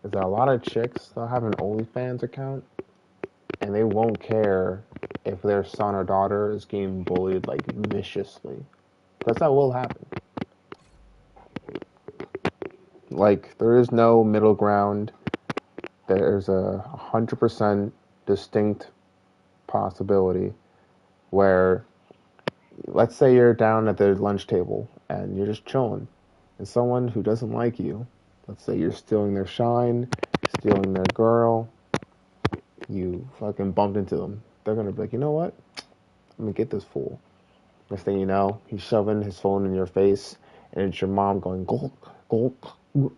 is that a lot of chicks, they'll have an OnlyFans account and they won't care if their son or daughter is getting bullied like viciously. Because that will happen. Like, there is no middle ground. There's a 100% distinct possibility where, let's say you're down at the lunch table and you're just chilling, and someone who doesn't like you, let's say you're stealing their shine, stealing their girl, you fucking bumped into them. They're gonna be like, you know what? Let me get this fool. Next thing you know, he's shoving his phone in your face, and it's your mom going, gulp, gulp.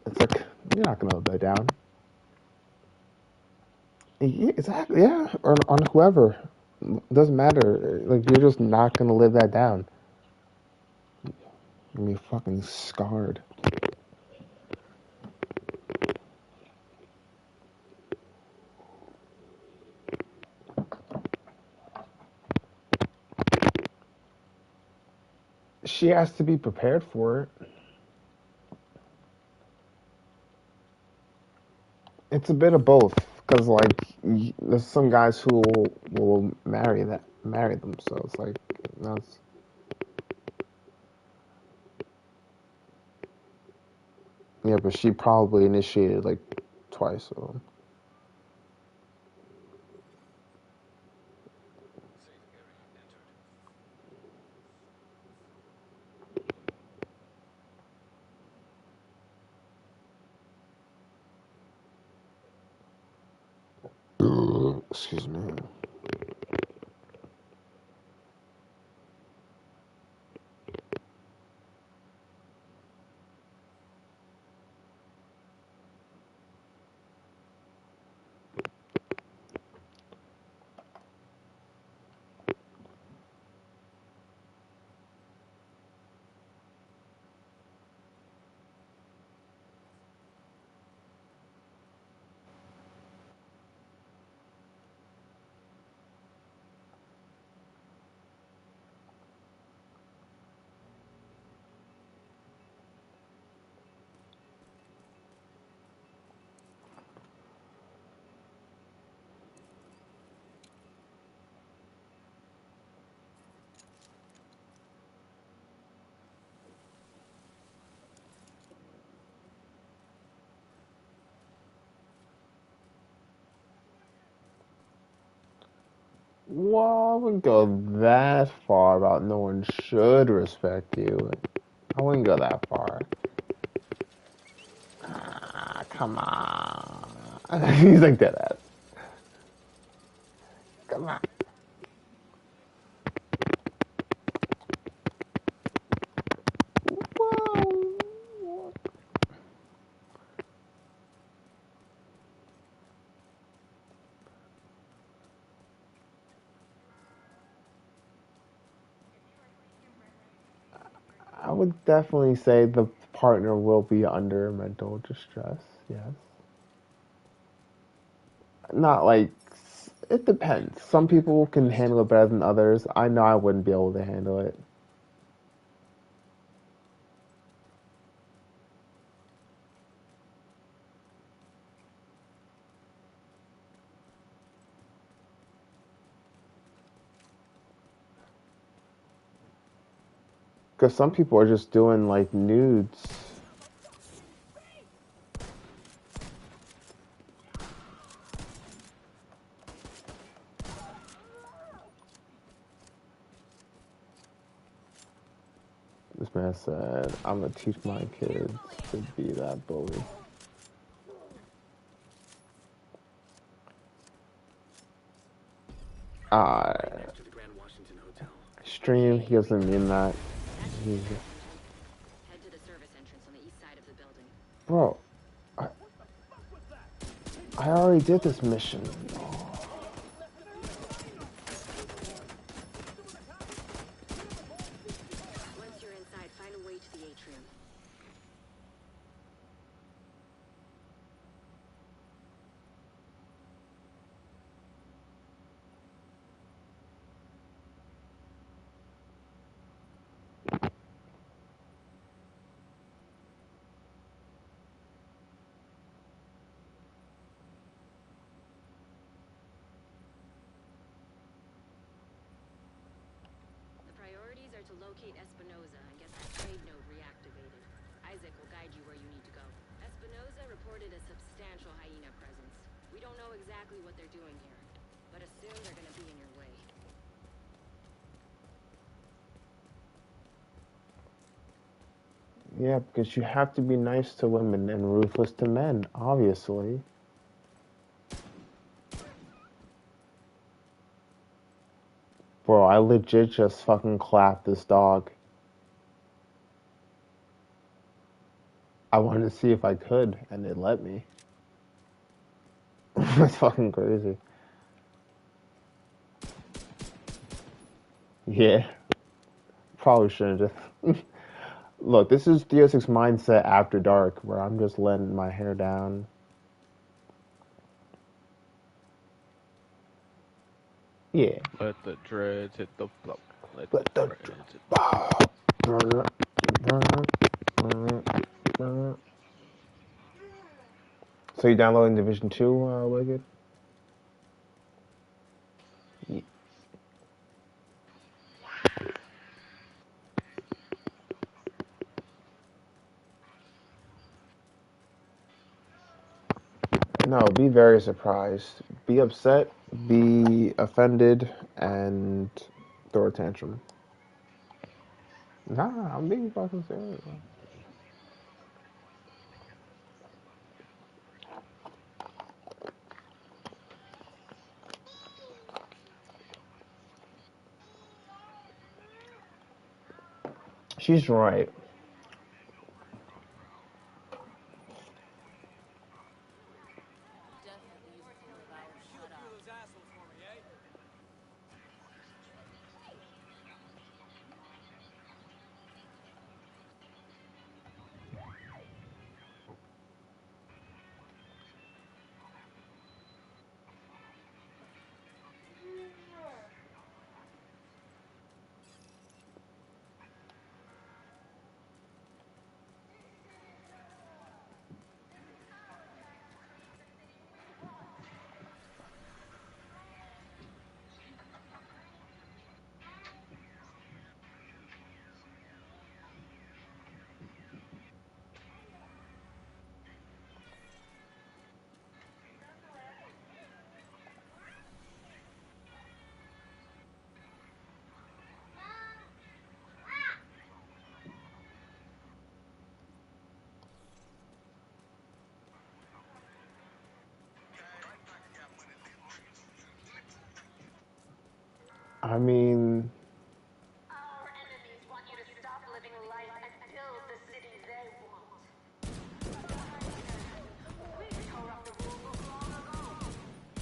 It's like, you're not gonna let that down. Yeah, exactly, yeah, or on whoever. It doesn't matter. Like, you're just not gonna live that down. You're gonna be fucking scarred. She has to be prepared for it. It's a bit of both, because like there's some guys who will marry them. So it's like that's yeah, but she probably initiated like twice. So excuse me. Well, I wouldn't go that far about no one should respect you. I wouldn't go that far. Ah, come on. He's like that ass. Come on. Well, I would definitely say the partner will be under mental distress. Yes. Not like it depends. Some people can handle it better than others. I know I wouldn't be able to handle it. Because some people are just doing like nudes. This man said, I'm gonna teach my kids to be that bully. Uh, Stream, he doesn't mean that. He's, bro, I, I already did this mission. to locate Espinoza and get that trade node reactivated. Isaac will guide you where you need to go. Espinoza reported a substantial hyena presence. We don't know exactly what they're doing here, but assume they're gonna be in your way. Yeah, because you have to be nice to women and ruthless to men, obviously. Bro, I legit just fucking clapped this dog. I wanted to see if I could, and it let me. That's fucking crazy. Yeah, probably shouldn't have. Look, this is Deus Ex mindset after dark, where I'm just letting my hair down. Yeah. Let the dreads hit the floor. Let Let the the dreads hit the So you downloading Division 2, Wicked? Yeah. No, be very surprised. Be upset, be offended, and throw a tantrum. Nah, I'm being fucking serious. She's right. I mean, Our enemies want you to stop living life and build the city they want. We tore up the rulebook long ago.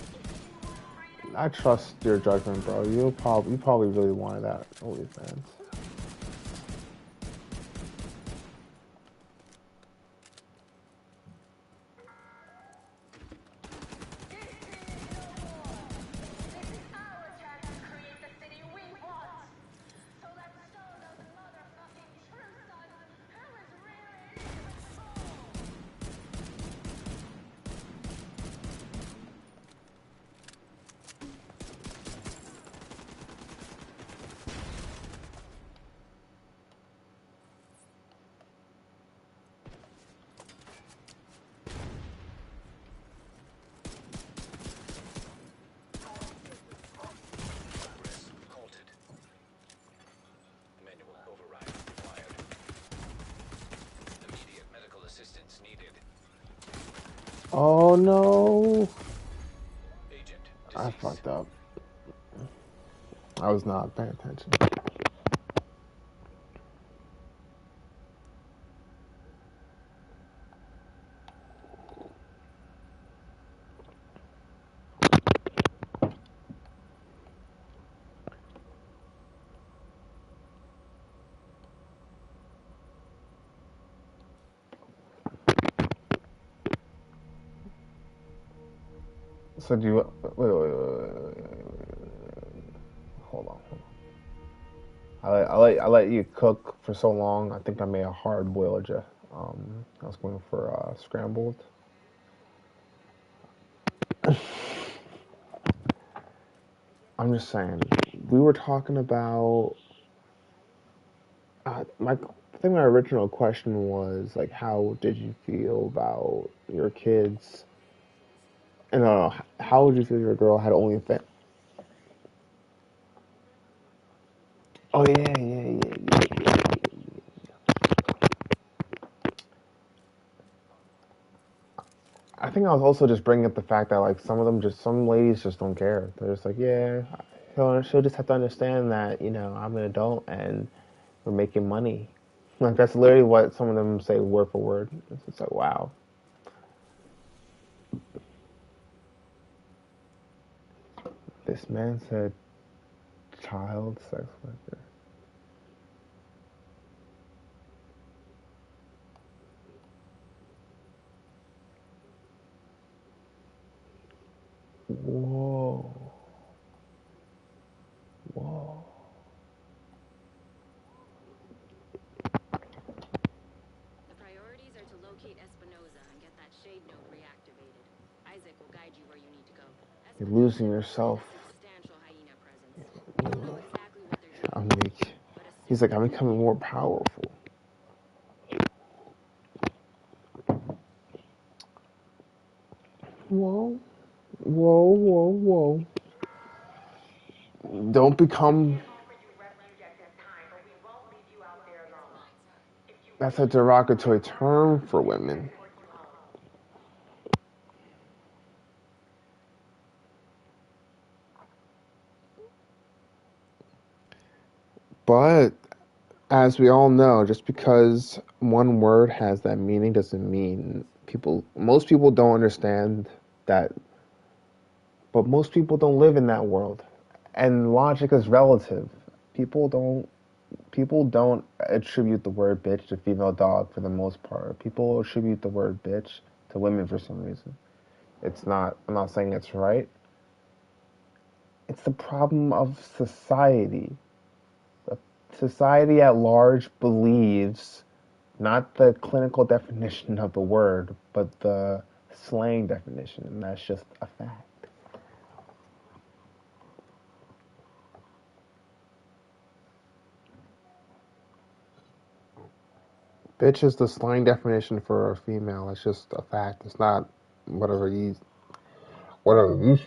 If you want freedom, I trust your judgment, bro. You probably really wanted that OnlyFans. this is our chance to create the city we want. So let's show those motherfucking true sons who is really in control. Halted. Manual override required. Immediate medical assistance needed. Oh no! Agent I deceased. fucked up. I was not paying attention. So do you wait. Hold on. I let you cook for so long. I think I made a hard boiled. I was going for scrambled. I'm just saying. We were talking about I think my original question was like, how did you feel about your kids? And how would you feel your girl had only OnlyFans? Oh yeah. I think I was also just bringing up the fact that like some ladies just don't care. They're just like, yeah, she'll just have to understand that I'm an adult and we're making money. Like that's literally what some of them say word for word. It's just like wow. This man said child sex worker. Whoa. Whoa. The priorities are to locate Espinoza and get that shade node reactivated. Isaac will guide you where you need to go. You're Espinoza losing reported yourself. a substantial hyena presence. We don't know exactly what they're doing I'm here, like, but he's assume like, I'm becoming more powerful. Whoa. Whoa. Don't become. Offer you refuge at this time, but we won't leave you out there alone. If you That's a derogatory term for women. escort you home. But as we all know, just because one word has that meaning doesn't mean most people don't understand that, but most people don't live in that world. And logic is relative. People don't people don't attribute the word bitch to female dog for the most part. People attribute the word bitch to women for some reason. I'm not saying it's right. It's the problem of society. Society at large believes not the clinical definition of the word, but the slang definition, and that's just a fact. Bitch is the slang definition for a female. It's just a fact. It's not whatever you say.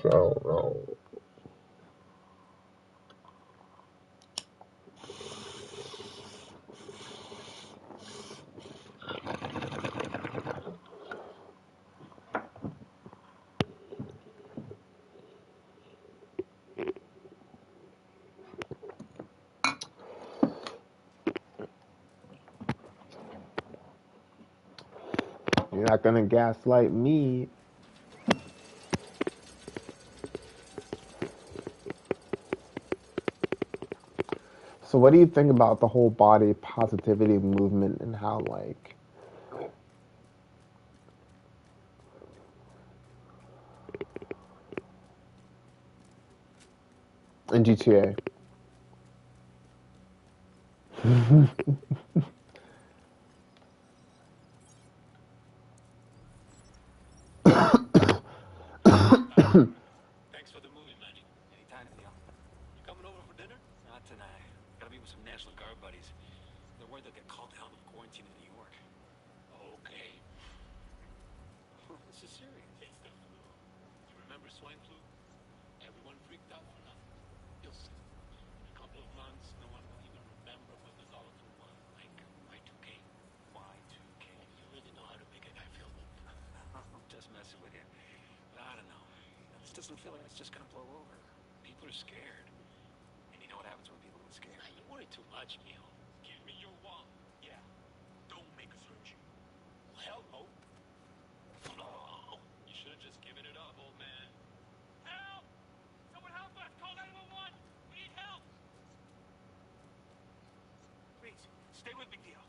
No. You're not gonna gaslight me. So what do you think about the whole body positivity movement and how like in GTA? Thanks for the movie, Manny. Anytime, Theo. You coming over for dinner? Not tonight. Gotta meet with some National Guard buddies. They're worried they'll get called out of quarantine in New York. Okay. This is serious. It's the flu. You remember swine flu? Everyone freaked out for nothing. You'll see. In a couple of months, no one will even remember what the dollar flu was. Like Y2K. Y2K. You really know how to make a guy feel old. I'm just messing with you. But I don't know. This doesn't feel like it's just gonna blow over. People are scared. And you know what happens when people get scared? You worry too much, Neil. Give me your wallet. Yeah. Don't make us hurt you. Well, hell no. Oh, you should have just given it up, old man. Help! Someone help us! Call 911! We need help! Please, stay with me, Theo.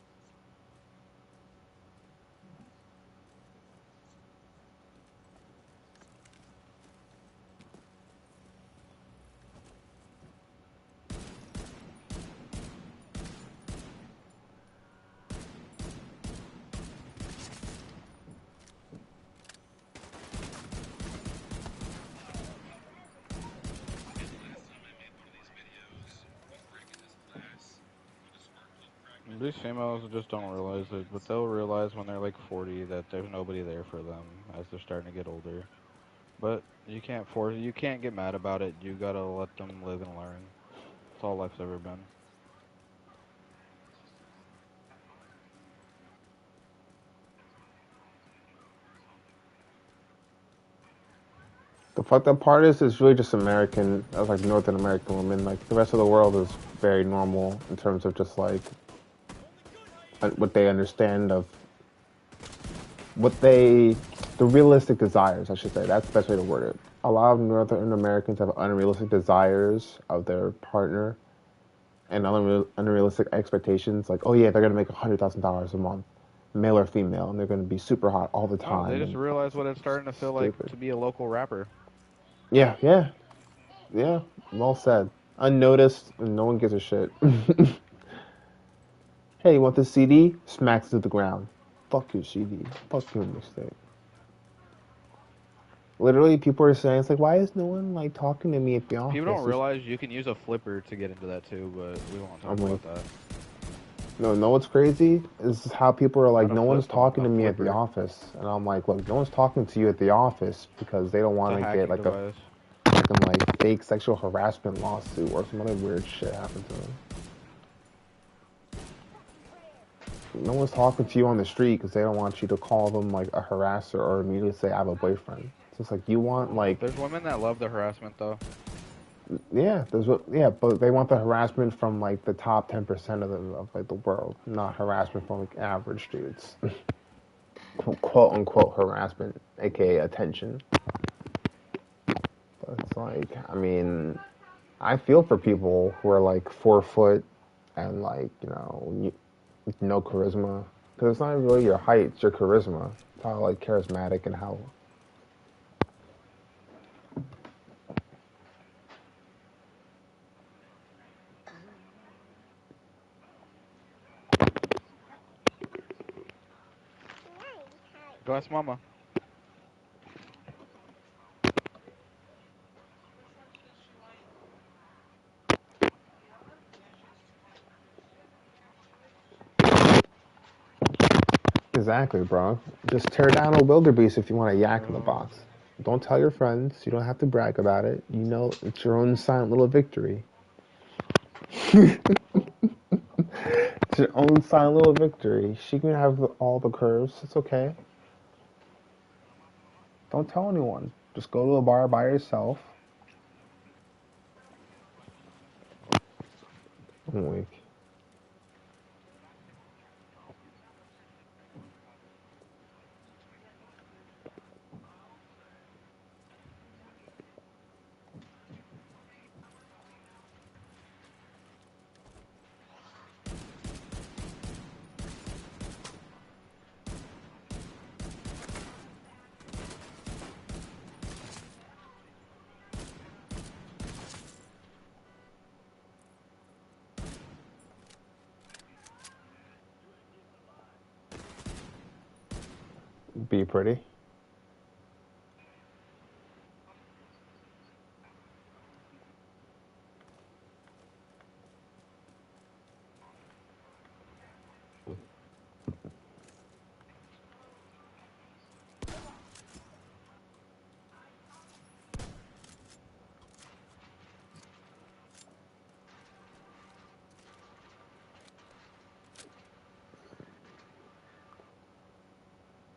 These females just don't realize it, but they'll realize when they're like 40 that there's nobody there for them as they're starting to get older. But you can't get mad about it. You gotta let them live and learn. That's all life's ever been. The fucked up part is it's really just American, like Northern American women. Like the rest of the world is very normal in terms of just like what they understand of what they, the realistic desires, I should say. That's the best way to word it. A lot of Northern Americans have unrealistic desires of their partner and unrealistic expectations. Like, oh yeah, they're gonna make $100,000 a month, male or female, and they're gonna be super hot all the No, they time just and realize what it's starting to feel like stupid. to be a local rapper. Yeah, yeah, yeah. Well said. Unnoticed, and no one gives a shit. Hey, you want this CD? Smacks to the ground. Fuck your CD. Fuck your mistake. Literally, people are saying, it's like, why is no one, like, talking to me at the People office? don't realize you can use a flipper to get into that too, but we won't I'm talk like, about that. no, know what's crazy? Is how people are How like, to no flip one's phone, talking a to me at the flipper. office. And I'm like, look, no one's talking to you at the office because they don't It's want a to get, hacking like, a device. fucking, like, fake sexual harassment lawsuit or some other weird shit happen to them. No one's talking to you on the street because they don't want you to call them, like, a harasser or immediately say, I have a boyfriend. It's just like, you want, like, There's women that love the harassment though. yeah, but they want the harassment from like the top 10% of like the world, not harassment from like average dudes. Quote unquote harassment, aka attention. But it's like, I mean, I feel for people who are like 4 foot and like no charisma, because it's not really your height, it's your charisma. It's how like charismatic and how. Go ask mama. Exactly, bro. Just tear down a wildebeest if you want a yak in the Uh, box. Don't tell your friends. You don't have to brag about it. You know it's your own silent little victory. It's your own silent little victory. She can have all the curves. It's okay. Don't tell anyone. Just go to a bar by yourself. I'm weak. Be pretty.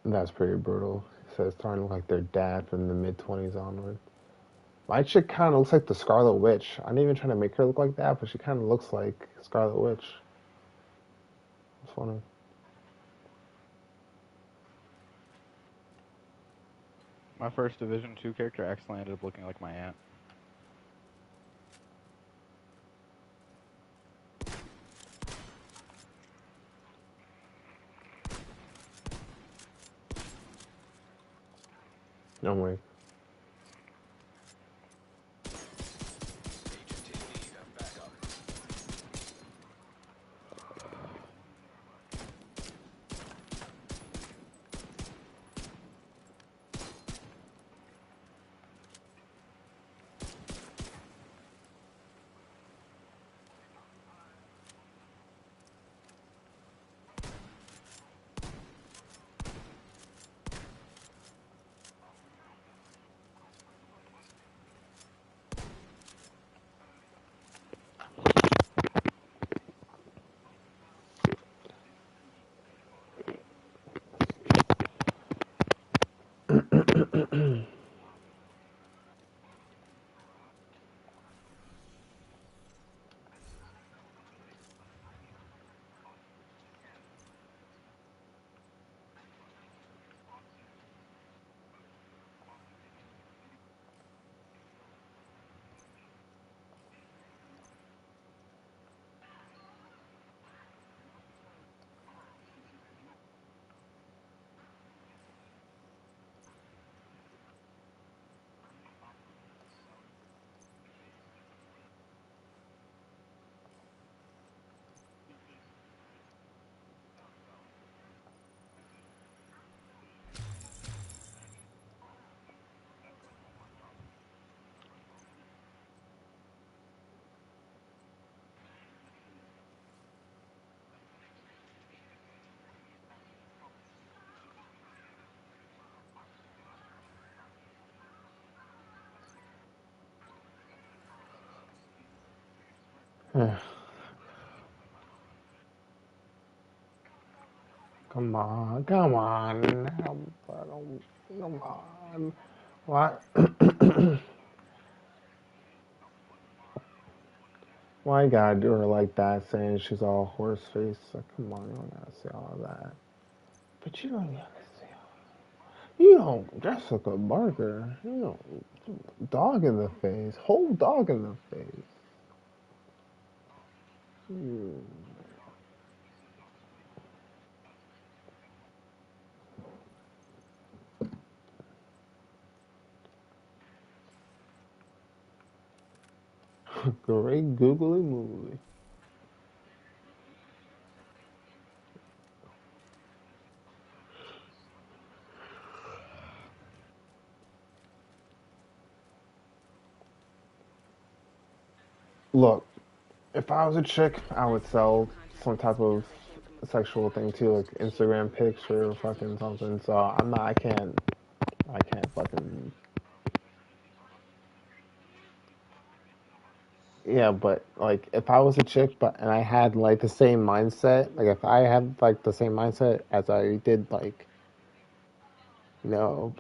That's pretty brutal. So it's starting to look like their dad from the mid 20s onward. My chick kind of looks like the Scarlet Witch. I'm not even trying to make her look like that, but she kind of looks like Scarlet Witch. It's funny. my first Division 2 character actually ended up looking like my aunt. I'm weak. Come on, come on. Come on. What? Why you gotta do her like that, saying she's all horse face? Like, come on, you don't gotta say all of that. But you don't gotta say all that. You don't, Jessica Barker. You don't, dog in the face. Whole dog in the face. Hmm. Great googly moogly. Look, if I was a chick, I would sell some type of sexual thing too, like Instagram pics or fucking something. So I'm not, I can't fucking. Yeah, but like if I was a chick, but and I had like the same mindset, like if I had like the same mindset as I did, like you know,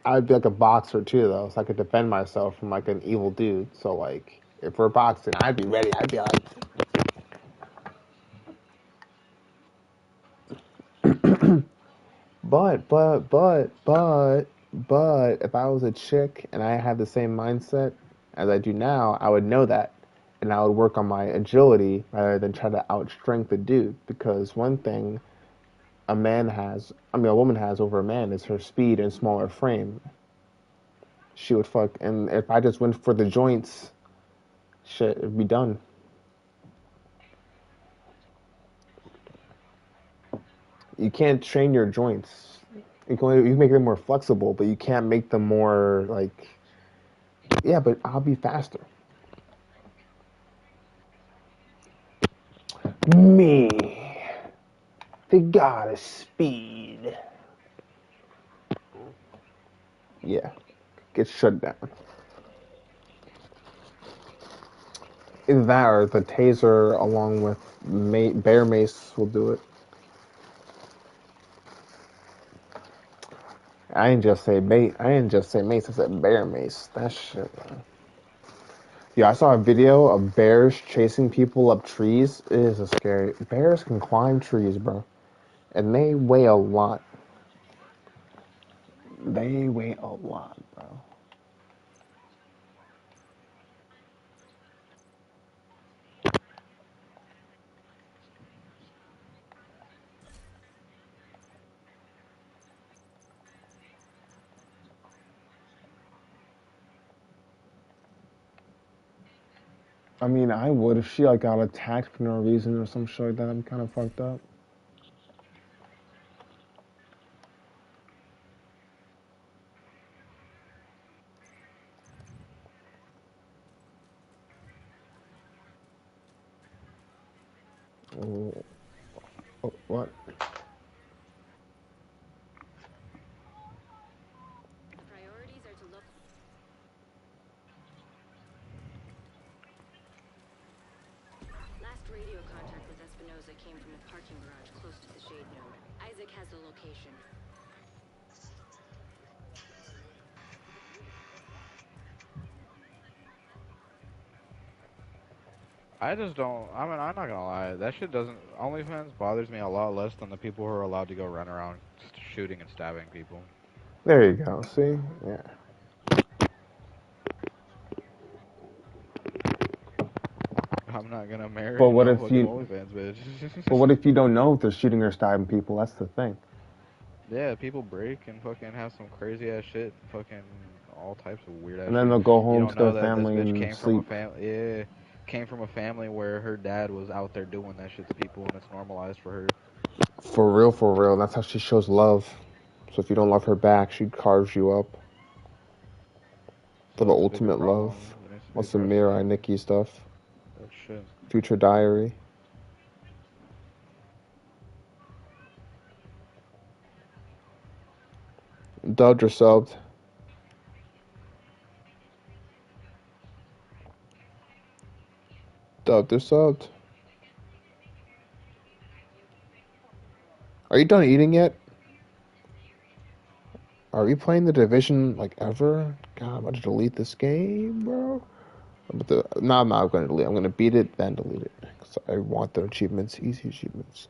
I'd be like a boxer too, though, so I could defend myself from like an evil dude. So like if we're boxing, I'd be ready. I'd be like, but if I was a chick and I had the same mindset as I do now, I would know that. And I would work on my agility rather than try to outstrength the dude. Because one thing a woman has over a man is her speed and smaller frame. She would fuck, and if I just went for the joints, shit, it'd be done. You can't train your joints. You can make them more flexible, but you can't make them more like, yeah, but I'll be faster. Me, the god of speed. Yeah, get shut down. Either that or the taser along with bear mace will do it. I didn't just say bait. I didn't just say mace. I said bear mace. That shit. Man. Yeah, I saw a video of bears chasing people up trees. It is a scary. Bears can climb trees, bro, and they weigh a lot. They weigh a lot, bro. I mean, I would if she like got attacked for no reason or some shit like that. I'm kind of fucked up. Oh, what? Priorities are to look. Last radio contact with Espinosa came from a parking garage close to the shade node. Isaac has the location. I just don't. I mean, I'm not gonna lie. That shit doesn't. OnlyFans bothers me a lot less than the people who are allowed to go run around shooting and stabbing people. There you go. See, yeah. I'm not gonna But marry what no if fucking you? OnlyFans But bitch. what if you don't know if they're shooting or stabbing people? That's the thing. Yeah, people break and fucking have some crazy ass shit, fucking all types of weird And ass then shit. they'll go You home don't to their know that this family bitch and came from a sleep. family, yeah, came from a family where her dad was out there doing that shit to people, and it's normalized for her. For real, for real. That's how she shows love. So if you don't love her back, she carves you up for So the that's a bigger ultimate love. problem. There needs to be What's the addressed. Mirai Nikki stuff? That shit. Future Diary. Dubbed or subbed? stuffed. They're subbed. Are you done eating yet? Are we playing the Division like ever? God, I'm about to delete this game, bro. No, I'm not going to delete. I'm going to beat it, then delete it. Because I want the achievements, easy achievements.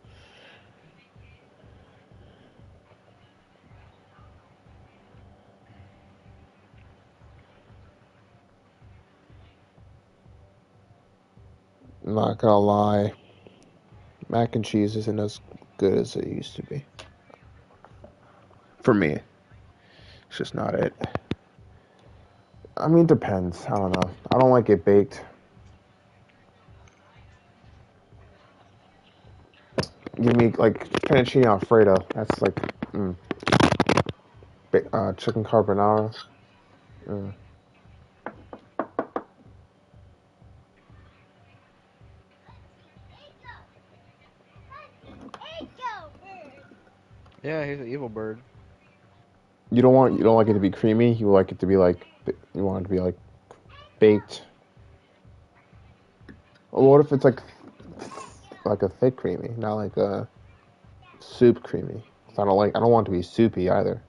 I'm not going to lie. Mac and cheese isn't as good as it used to be. For me. It's just not it. I mean, depends. I don't know. I don't like it baked. Give me, like, fettuccine alfredo. That's like, chicken carbonara. Mm. Yeah, he's an evil bird. You don't like it to be creamy. You like it to be like, you want it to be like baked. Or what if it's like a thick creamy, not like a soup creamy? I don't want it to be soupy either.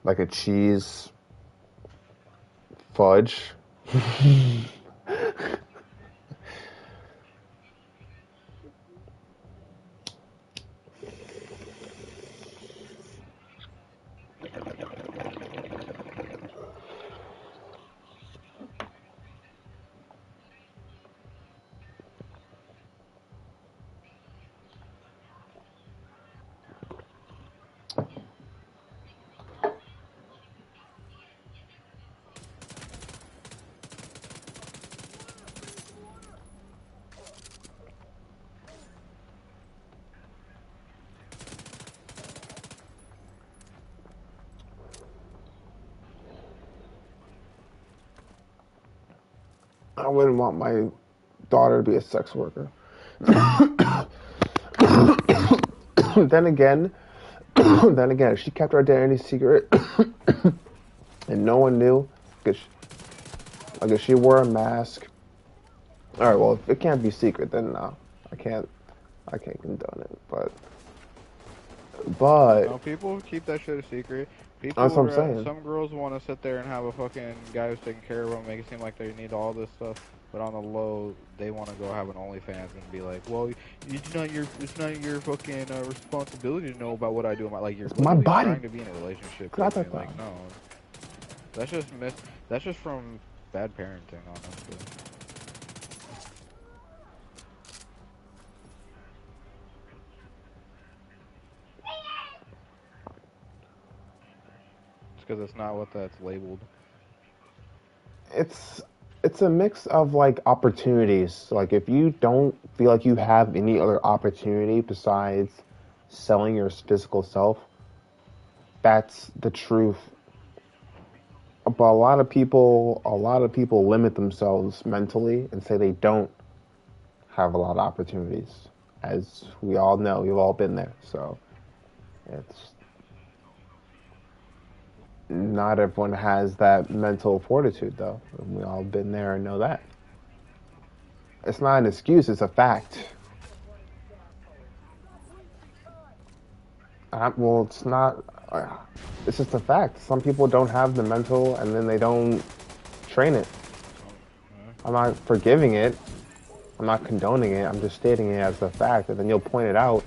Like a cheese fudge. I wouldn't want my daughter to be a sex worker. then again, if she kept her identity secret and no one knew, if she wore a mask. All right, well, if it can't be secret, then no, I can't condone it. But No, people keep that shit a secret. that's what I'm People, saying. some girls want to sit there and have a fucking guy who's taking care of them, make it seem like they need all this stuff. But on the low, they want to go have an OnlyFans and be like, "Well, it's not your fucking responsibility to know about what I do." Like, you're It's my literally body. trying to be in a relationship with me. Like, no, that's just That's just from bad parenting, honestly. It's because it's not what that's labeled. It's a mix of like opportunities. Like if you don't feel like you have any other opportunity besides selling your physical self, that's the truth. But a lot of people limit themselves mentally and say they don't have a lot of opportunities. As we all know, we've all been there. So it's not everyone has that mental fortitude though. And we all been there and know that. It's not an excuse, it's a fact. Well, it's not. It's just a fact. Some people don't have the mental, and then they don't train it. I'm not forgiving it. I'm not condoning it. I'm just stating it as a fact, and then you'll point it out.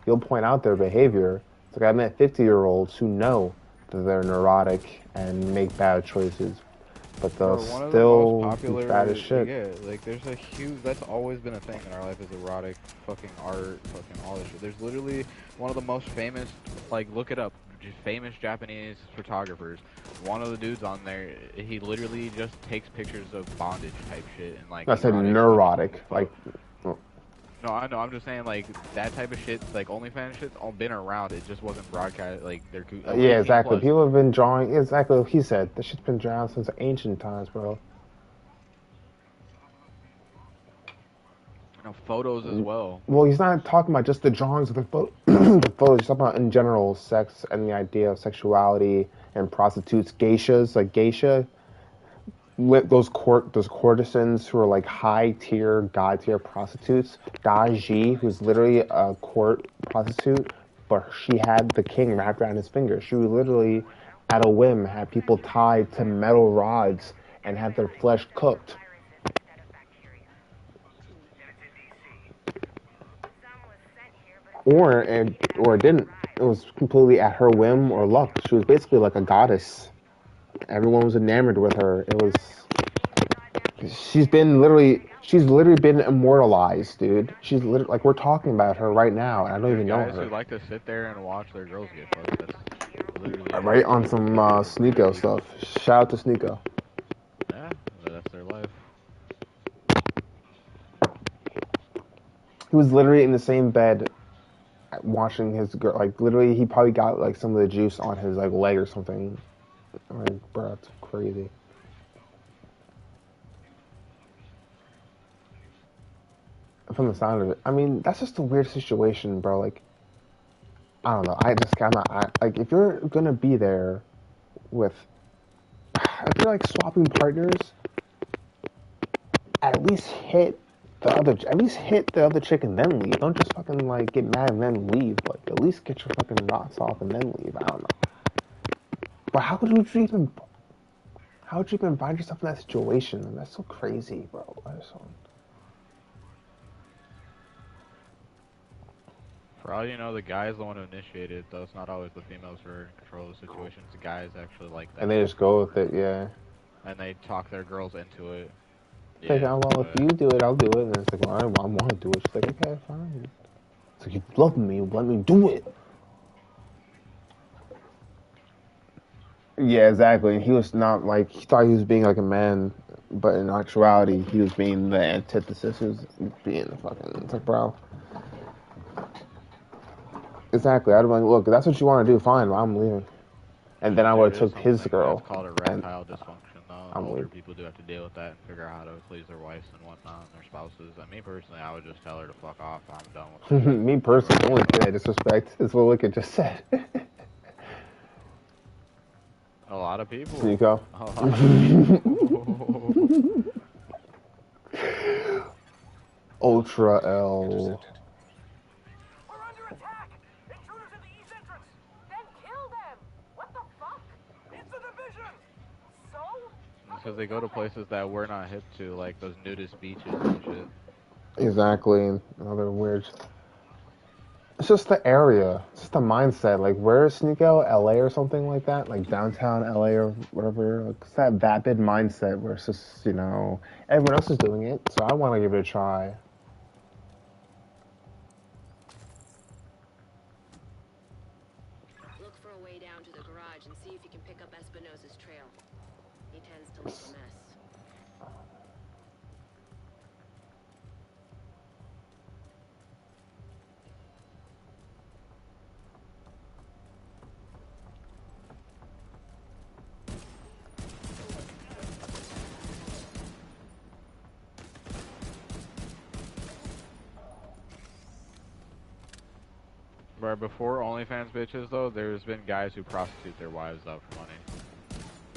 You'll point out their behavior. It's like I met 50-year-olds who know that they're neurotic and make bad choices, but they'll Bro, one of the most still be popular, bad as shit. like there's a huge, that's always been a thing in our life is erotic, fucking art, fucking all this shit. There's literally one of the most famous, like look it up, just famous Japanese photographers. One of the dudes on there, he literally just takes pictures of bondage type shit and like I said erotic neurotic, fucking like. No, I know. I'm just saying, like that type of shit, like OnlyFans shit's all been around. It just wasn't broadcast. Like they're Yeah, 18 exactly. plus. People have been drawing exactly what he said. This shit's been drawn since ancient times, bro. You know, photos as well. Well, he's not talking about just the drawings of the the photos, just about in general, sex and the idea of sexuality and prostitutes, geishas, like geisha, those courtesans who are like high tier, god tier prostitutes. Daji, who's literally a court prostitute, but she had the king wrapped around his finger. She would literally, at a whim, have people tied to metal rods and have their flesh cooked. Or it didn't. It was completely at her whim or luck. She was basically like a goddess. Everyone was enamored with her. It was. She's literally been immortalized, dude. She's literally like we're talking about her right now, and I don't There's even know guys her. who like to sit there and watch their girls get fucked. That's literally Right on some Sneeko stuff. Shout out to Sneeko. Yeah, that's their life. He was literally in the same bed watching his girl. Like literally, he probably got like some of the juice on his like leg or something. Like, bro, it's crazy. From the sound of it, I mean, that's just a weird situation, bro. Like, I don't know. Like, if you're gonna be there with, if you're like swapping partners, at least hit the other chick and then leave. Don't just fucking like get mad and then leave. Like, at least get your fucking rocks off and then leave. I don't know. But how would you even find yourself in that situation? That's so crazy, bro. For all you know, the guy's the one who initiated it, though. It's not always the females who are in control of the situations. The guys actually like that. And they just go with it, yeah. And they talk their girls into it. It's like, oh, well, if you do it, I'll do it. And it's like, well, I want to do it. She's like, okay, fine. It's like, you love me, let me do it. Yeah, exactly. He was not like, he thought he was being like a man, but in actuality, he was being the antithesis. He was being the fucking, it's like, bro. Exactly. I'd be like, look, if that's what you want to do, fine, well, I'm leaving. And then I would have took his girl. That's called erectile dysfunction, though. I'm Older leaving. people do have to deal with that and figure out how to please their wives and whatnot, and their spouses. And me personally, I would just tell her to fuck off. I'm done with it. Me personally, the only thing I disrespect is what Wicked just said. A lot of people. Sneeko. A lot of people. Ultra L. We're under attack! Intruders at the east entrance! Then kill them! What the fuck? It's a division! So? Because they go to places that we're not hip to, like those nudist beaches and shit. Exactly. Another weird. It's just the area. It's just the mindset. Like, where is Sneeko? LA or something like that? Like downtown LA or whatever. Like, it's that vapid mindset where it's just, you know, everyone else is doing it, so I want to give it a try. Look for a way down to the garage and see if you can pick up Espinosa's trail. He tends to leave a mess. Where before OnlyFans bitches, though, there's been guys who prostitute their wives out for money.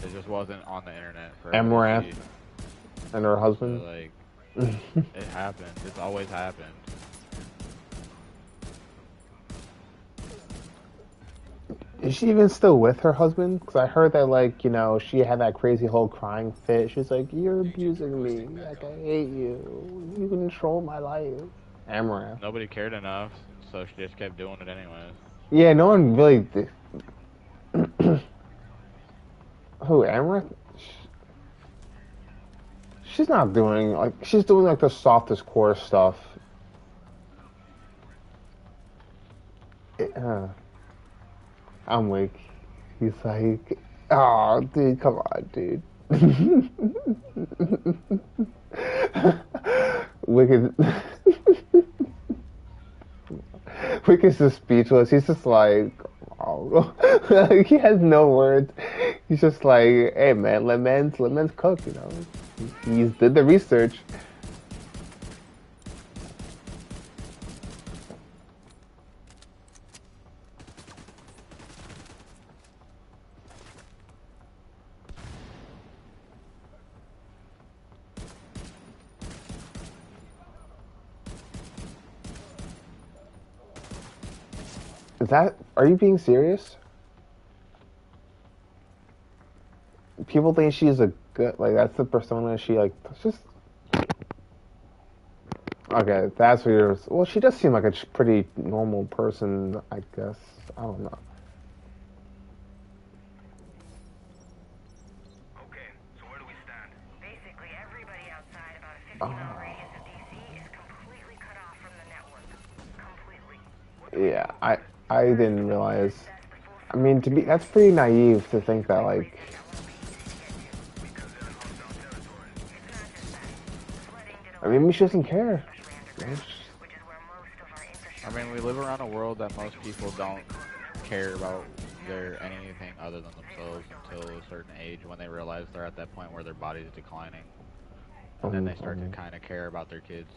It just wasn't on the internet for Amaranth and her husband. So, like, it happened. It's always happened. Is she even still with her husband? Because I heard that, like, you know, she had that crazy whole crying fit. She was like, you're abusing me. Like, I hate you. You control my life. Amaranth. Nobody cared enough, so she just kept doing it anyways. Yeah, no one really. Who, Amaranth? She's not doing, like, she's doing, like, the softest core stuff. I'm weak. He's like, oh, dude, come on, dude. Wicked. Wicked's just speechless. He's just like, oh. Like, he has no words. He's just like, hey, man, let men's cook, you know. He's did the research. Are you being serious? People think she's a good, like, that's the persona she, like, it's just, okay, that's what you're, well, she does seem like a pretty normal person, I guess. I don't know. Okay, so where do we stand? Basically, everybody outside about a Oh, 50-mile radius of DC is completely cut off from the network. Completely. yeah, I didn't realize. That's the full I mean, scope to of be, things. that's pretty naive to think that, Places like, that won't be easy to get to. Because they're in hostile territory. It's not just that. Flooding did a I lot mean, of maybe she doesn't damage, care. especially Maybe underground, which is where most of our I infrastructure mean, we is. live around a world that most people don't care about their anything other than themselves until a certain age when they realize they're at that point where their body's declining. And then they start to kind of care about their kids.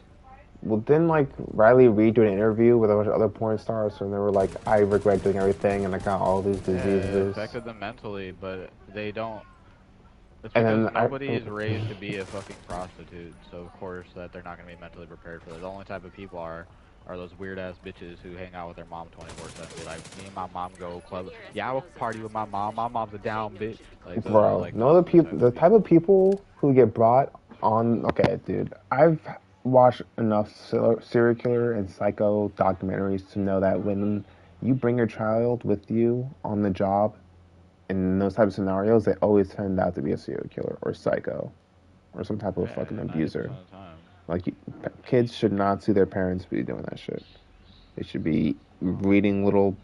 Well, didn't like Riley Reid do an interview with a bunch of other porn stars, and they were like, "I regret doing everything, and I got all these Yeah, it diseases." affected them mentally, but they don't. It's And because then I, nobody is raised to be a fucking prostitute, so of course that they're not gonna be mentally prepared for that. The only type of people are those weird ass bitches who hang out with their mom 24/7. Be like, me and my mom go club. Yeah, I will party with my mom. My mom's a down bitch. Like those are bro, like no, those type of the type people. of people who get brought on. Okay, dude, I've watched enough serial killer and psycho documentaries to know that when you bring your child with you on the job in those type of scenarios, they always turned out to be a serial killer or psycho or some type of fucking Yeah, 90% abuser. of the time. Like, kids should not see their parents be doing that shit. They should be reading little,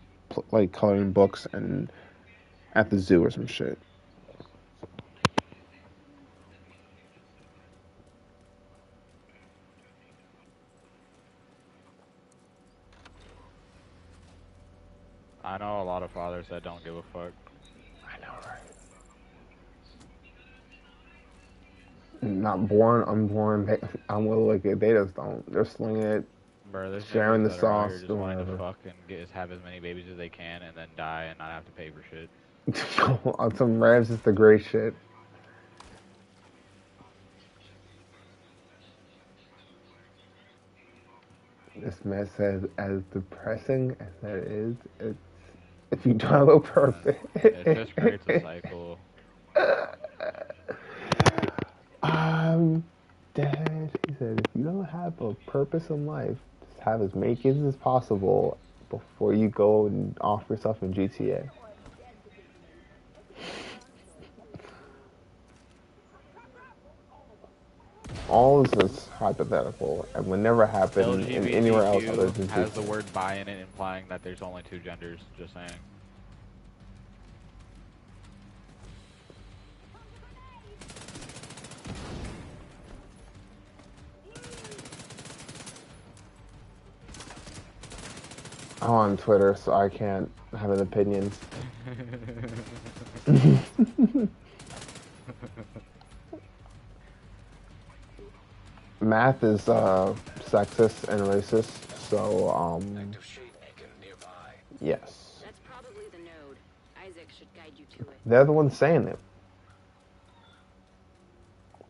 like, coloring books and at the zoo or some shit. I know a lot of fathers that don't give a fuck. I know, right? Not born, unborn. I'm like they just don't. They're slinging it, Bro, there's sharing niggas the that are out here sauce, just doing wanting to whatever. fuck and have as many babies as they can and then die and not have to pay for shit. On some revs, it's the great shit. This mess says, as depressing as that is, it's if you don't have a purpose. It just creates a cycle. I'm dead. He said, if you don't have a purpose in life, just have as many kids as possible before you go and off yourself in GTA. All this is hypothetical and would never happen in anywhere else other LGBTQ than has the GTA. word bi in it, implying that there's only two genders. Just saying. I'm on Twitter, so I can't have an opinion. Math is sexist and racist, so Active shade beacon nearby. yes. That's probably the node. Isaac should guide you to it. They're the ones saying it.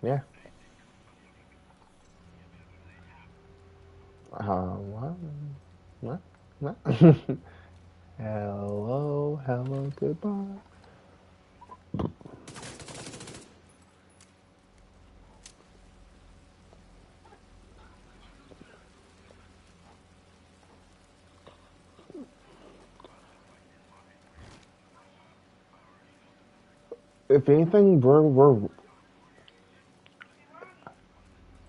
Yeah. What? What? What? Hello, hello, goodbye. If anything, we're.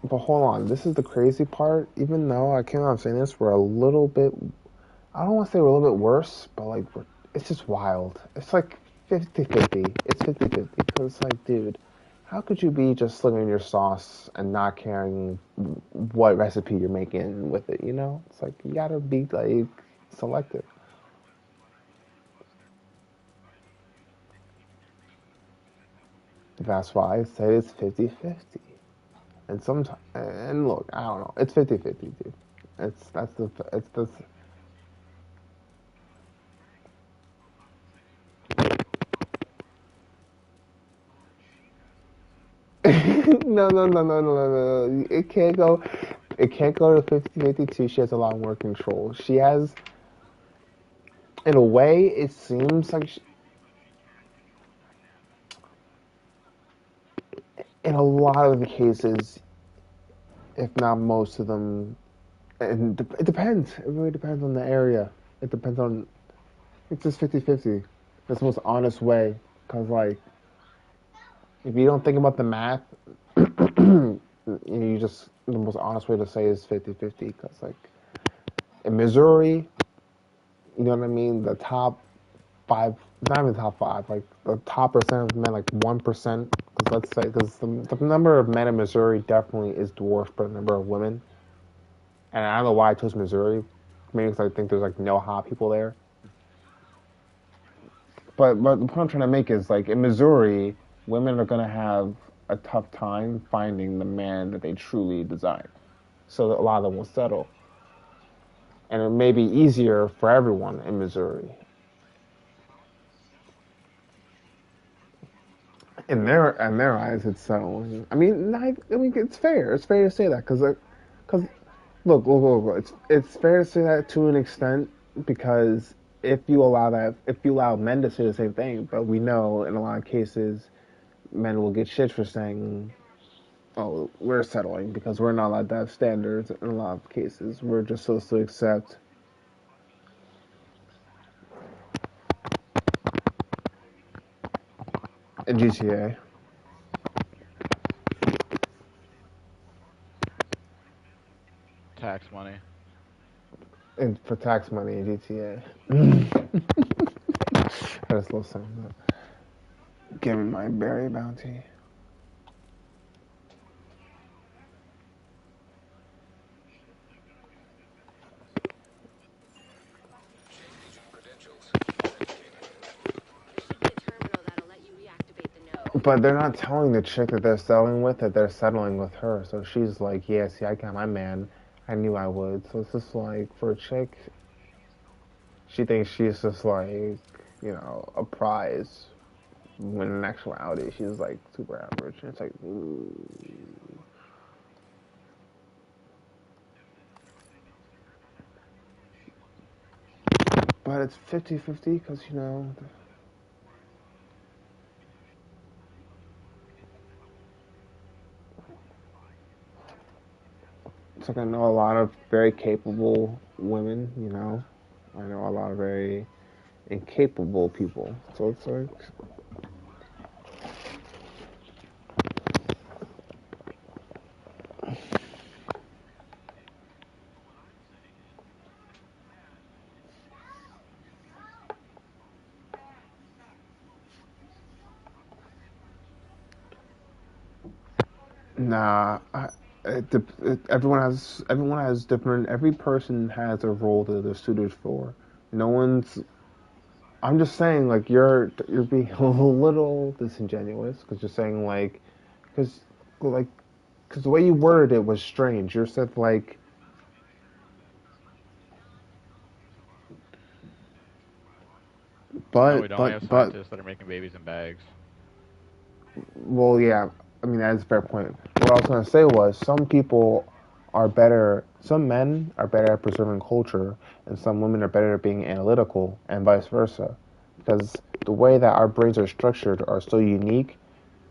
But hold on, this is the crazy part. Even though I can't I'm saying this, we're a little bit. I don't want to say we're a little bit worse, but like it's just wild. It's like 50-50. It's 50-50 because it's like, dude, how could you be just slinging your sauce and not caring what recipe you're making with it? You know, it's like you gotta be like selective. That's why I say it's 50-50. And sometimes, and look, I don't know, it's 50-50, dude. It's the no. It can't go to 50-52. She has a lot more control. She has in a way, it seems like in a lot of the cases, if not most of them, and it depends. It really depends on the area. It depends on. It's just 50-50. That's the most honest way. Because, like, if you don't think about the math, you just, the most honest way to say is 50-50. Because, like, in Missouri, you know what I mean? The top five, not even the top five, like, the top percent of men, like 1%. Because let's say, because the number of men in Missouri definitely is dwarfed by the number of women. And I don't know why I chose Missouri. Maybe because I think there's, like, no hot people there. But the point I'm trying to make is, like, in Missouri, women are gonna have a tough time finding the man that they truly desire. So a lot of them will settle, and it may be easier for everyone in Missouri. In their eyes, it's settling. I mean, it's fair. It's fair to say that because look. It's fair to say that to an extent because if you allow men to say the same thing, but we know in a lot of cases men will get shit for saying, "Oh, we're settling because we're not allowed to have standards." In a lot of cases, we're just supposed to accept a GTA Tax money. and for tax money in GTA. I just love saying that. Give me my berry bounty. There should be a terminal that'll let you reactivate the node. But they're not telling the chick that they're settling with that they're settling with her. So she's like, "Yeah, see, I got my man. I knew I would." So it's just like for a chick, she thinks she's just like, a prize. When in actuality, she's like super average. And it's like, ooh. But it's 50-50 because, it's like I know a lot of very capable women. I know a lot of very incapable people. So it's like, nah. Everyone has different. Every person has a role that they're suited for. No one's. I'm just saying, like you're being a little disingenuous because you're saying because like because the way you worded it was strange. You said like, No, we but don't. We but have but scientists that are making babies in bags. well, yeah. I mean, that's a fair point. What I was gonna say was some people are better. Some men are better at preserving culture, and some women are better at being analytical, and vice versa. Because the way that our brains are structured are so unique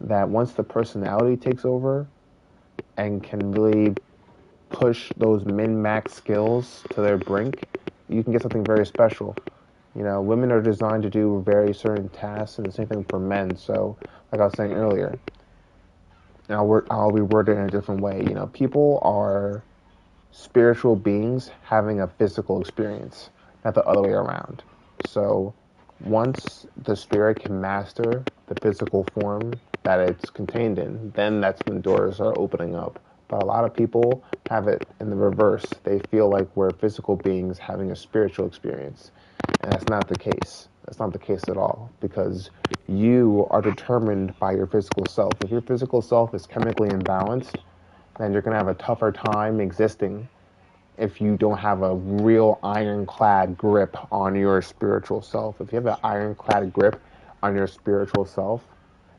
that once the personality takes over and can really push those min-max skills to their brink, you can get something very special. Women are designed to do very certain tasks, and the same thing for men. So, like I was saying earlier, and I'll reword it in a different way. People are spiritual beings having a physical experience, not the other way around. So, once the spirit can master the physical form that it's contained in, then that's when doors are opening up. But a lot of people have it in the reverse. They feel like we're physical beings having a spiritual experience. And that's not the case. That's not the case at all because you are determined by your physical self. If your physical self is chemically imbalanced, then you're going to have a tougher time existing if you don't have a real ironclad grip on your spiritual self. If you have an ironclad grip on your spiritual self,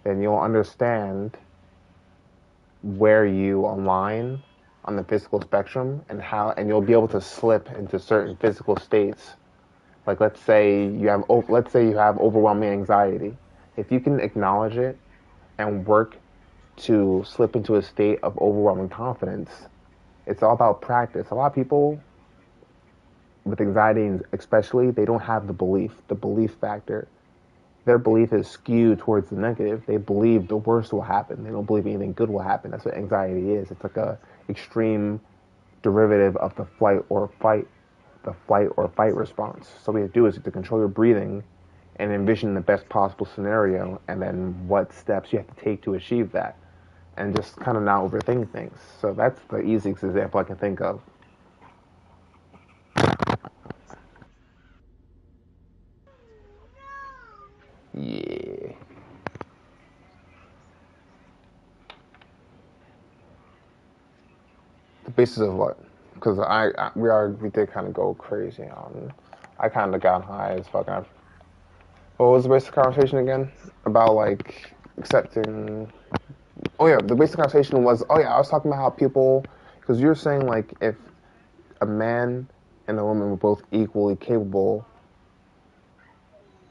then you'll understand where you align on the physical spectrum and you'll be able to slip into certain physical states Like let's say you have overwhelming anxiety. If you can acknowledge it and work to slip into a state of overwhelming confidence, it's all about practice. A lot of people with anxiety, especially, they don't have the belief factor. Their belief is skewed towards the negative. They believe the worst will happen. They don't believe anything good will happen. That's what anxiety is. It's like a extreme derivative of the flight or fight response. So what you have to do is to control your breathing and envision the best possible scenario, and then what steps you have to take to achieve that, and just kind of not overthink things. So that's the easiest example I can think of. Yeah. The basis of what? Because we did kind of go crazy on. I kind of got high as fuck. What was the basic conversation again? About like accepting. Oh yeah, the basic conversation was. Oh yeah, I was talking about how people. Because you're saying like if a man and a woman were both equally capable,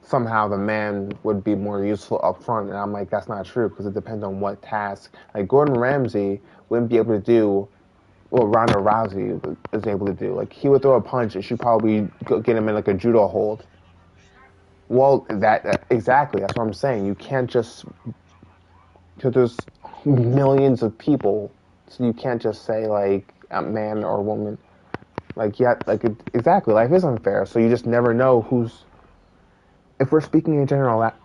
somehow the man would be more useful up front. And I'm like, that's not true because it depends on what task. Like Gordon Ramsay wouldn't be able to do what Ronda Rousey is able to do. Like he would throw a punch and she'd probably get him in like a judo hold. Well, that exactly. That's what I'm saying. You can't just because there's millions of people, so you can't just say like a man or a woman. Like yeah, exactly. Life is unfair, so you just never know who's. If we're speaking in general, that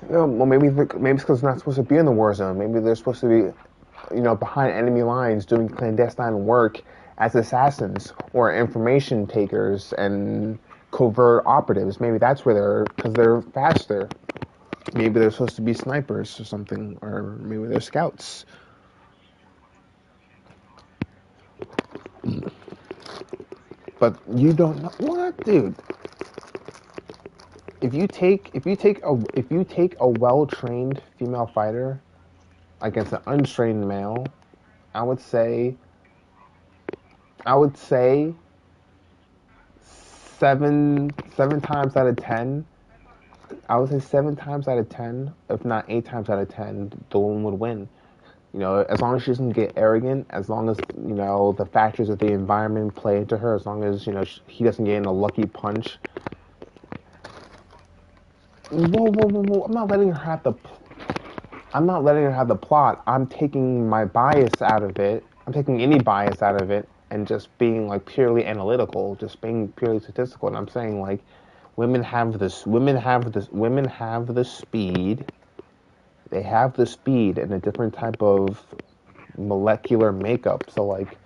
well, maybe it's because they're not supposed to be in the war zone. Maybe they're supposed to be, behind enemy lines doing clandestine work as assassins or information takers and covert operatives. Maybe that's where because they're faster. Maybe they're supposed to be snipers or something, or maybe they're scouts. But you don't know what, dude. If you take a well trained female fighter against an untrained male, I would say I would say seven times out of ten. I would say 7 times out of 10, if not 8 times out of 10, the woman would win. As long as she doesn't get arrogant, as long as the factors of the environment play into her, as long as he doesn't get in a lucky punch. Whoa, whoa, whoa, whoa! I'm not letting her have the plot. I'm taking my bias out of it. I'm taking any bias out of it and just being like purely analytical, just being purely statistical. And I'm saying like, women have the speed. They have the speed and a different type of molecular makeup. So like,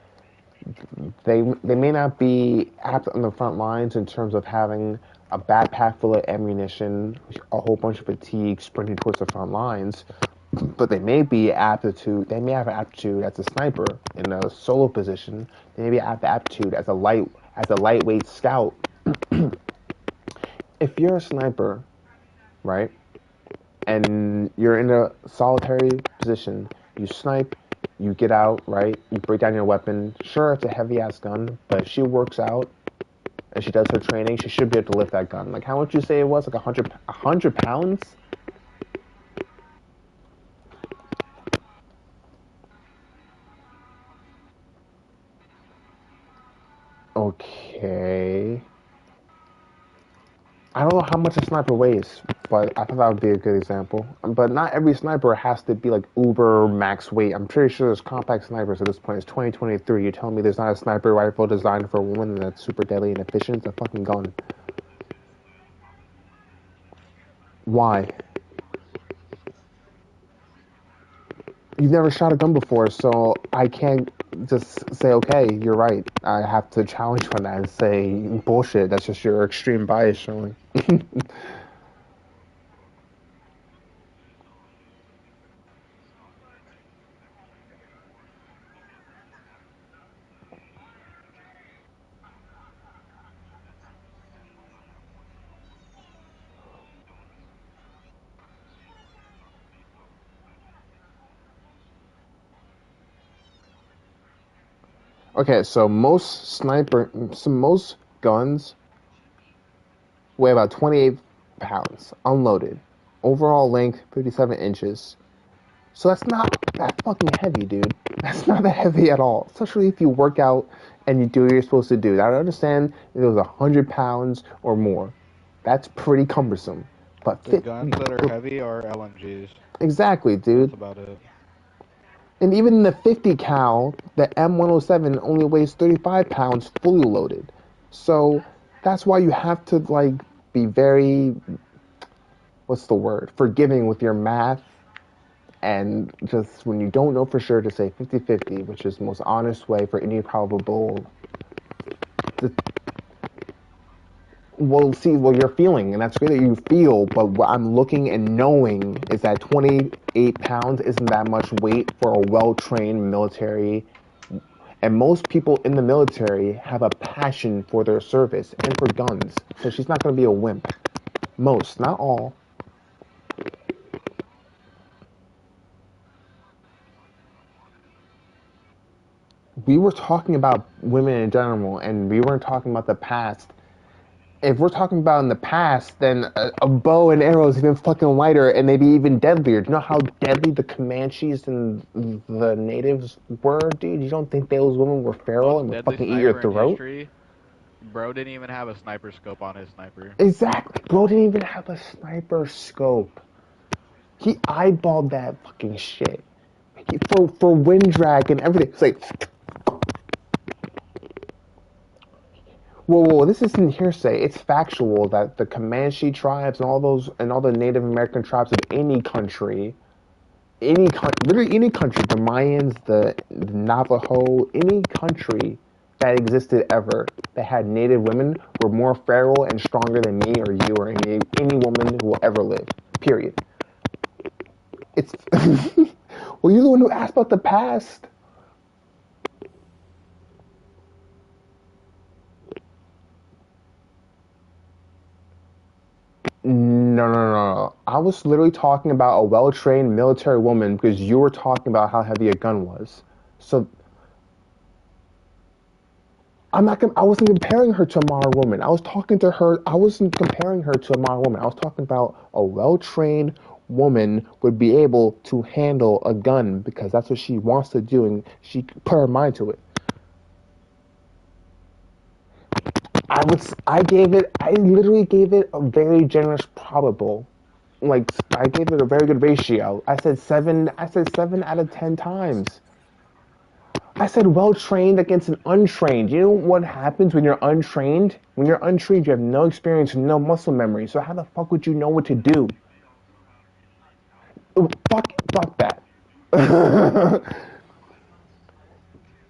they may not be apt on the front lines in terms of having a backpack full of ammunition, a whole bunch of fatigue sprinting towards the front lines, but they may have an aptitude as a sniper in a solo position. They may have the aptitude as a lightweight scout. If you're a sniper, right, and you're in a solitary position, you snipe, you get out, right, you break down your weapon. Sure, it's a heavy ass gun, but if she works out and she does her training, she should be able to lift that gun. Like how much you say it was? Like 100 pounds? Okay. I don't know how much a sniper weighs, but I thought that would be a good example. But not every sniper has to be like uber max weight. I'm pretty sure there's compact snipers at this point. It's 2023. You're telling me there's not a sniper rifle designed for a woman that's super deadly and efficient? It's a fucking gun. Why? You've never shot a gun before, so I can't just say, okay, you're right. I have to challenge you on that and say, bullshit, that's just your extreme bias showing. Okay, so most guns weigh about 28 pounds, unloaded. Overall length 57 inches. So that's not that fucking heavy, dude. That's not that heavy at all. Especially if you work out and you do what you're supposed to do. I understand if it was 100 pounds or more. That's pretty cumbersome. But The guns that are heavy are LMGs. exactly, That's dude. about it. And even the 50 cal, the M107 only weighs 35 pounds fully loaded. So that's why you have to like be very, what's the word, forgiving with your math, and just when you don't know for sure to say 50-50, which is the most honest way for any probable to, well, you're feeling, and that's great that you feel, but what I'm looking and knowing is that 28 pounds isn't that much weight for a well-trained military. And most people in the military have a passion for their service and for guns. So she's not going to be a wimp. Most, not all. We were talking about women in general, and we weren't talking about the past. If we're talking about in the past, then a bow and arrow is even fucking lighter and maybe even deadlier. Do you know how deadly the Comanches and the natives were, dude? You don't think those women were feral Most and would deadly fucking eat your sniper in throat? history. Bro didn't even have a sniper scope on his sniper. Exactly. Bro didn't even have a sniper scope. He eyeballed that fucking shit. For wind drag and everything. It's like, whoa, this isn't hearsay. It's factual that the Comanche tribes and all those and all the Native American tribes of any country, literally any country, the Mayans, the Navajo, any country that existed ever that had Native women were more feral and stronger than me or you or any woman who will ever live. Period. It's well, you're the one who asked about the past. No. I was literally talking about a well-trained military woman because you were talking about how heavy a gun was. So I'm not. I wasn't comparing her to a modern woman. I was talking to her. I wasn't comparing her to a modern woman. I was talking about a well-trained woman would be able to handle a gun because that's what she wants to do, and she put her mind to it. I literally gave it a very generous probable. Like, I gave it a very good ratio. I said 7 out of 10 times. I said well trained against an untrained. You know what happens when you're untrained? When you're untrained, you have no experience, no muscle memory. So how the fuck would you know what to do? Fuck that.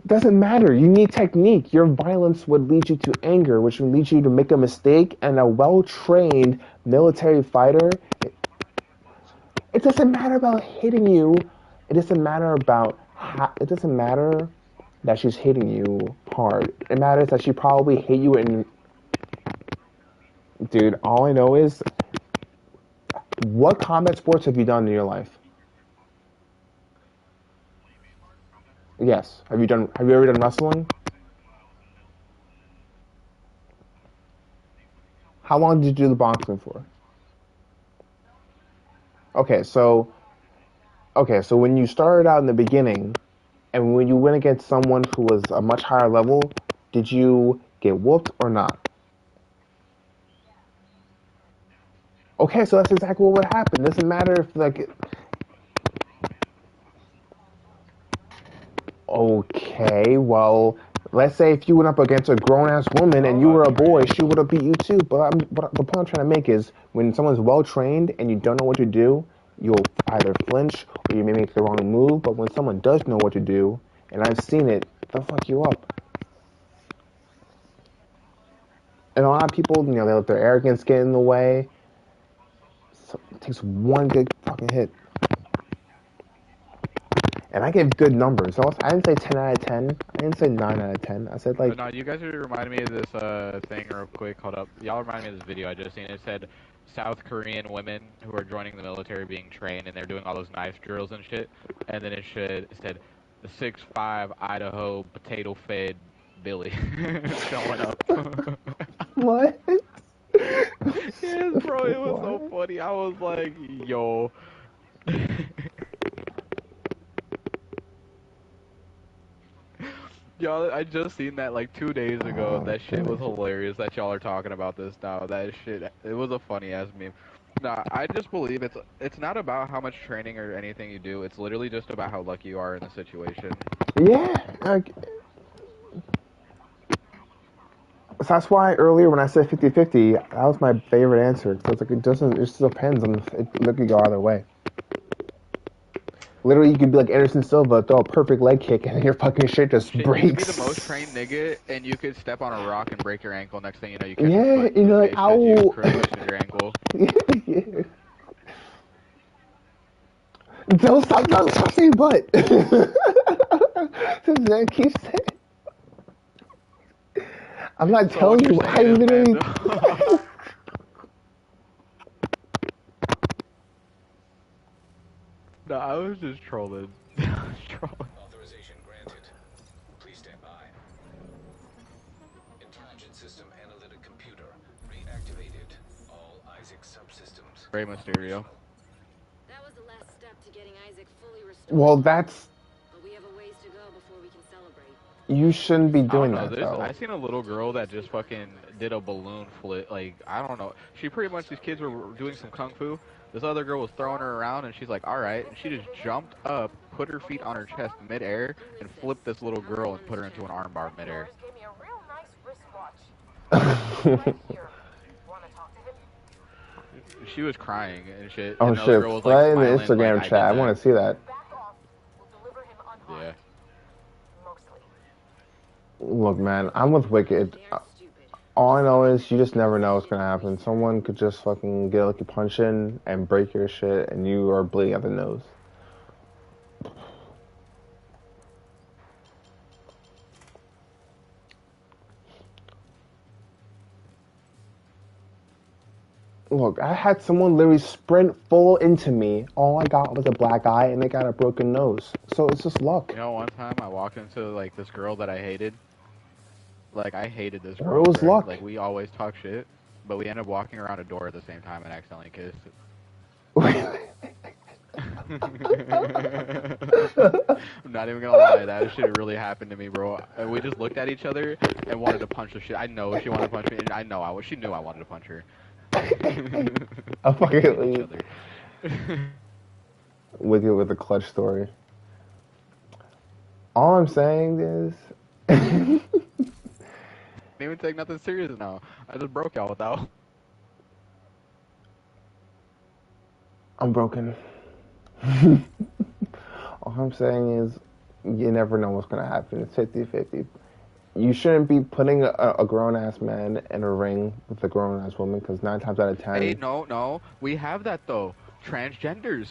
Doesn't matter. You need technique. Your violence would lead you to anger, which would lead you to make a mistake. And a well-trained military fighter, it doesn't matter about hitting you. It doesn't matter about how. It doesn't matter that she's hitting you hard. It matters that she probably hit you. And dude, all I know is, what combat sports have you done in your life? Yes. Have you done? Have you ever done wrestling? How long did you do the boxing for? Okay, so when you started out in the beginning, and when you went against someone who was a much higher level, did you get whooped or not? Okay, so that's exactly what would happen. It doesn't matter if like, okay, well, let's say if you went up against a grown ass woman and you were a boy, she would have beat you too. But the point I'm trying to make is when someone's well trained and you don't know what to do, you'll either flinch or you may make the wrong move. But when someone does know what to do, and I've seen it, they'll fuck you up. And a lot of people, they let their arrogance get in the way. So it takes one good fucking hit. And I gave good numbers. I didn't say 10 out of 10. I didn't say 9 out of 10. I said But like, no, you guys are reminding me of this thing real quick. Hold up. Y'all remind me of this video I just seen. It said South Korean women who are joining the military being trained and they're doing all those knife drills and shit. And then it said 6'5" Idaho potato-fed Billy showing up. What? Yes, bro, it was so What? funny. I was like, yo. Y'all, I just seen that like 2 days ago. That shit was Finish. hilarious that y'all are talking about this now. That shit, it was a funny ass meme. Nah, I just believe it's not about how much training or anything you do. It's literally just about how lucky you are in the situation. Yeah, like, so that's why earlier when I said 50-50, that was my favorite answer. So it's like it just depends on it could go either way. Literally, you could be like Anderson Silva, throw a perfect leg kick, and your fucking shit just Shit, you could be the most breaks. trained nigga, and you could step on a rock and break your ankle. Next thing you know, you catch a Yeah, foot you in the know, like face because you ow. twisted your ankle. Yeah. Don't stop saying but. That keeps saying. I'm not So what telling you're you. I saying is, literally. Mando? No, I was just trolling. I was trolling. Authorization granted. Please stand by. Intelligent system analytic computer reactivated. All Isaac subsystems Rey Mysterio. operational. That was the last step to getting Isaac fully restored, Well, Paul. that's. But we have a ways to go before we can celebrate. You shouldn't be I don't doing know. that, though. I seen a little girl that just fucking did a balloon flip. Like, I don't know. She pretty much, these kids were doing some kung fu. This other girl was throwing her around, and she's like, all right. And she just jumped up, put her feet on her chest midair, Who is and this? flipped this little I'm the girl one and put who's her into an chatting. armbar Friend of midair. yours gave me a real nice wristwatch. He's right here. Wanna talk to him? She was crying and shit, Oh and the other shit! girl was Put like that in the smiling, like, Instagram I chat. did I that. want to see that. Back off. We'll deliver him Yeah. unharmed. Mostly. Look, man, I'm with Wicked. They aren't stupid. All I Just know find is them you and just never put this know what's shit gonna in happen. motion. Someone could just fucking get like a punch in and break your shit, and you are bleeding out the nose. Look, I had someone literally sprint full into me. All I got was a black eye, and they got a broken nose. So it's just luck. You know, one time I walked into, like, this girl that I hated. Like, I hated this Or it girl, was bruh. luck. Like, we always talk shit, but we ended up walking around a door at the same time and accidentally kissed. I'm not even gonna lie, that shit really happened to me, bro. And we just looked at each other and wanted to punch the shit. I know she wanted to punch me, and I know she knew I wanted to punch her. I We hated fucking each leave. other. Didn't Wicked with a clutch story. All I'm saying is, even take nothing serious now. I just broke y'all without. I'm broken. All I'm saying is, you never know what's gonna happen. It's 50-50. You shouldn't be putting a grown ass man in a ring with a grown ass woman because 9 times out of Hey, 10, no, we have that though. Transgenders.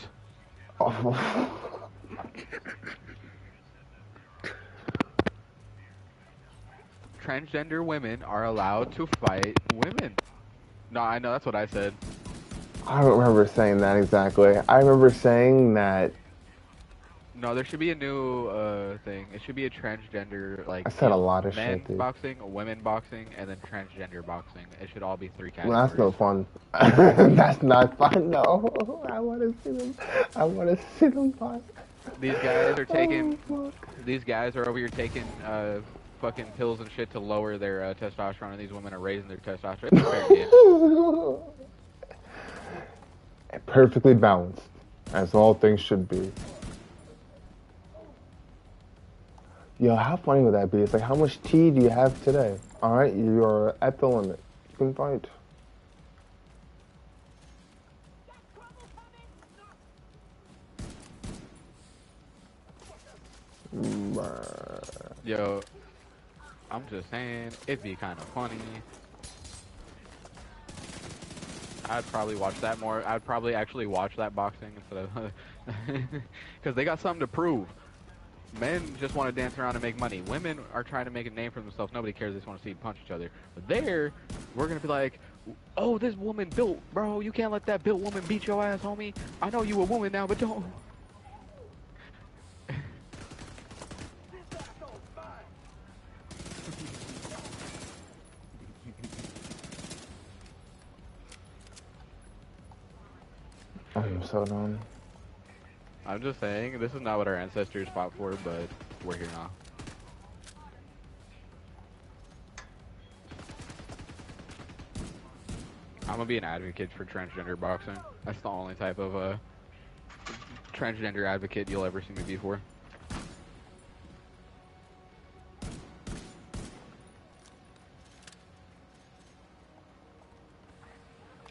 oh, Transgender women are allowed to fight women. No, I know that's what I said. I don't remember saying that exactly. I remember saying that No, there should be a new thing. It should be a transgender like I said a field. lot of shit, Men dude. boxing, women boxing, and then transgender boxing. It should all be 3 Well, that's no categories. fun. That's not fun. No, I want to see them. I want to see them fight. These guys are taking. Oh fuck. These guys are over here taking fucking pills and shit to lower their testosterone, and these women are raising their testosterone. It's a fair game. Perfectly balanced, as all things should be. Yo, how funny would that be? It's like, how much tea do you have today? All right, you're at the limit. You can fight. Yo, I'm just saying, it'd be kind of funny. I'd probably watch that more. I'd probably actually watch that boxing instead of because they got something to prove. Men just want to dance around and make money. Women are trying to make a name for themselves. Nobody cares. They just want to see them punch each other. But there, we're gonna be like, oh, this woman built, bro. You can't let that built woman beat your ass, homie. I know you a woman now, but don't. I'm so done. I'm just saying, this is not what our ancestors fought for, but we're here now. I'm gonna be an advocate for transgender boxing. That's the only type of transgender advocate you'll ever see me be for.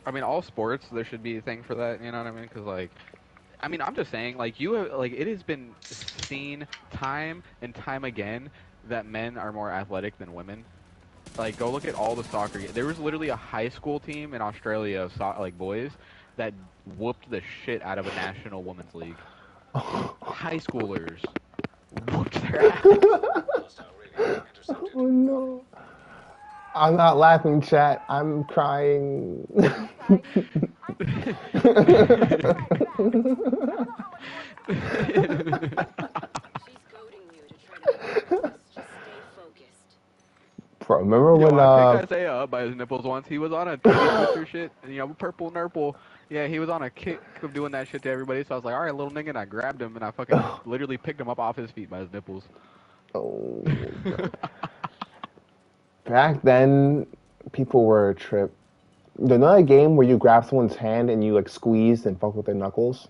I mean, all sports there should be a thing for that. You know what I mean? Because like, I mean, I'm just saying, like like it has been seen time and time again that men are more athletic than women. Like, go look at all the soccer. There was literally a high school team in Australia of like boys that whooped the shit out of a national women's league. High schoolers whooped their ass. Hostile radio intercepted. Oh no. I'm not laughing, chat. I'm crying. She's goading you to try to make progress. Just stay focused. Bro, remember Yo, when I picked Isaiah up by his nipples once. He was on a titty twister shit, and, purple nurple. Yeah, he was on a kick of doing that shit to everybody. So I was like, all right, little nigga, and I grabbed him and I fucking literally picked him up off his feet by his nipples. oh, back then people were a trip. There's another game where you grab someone's hand and you like squeeze and fuck with their knuckles.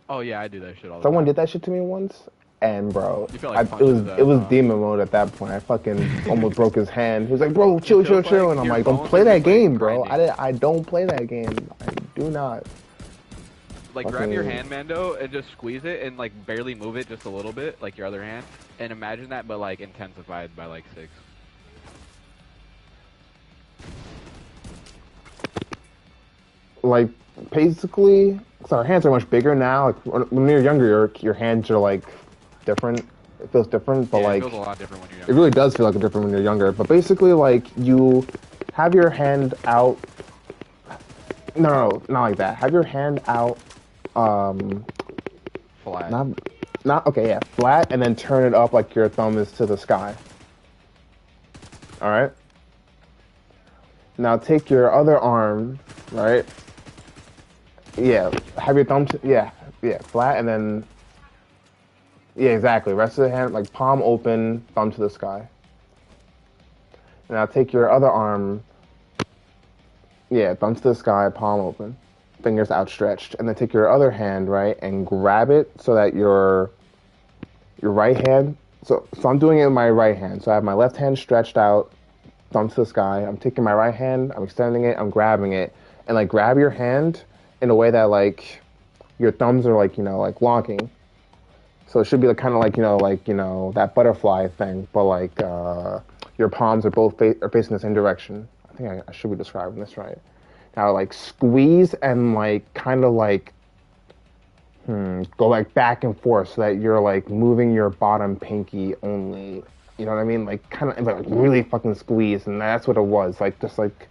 Oh yeah, I do that shit all the Someone time. did that shit to me once, and bro, You feel I, like punching his it ass, was huh? demon mode at that point. I fucking almost broke his hand. He was like, "Bro, chill, It chill, feels chill," like and I'm your like, "Don't bones play are that just like game, bro. grinding. I don't play that game. I do not." Like grab your hand, Mando, and just squeeze it and like barely move it just a little bit, like your other hand, and imagine that, but like intensified by like 6. Like basically, so our hands are much bigger now. Like when you're younger, your hands are like different. It feels different, but Yeah, it like feels a lot different when you're it younger. really does feel like different when you're younger. But basically, like you have your hand out. No, not like that. Have your hand out. Um, Flat. not, not okay. Yeah, flat, and then turn it up like your thumb is to the sky. All right. Now take your other arm, right? Yeah, have your thumb. Yeah, flat, and then yeah, exactly. Rest of the hand like palm open, thumb to the sky. Now take your other arm. Yeah, thumb to the sky, palm open, fingers outstretched, and then take your other hand, right, and grab it so that your right hand. So I'm doing it in my right hand. So I have my left hand stretched out, thumb to the sky. I'm taking my right hand, I'm extending it, I'm grabbing it, and like grab your hand in a way that like your thumbs are like like locking. So it should be like kind of like that butterfly thing, but like your palms are both are facing the same direction. I think I should be describing this right. Now like squeeze and like kind of like go like back and forth so that you're like moving your bottom pinky only. You know what I mean? Like kind of like really fucking squeeze, and that's what it was. Like just like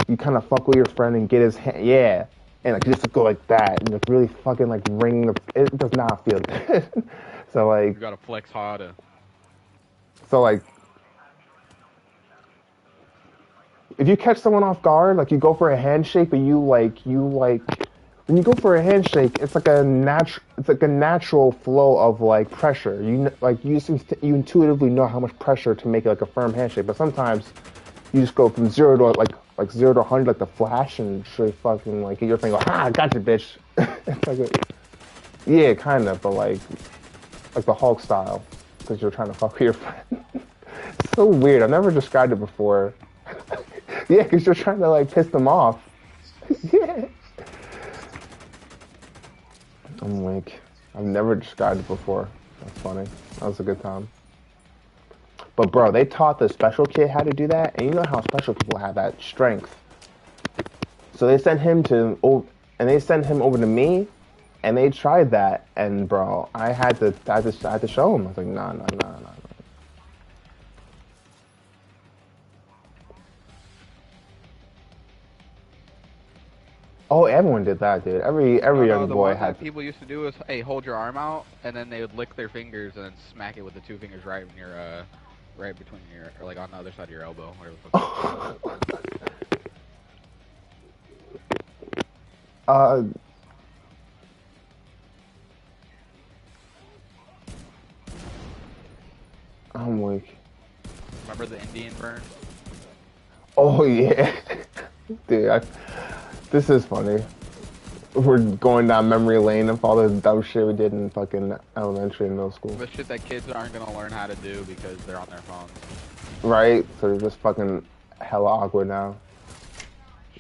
you kind of fuck with your friend and get his hand, yeah, and like just go like that and just really fucking like ring the. It does not feel good. so like You gotta flex harder. so like if you catch someone off guard, like you go for a handshake, but you like when you go for a handshake, it's like a natural flow of like pressure. You intuitively know how much pressure to make like a firm handshake, but sometimes you just go from zero to like 0 to 100 like the Flash and straight fucking like get your finger, ah, gotcha, bitch. It's like yeah, kind of, but like the Hulk style, because you're trying to fuck with your friend. It's so weird. I've never described it before. Yeah, because you're trying to like piss them off. Yeah. I'm like, I've never described it before. That's funny. That was a good time. But bro, they taught the special kid how to do that, and you know how special people have that strength. So they sent him to, and they sent him over to me, and they tried that, and bro, I had to show him. I was like, nah, nah, nah, nah. Oh, everyone did that, dude. Every No, young the boy one had. that people used to do is, hey, hold your arm out, and then they would lick their fingers and then smack it with the 2 fingers right in your, right between your, or like on the other side of your elbow, whatever the fuck. uh, Indian burn. Oh yeah, dude. This is funny. We're going down memory lane of all the dumb shit we did in fucking elementary and middle school. The shit that kids aren't gonna learn how to do because they're on their phones. Right? So they're just fucking hella awkward now.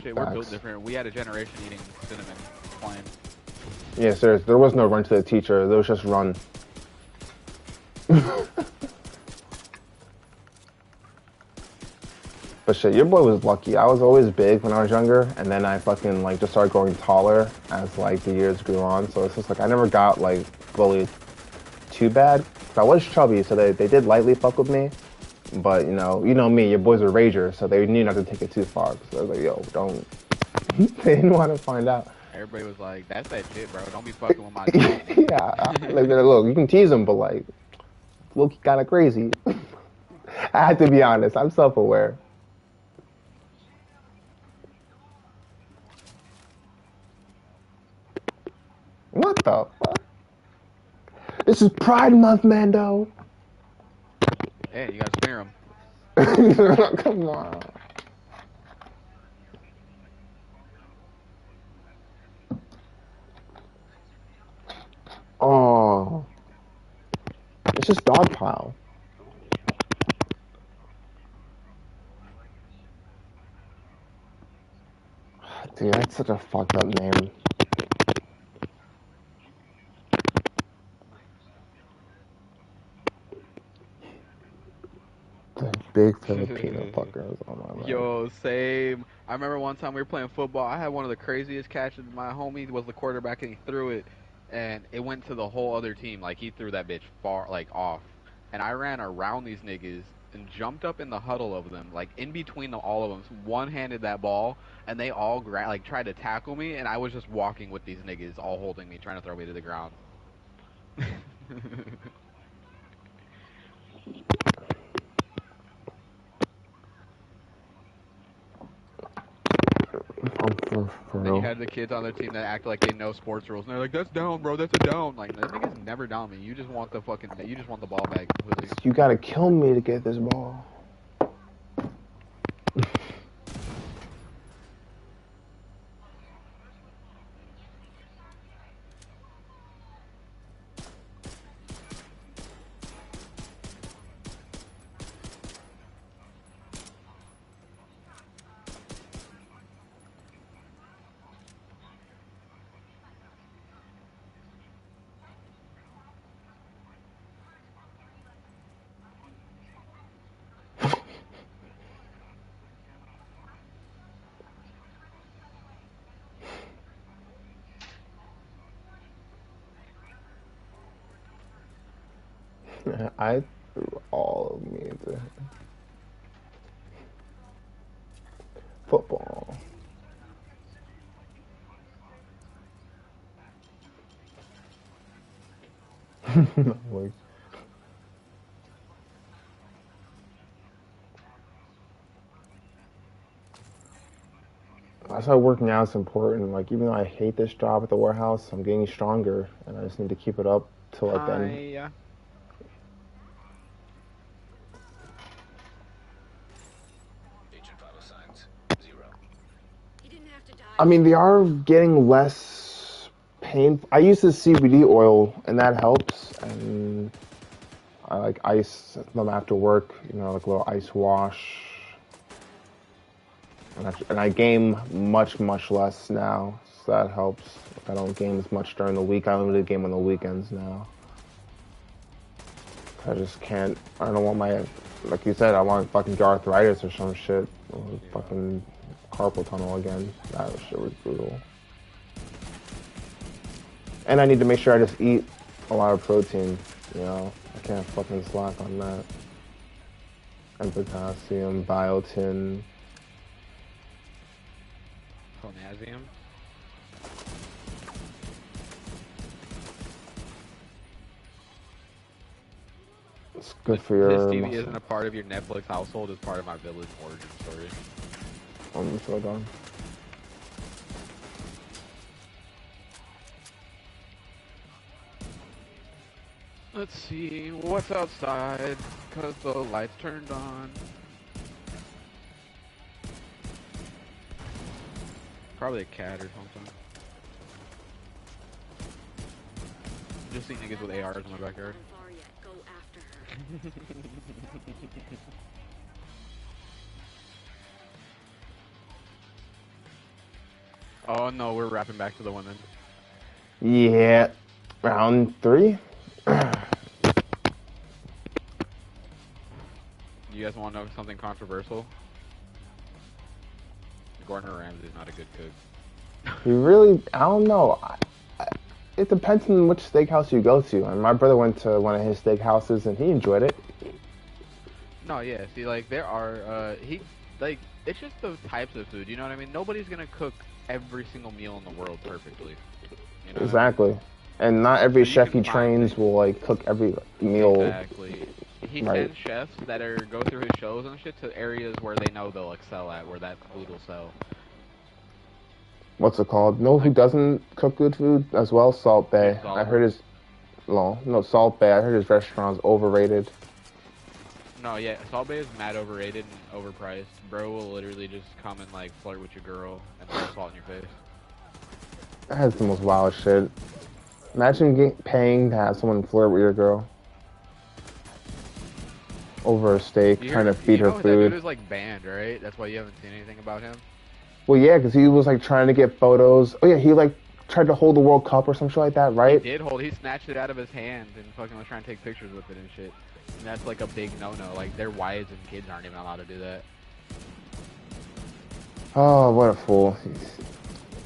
Shit, we're built Facts. different. We had a generation eating cinnamon plain. Yeah, serious. There was no run to the teacher. There was just run. But shit, your boy was lucky. I was always big when I was younger, and then I fucking like just started growing taller as like the years grew on. So it's just like I never got like bullied too bad. I was chubby, so they did lightly fuck with me. But you know me, your boys are ragers, so they knew not to take it too far. So I was like, yo, don't. They didn't want to find out. Everybody was like, "That's that shit, bro. Don't be fucking with my Yeah, like look, you can tease them, but like, look, kind of crazy. I had to be honest. I'm self-aware. What the fuck? This is Pride Month, Mando. Hey, you gotta smear them. Come on. Oh, it's just dog pile. Dude, that's such a fucked up name. The big Filipino fuckers. Oh my god. Yo, same. I remember one time we were playing football. I had one of the craziest catches. My homie was the quarterback and he threw it, and it went to the whole other team. Like he threw that bitch far, like off, and I ran around these niggas and jumped up in the huddle of them, like in between all of them. One-handed that ball, and they all like tried to tackle me, and I was just walking with these niggas, all holding me, trying to throw me to the ground. For Then you real. had the kids on the team that act like they know sports rules, and they're like, "That's down, bro. That's a down." Like that nigga's never down me. You just want the fucking, you just want the ball back completely. You gotta kill me to get this ball. I threw all of me into football. Like, that's why working out is important. Like, even though I hate this job at the warehouse, I'm getting stronger, and I just need to keep it up till like then. Hi. Agent vital signs 0. He didn't have to die. I mean, they are getting less painful. I use the CBD oil, and that helps. And I like ice them after work. Like a little ice wash. And I game much less now, so that helps. I don't game as much during the week. I only game on the weekends now. I just can't. I don't want my, like you said, I want fucking arthritis or some shit. Or fucking carpal tunnel again. That shit was brutal. And I need to make sure I just eat a lot of protein. I can't fucking slack on that. And potassium, biotin. Phonasium. It's good for your This TV muscle. isn't a part of your Netflix household. It's part of my village origin story. I'm so done. Let's see what's outside, cause the lights turned on. Probably a cat or something. Just see niggas with ARs in my backyard. Far yet. Go after her. Oh no, we're wrapping back to the women. Yeah, round 3. You guys want to know something controversial? Gordon Ramsay's not a good cook. You really, I don't know. It depends on which steakhouse you go to. And my brother went to one of his steakhouses and he enjoyed it. No, yeah. See, like there are, it's just the types of food. You know what I mean? Nobody's gonna cook every single meal in the world perfectly. You know Exactly. what I mean? And not every So you chef can he find trains things. will like cook every meal. Exactly. He Right. sends chefs that go through his shows and shit to areas where they know they'll excel at, where that food will sell. What's it called? No, who doesn't cook good food as well? Salt Bay. James I Oliver. heard his. No, Salt Bay. I heard his restaurant's overrated. No, yeah, Salt Bay is mad overrated and overpriced. Bro will literally just come and like flirt with your girl and throw salt in your face. That has the most wild shit. Imagine paying to have someone flirt with your girl over a steak, trying to feed her That food. dude is like banned, right? That's why you haven't seen anything about him. Well, yeah, because he was like trying to get photos. Oh yeah, he like tried to hold the World Cup or some shit like that, right? He snatched it out of his hand and fucking was trying to take pictures with it and shit. And that's like a big no-no. Like their wives and kids aren't even allowed to do that. Oh, what a fool.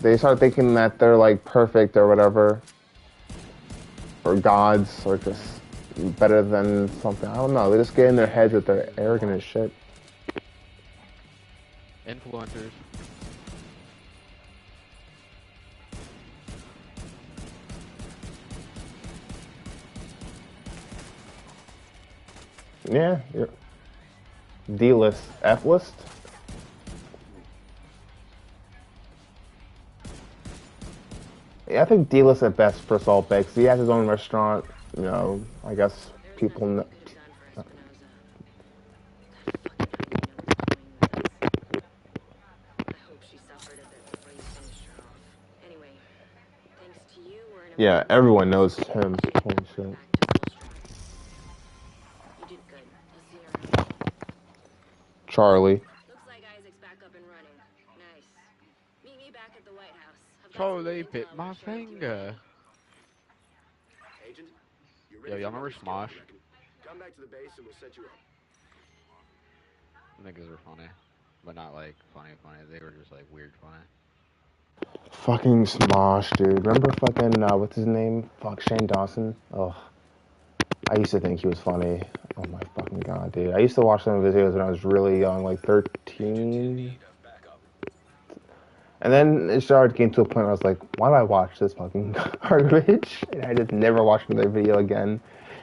They start thinking that they're like perfect or whatever. Or gods, or just better than something. I don't know. They just get in their heads that they're arrogant as shit. Influencers. Yeah, you're D-list, F-list. Yeah, I think D-list at best for Salt Bay. 'Cause he has his own restaurant. You know, I guess people know. Yeah, everyone knows him. Holy shit. You did good. I'll see you around. Charlie. Looks like Isaac's back up and running. Nice. Meet me back at the White House. I've got Oh, some they new intel bit I my wanna share with you. finger. Agent, you're Yo, ready y'all for remember another skill, I Smosh? reckon. Come back to the base and we'll set you up. Niggas were funny, but not like funny. They were just like weird funny. Fucking Smosh, dude. Remember fucking, what's his name? Fuck, Shane Dawson? Oh, I used to think he was funny. Oh my fucking god, dude. I used to watch some of his videos when I was really young, like 13. And then it started getting to a point where I was like, why do I watch this fucking garbage? And I just never watched another video again. And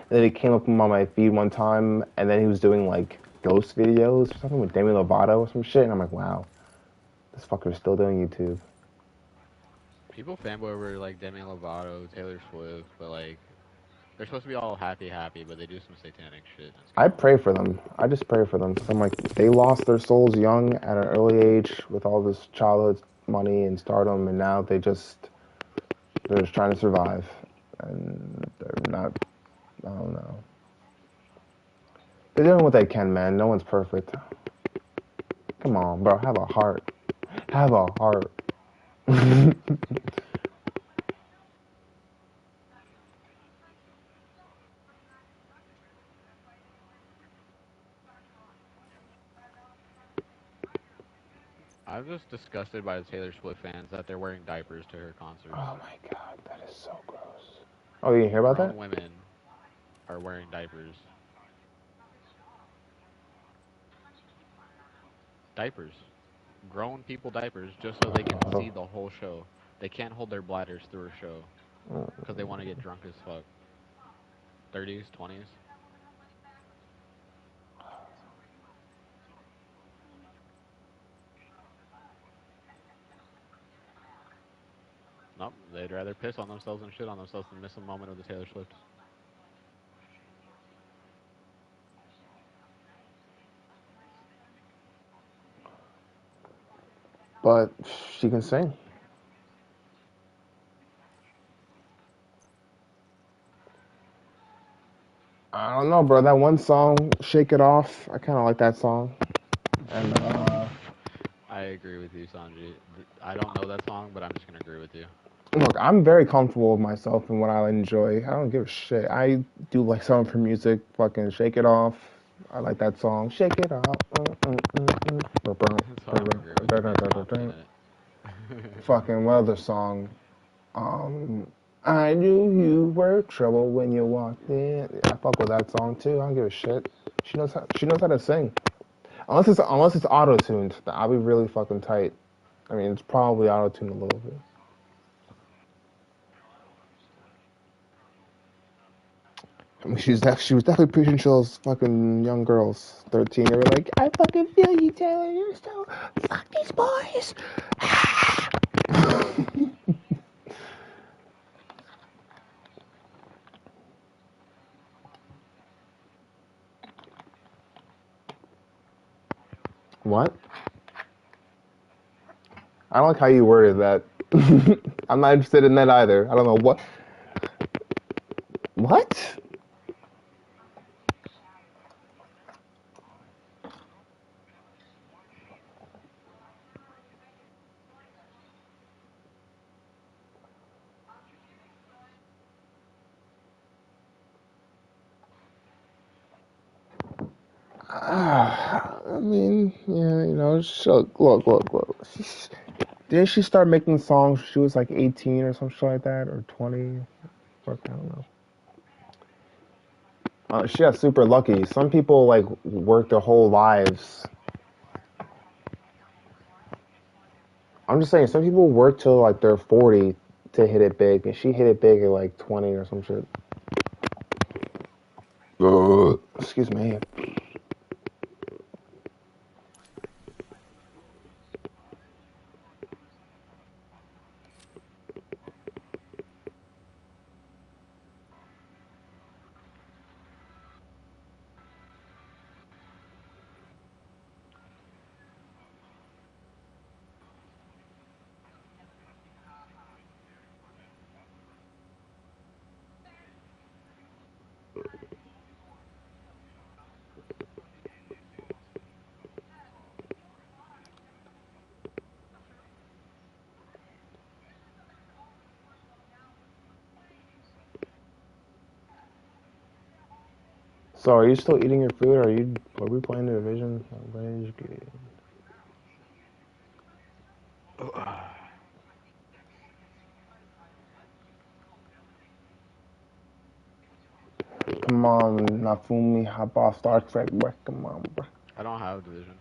then it came up on my feed one time, and then he was doing like ghost videos or something with Demi Lovato or some shit. And I'm like, wow, this fucker's still doing YouTube. People fanboy over like Demi Lovato, Taylor Swift, but like they're supposed to be all happy, but they do some satanic shit. That's I kind of pray for them. I just pray for them. 'Cause I'm like, they lost their souls young at an early age with all this childhood money and stardom, and now they're just trying to survive, and they're not. I don't know. They're doing what they can, man. No one's perfect. Come on, bro. Have a heart. Have a heart. I'm just disgusted by the Taylor Swift fans that they're wearing diapers to her concerts. Oh my god, that is so gross. Oh, you didn't hear about that? Grown women are wearing diapers. Diapers. Grown people diapers just so they can see the whole show. They can't hold their bladders through a show because they want to get drunk as fuck. 30s, 20s. Nope, they'd rather piss on themselves and shit on themselves than miss a moment of the Taylor Swift. But she can sing. I don't know, bro. That one song, "Shake It Off," I kind of like that song. And I agree with you, Sanji. I don't know that song, but I'm just gonna agree with you. look, I'm very comfortable with myself and what I enjoy. I don't give a shit. I do like something for music. Fucking "Shake It Off." I like that song. Shake it off. So I'm gonna agree with you, being confident in it. Fucking what other song? Um, I knew you were trouble when you walked in. I fuck with that song too. I don't give a shit. She knows how to sing. Unless it's auto tuned, I'll be really fucking tight. I mean, it's probably auto tuned a little bit. I mean, she was definitely preaching to those fucking young girls, 13. They were like, "I fucking feel you, Taylor. You're so fuck these boys." What? I don't like how you worded that. I'm not interested in that either. I don't know what. What? I mean, yeah, look. Didn't she start making songs? She was like 18 or something like that, or 20. Fuck, I don't know. She got super lucky. Some people like work their whole lives. I'm just saying, some people work till like they're 40 to hit it big, and she hit it big at like 20 or some shit. Excuse me. So, are you still eating your food? Are we playing the division? Come on, Nafumi, hop off Star Trek, bro. Come on, bro. I don't have Division.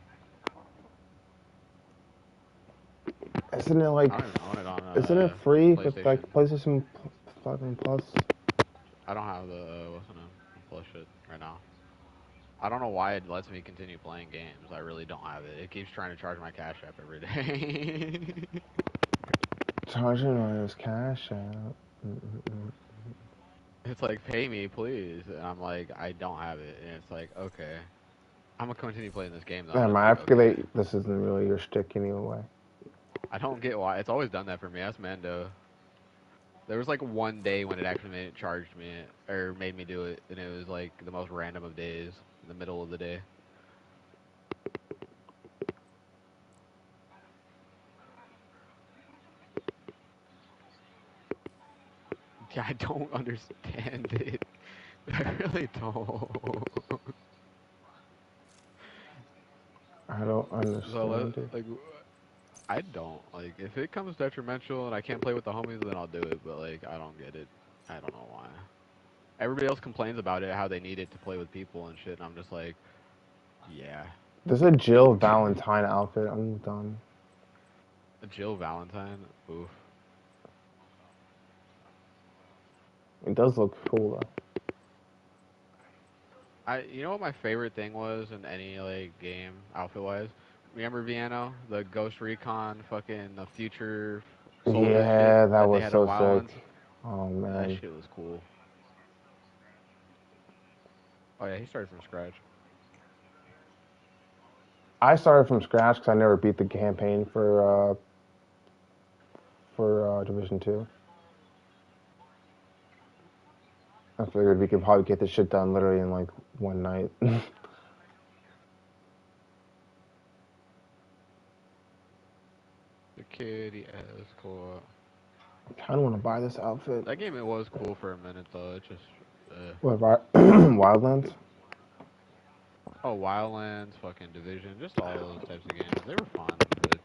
Isn't it like, I don't even own it on isn't it free with like PlayStation. PlayStation fucking Plus? I don't have the what's the name Plus shit right now. I don't know why it lets me continue playing games. I really don't have it. It keeps trying to charge my Cash App every day. Charging on his cash out. Mm-mm-mm. It's like pay me, please, and I'm like I don't have it, and it's like okay, I'm gonna continue playing this game though. I'm Damn, just I like forget okay. that this isn't really your shtick anyway. I don't get why it's always done that for me. That's Mando. There was like one day when it actually made it charged me or made me do it, and it was like the most random of days in the middle of the day. Yeah, I don't understand it. I really don't. I don't So understand it. like I don't like if it comes detrimental and I can't play with the homies, then I'll do it. But like I don't get it. I don't know why. Everybody else complains about it, how they need it to play with people and shit, and I'm just like, yeah. There's a Jill Valentine outfit. I'm done. Jill Valentine, oof. It does look cool though. You know what my favorite thing was in any like game outfit wise? Remember Viano, the Ghost Recon, fucking the future soldier shit Yeah, that that they was had on so WoW sick. ones? Oh That man. shit was cool. Oh yeah, he started from scratch. I started from scratch because I never beat the campaign for Division 2. I figured we could probably get this shit done literally in like one night. The kitty escort. I kind of want to buy this outfit. That game, it was cool for a minute though. It just, What, Wildlands? oh, Wildlands, fucking Division, just all those types of games. They were fun, but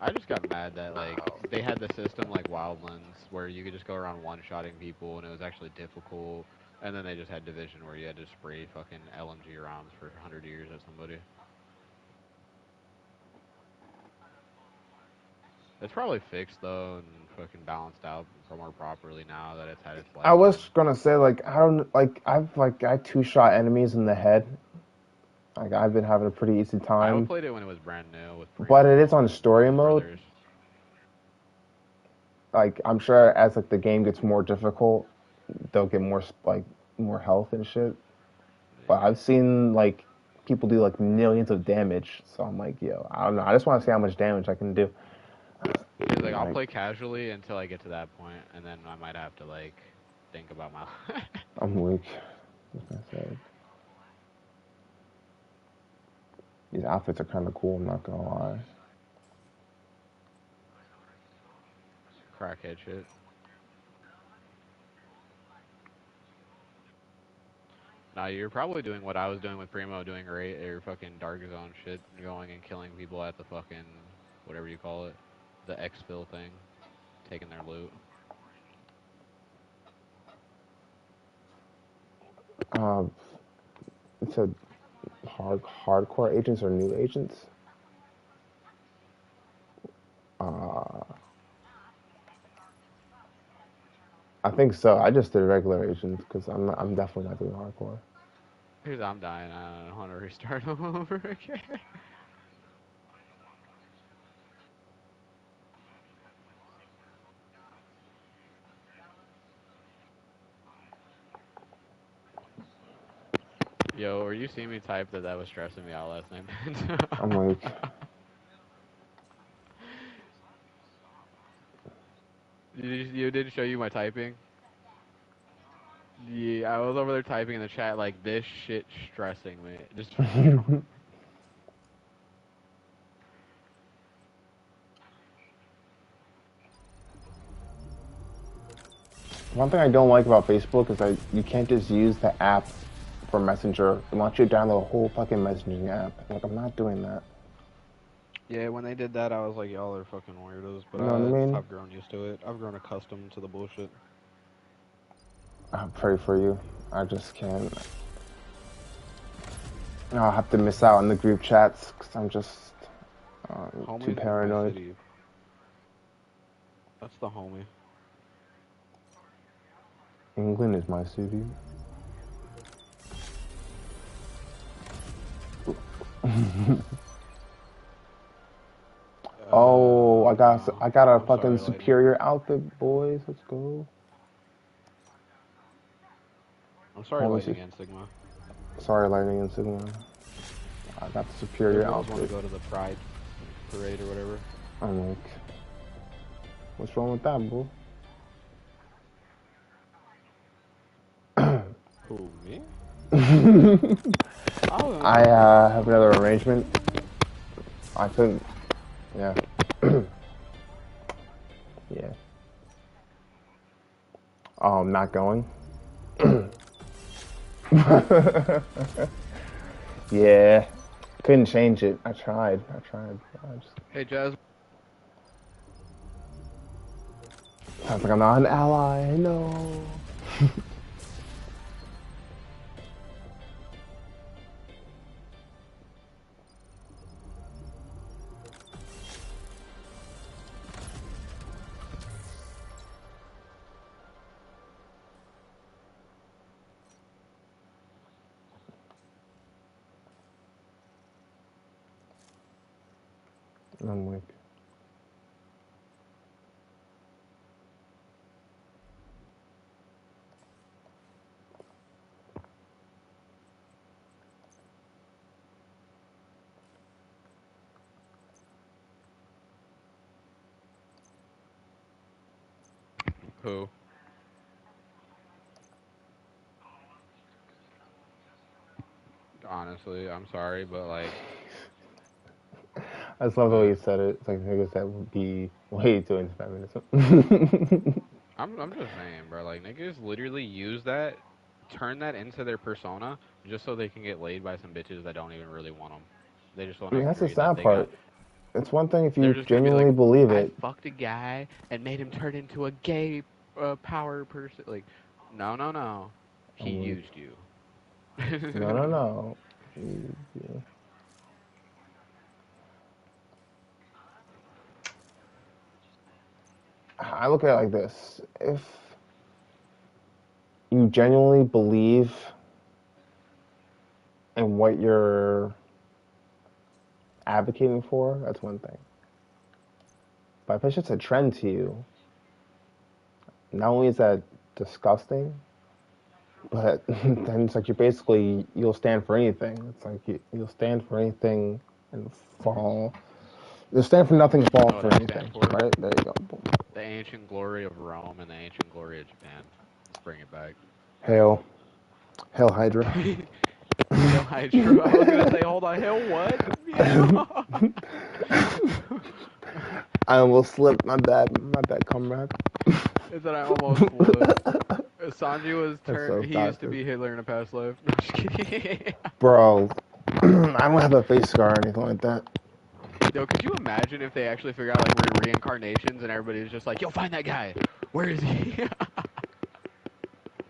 I just got mad that like they had the system like Wildlands where you could just go around one-shotting people and it was actually difficult. And then they just had Division where you had to spray fucking LMG rounds for 100 years at somebody. It's probably fixed though and fucking balanced out more properly now that it's had its I lifetime. was gonna say like I don't like I've like got two-shot enemies in the head. Like I've been having a pretty easy I time, played it when it was brand new with but it is Primo on story and his mode. brothers. Like I'm sure as like the game gets more difficult, they'll get more like more health and shit. But Yeah. I've seen like people do like millions of damage, so I'm like, yo, I don't know. I just want to see how much damage I can do. He's like, I'll Like play casually until I get to that point, and then I might have to like think about my. I'm weak. Like I said, these outfits are kind of cool. I'm not gonna lie. Crackhead shit. Now you're probably doing what I was doing with Primo, doing or fucking Dark Zone shit, going and killing people at the fucking whatever you call it, the exfil thing, taking their loot. Uh, it said hardcore agents or new agents. Uh, I think so. I just did regular agents because I'm definitely not doing hardcore. Here's I'm dying. I don't want to restart all over again. Yo, or you see me type that was stressing me out last night, man. I'm like, You did show you my typing? Yeah, I was over there typing in the chat like this shit stressing me. Just one thing I don't like about Facebook is that you can't just use the app for Messenger. It wants you to download a whole fucking messaging app. Like I'm not doing that. yeah, when they did that, I was like, y'all are fucking weirdos. But You know what I mean? I've grown used to it. I've grown accustomed to the bullshit. I pray for you. I just can't. I'll have to miss out on the group chats because I'm just too Homies is my paranoid. city. That's the homie. England is my city. Oh, No. I got a I'm fucking sorry, Lightning. superior outfit, boys. Let's go. I'm sorry, Homies, Lightning and Sigma. sorry, Lightning and Sigma. I got the Their superior girls want to outfit. go to the Pride parade or whatever. I'm like, what's wrong with that, bro? Who, me? I have another arrangement. I couldn't. Yeah. Yeah. Oh, I'm not going. Yeah. Couldn't change it. I tried. Hey, Jazz. Sounds like I'm not an ally. No. I'm weak. Who? honestly. I'm sorry, but like, I just love the way uh, you said it. It's like niggas that would be way too into feminism. I'm just saying, bro. Like niggas literally use that, turn that into their persona just so they can get laid by some bitches that don't even really want them. They just want I to mean, that's the agree that sad they got. part. It's one thing if They're you just gonna be like, genuinely believe I it. fucked a guy and made him turn into a gay power person. Like, no, no, no. He I'm like, used you. no, no, no. You- I look at it like this: if you genuinely believe in what you're advocating for, that's one thing. But if it's just a trend to you, not only is that disgusting, but then it's like you'll stand for anything. It's like you'll stand for anything and fall. You'll stand for nothing, You fall know what for I stand anything. for? Right there, you go. Boom. The ancient glory of Rome and the ancient glory of Japan. Let's bring it back. Hail, hail Hydra. Hail Hydra. I was gonna say, hold on, hail what? Yeah. I almost slipped. My bad, comrade. Is that I almost flipped. Sanji was That's so he used to toxic, be Hitler in a past life. No, just kidding. bro. I don't have a face scar or anything like that. Yo, could you imagine if they actually figure out like we're reincarnations and everybody's just like, yo, find that guy. Where is he?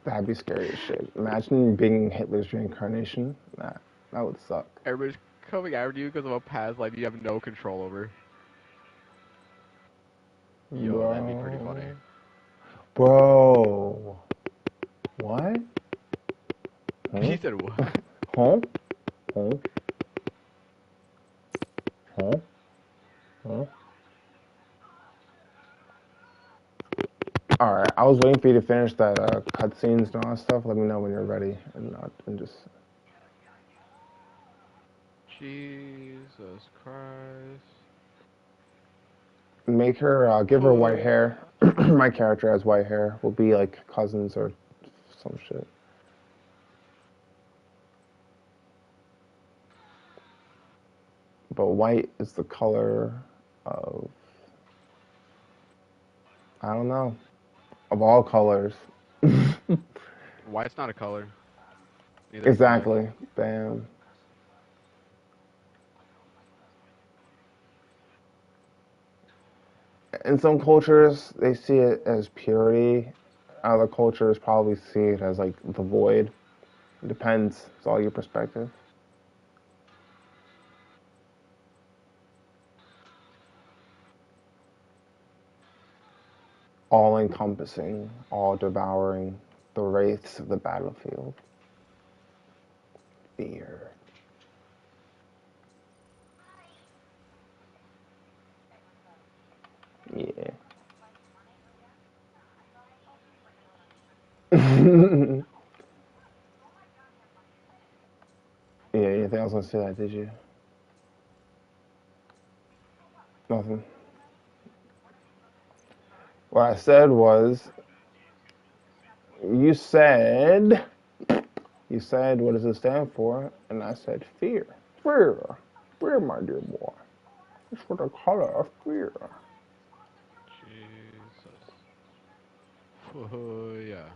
That'd be scary as shit. Imagine being Hitler's reincarnation. Nah, that would suck. Everybody's coming after you because of a past life you have no control over. Yo, that'd be pretty funny. Bro. Bro. What? Huh? He said what? Huh? Huh? Huh? Huh? All right. I was waiting for you to finish that cutscenes and all that stuff. Let me know when you're ready, and just Jesus Christ. make her give her white hair. My character has white hair. We'll be like cousins or some shit. But white is the color of I don't know of all colors. White's not a color. Neither is black. Exactly. Bam. In some cultures, they see it as purity. Other cultures probably see it as like the void. It depends. It's all your perspective. All encompassing, all devouring, the wraiths of the battlefield. Fear. Yeah. Yeah, you didn't think I was gonna say that, did you? Nothing. What I said was, you said, you said, what does it stand for? And I said, fear. Fear. Fear, my dear boy. It's for the color of fear. Jesus. Oh, yeah.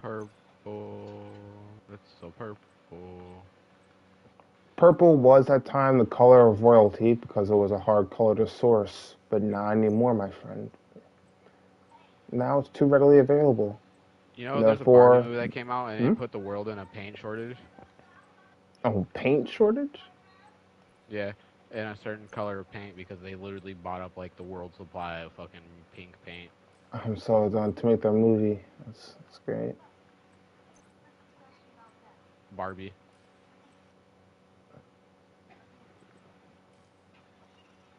Purple. It's so purple. Purple was at time the color of royalty because it was a hard color to source, but not anymore, my friend. Now it's too readily available. You know, there's a Barbie Therefore, movie that came out and hmm? it put the world in a paint shortage. Oh, paint shortage? Yeah, in a certain color of paint because they literally bought up like the world supply of fucking pink paint. I'm so done to make that movie. That's great. Barbie.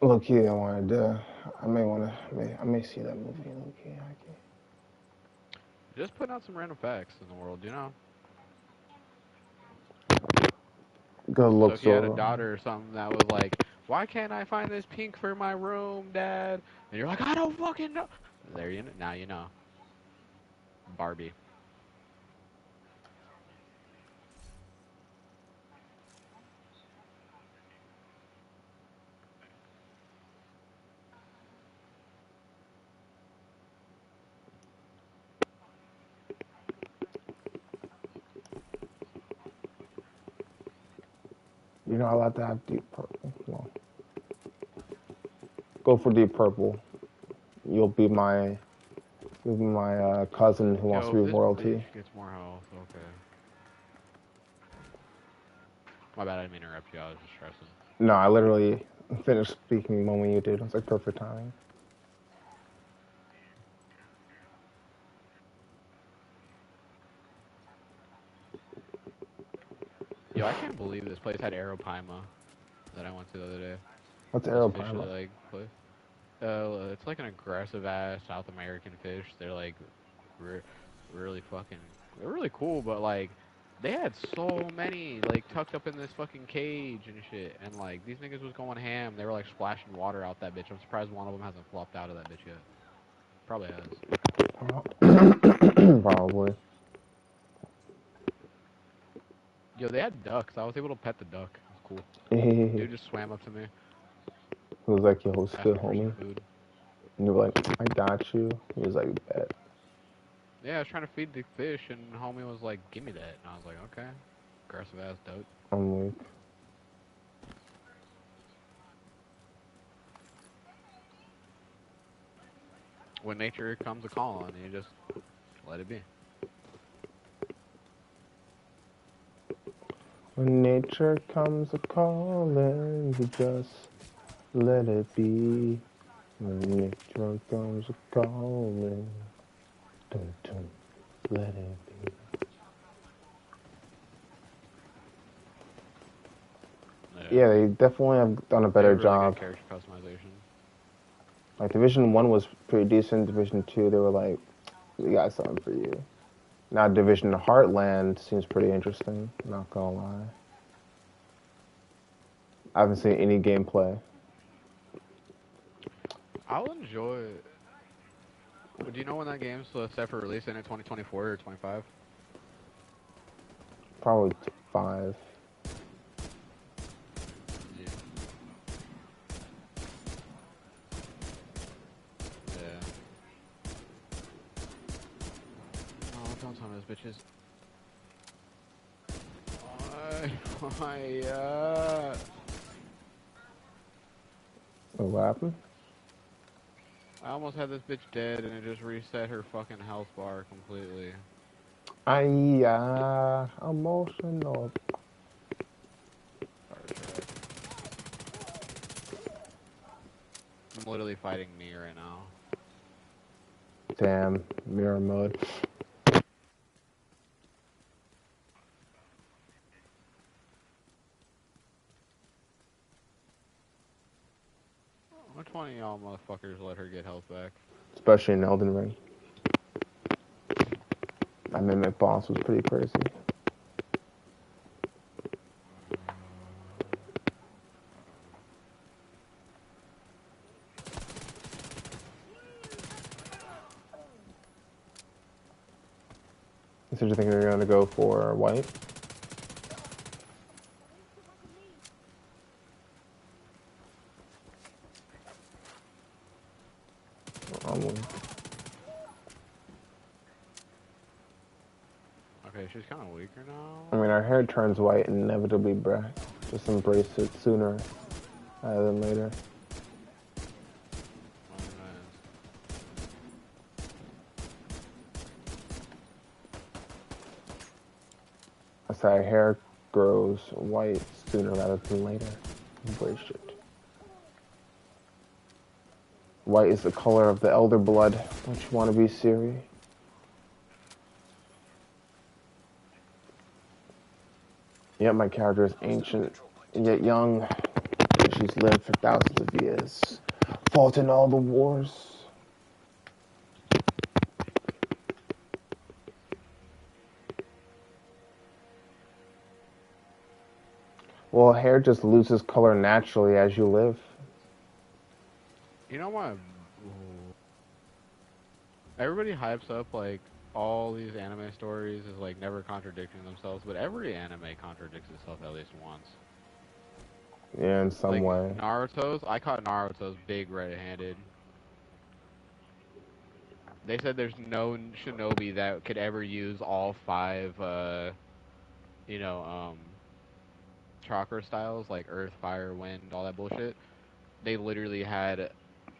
Low key, I wanted to. I may want to. I may see that movie. Low key, Just putting out some random facts in the world, you know? good So if looks you had a over. daughter or something that was like, why can't I find this pink for my room, Dad? And you're like, I don't fucking know. There you now you know. Barbie. You're not allowed to have deep purple. Well, go for deep purple. You'll be my cousin who wants to Yo, be this bitch royalty. gets more health. Okay. My bad, I didn't mean to interrupt you. I was just stressing. No, I literally finished speaking the moment you did. It was like perfect timing. Yo, I can't believe this place had Aeropaima that I went to the other day. What's This arrow fishy pilot? like place. It's like an aggressive ass South American fish. They're like re- really fucking. They're really cool, but like they had so many like tucked up in this fucking cage and shit. And like these niggas was going ham. They were like splashing water out that bitch. I'm surprised one of them hasn't flopped out of that bitch yet. Probably has. Probably. Yo, they had ducks. I was able to pet the duck. It was cool. He Dude just swam up to me, was like, yo, what's asked good, me for some homie? food. And you were like, I got you. He was like, bet. Yeah, I was trying to feed the fish, and homie was like, "Give me that," and I was like, "Okay." Aggressive ass duck. I'm like, When nature comes a calling, you just let it be. when nature comes a calling, you just let it be. When nature comes a calling, dun, dun, let it be. Yeah, they definitely have done a They better have really good job. character customization. Like Division 1 was pretty decent. Division 2, they were like, we got something for you. Now Division Heartland seems pretty interesting, not gonna lie. I haven't seen any gameplay. I'll enjoy it. Do you know when that game's set for release in 2024 or 25? Probably 5. Yeah. Yeah. Oh, don't tell me those bitches. Why? What happened? I almost had this bitch dead, and it just reset her fucking health bar completely. Emotional. Fire trap. I'm literally fighting me right now. Damn, mirror mode. Which one of y'all motherfuckers let her get health back? Especially in Elden Ring. That Mimic boss was pretty crazy. So you think they're gonna go for white? Um, Okay, she's kind of weaker I now. mean, our hair turns white inevitably, bruh. Just embrace it sooner rather than later. I say our hair grows white sooner rather than later. Embrace it. White is the color of the elder blood. Don't you want to be Siri? Yet my character is ancient, yet young. She's lived for thousands of years, fought in all the wars. Well, hair just loses color naturally as you live. You know what? everybody hypes up like all these anime stories is like never contradicting themselves, but every anime contradicts itself at least once. Yeah, in some Like way. Naruto's, I caught Naruto's big red-handed. They said there's no shinobi that could ever use all five, you know, chakra styles like earth, fire, wind, all that bullshit. They literally had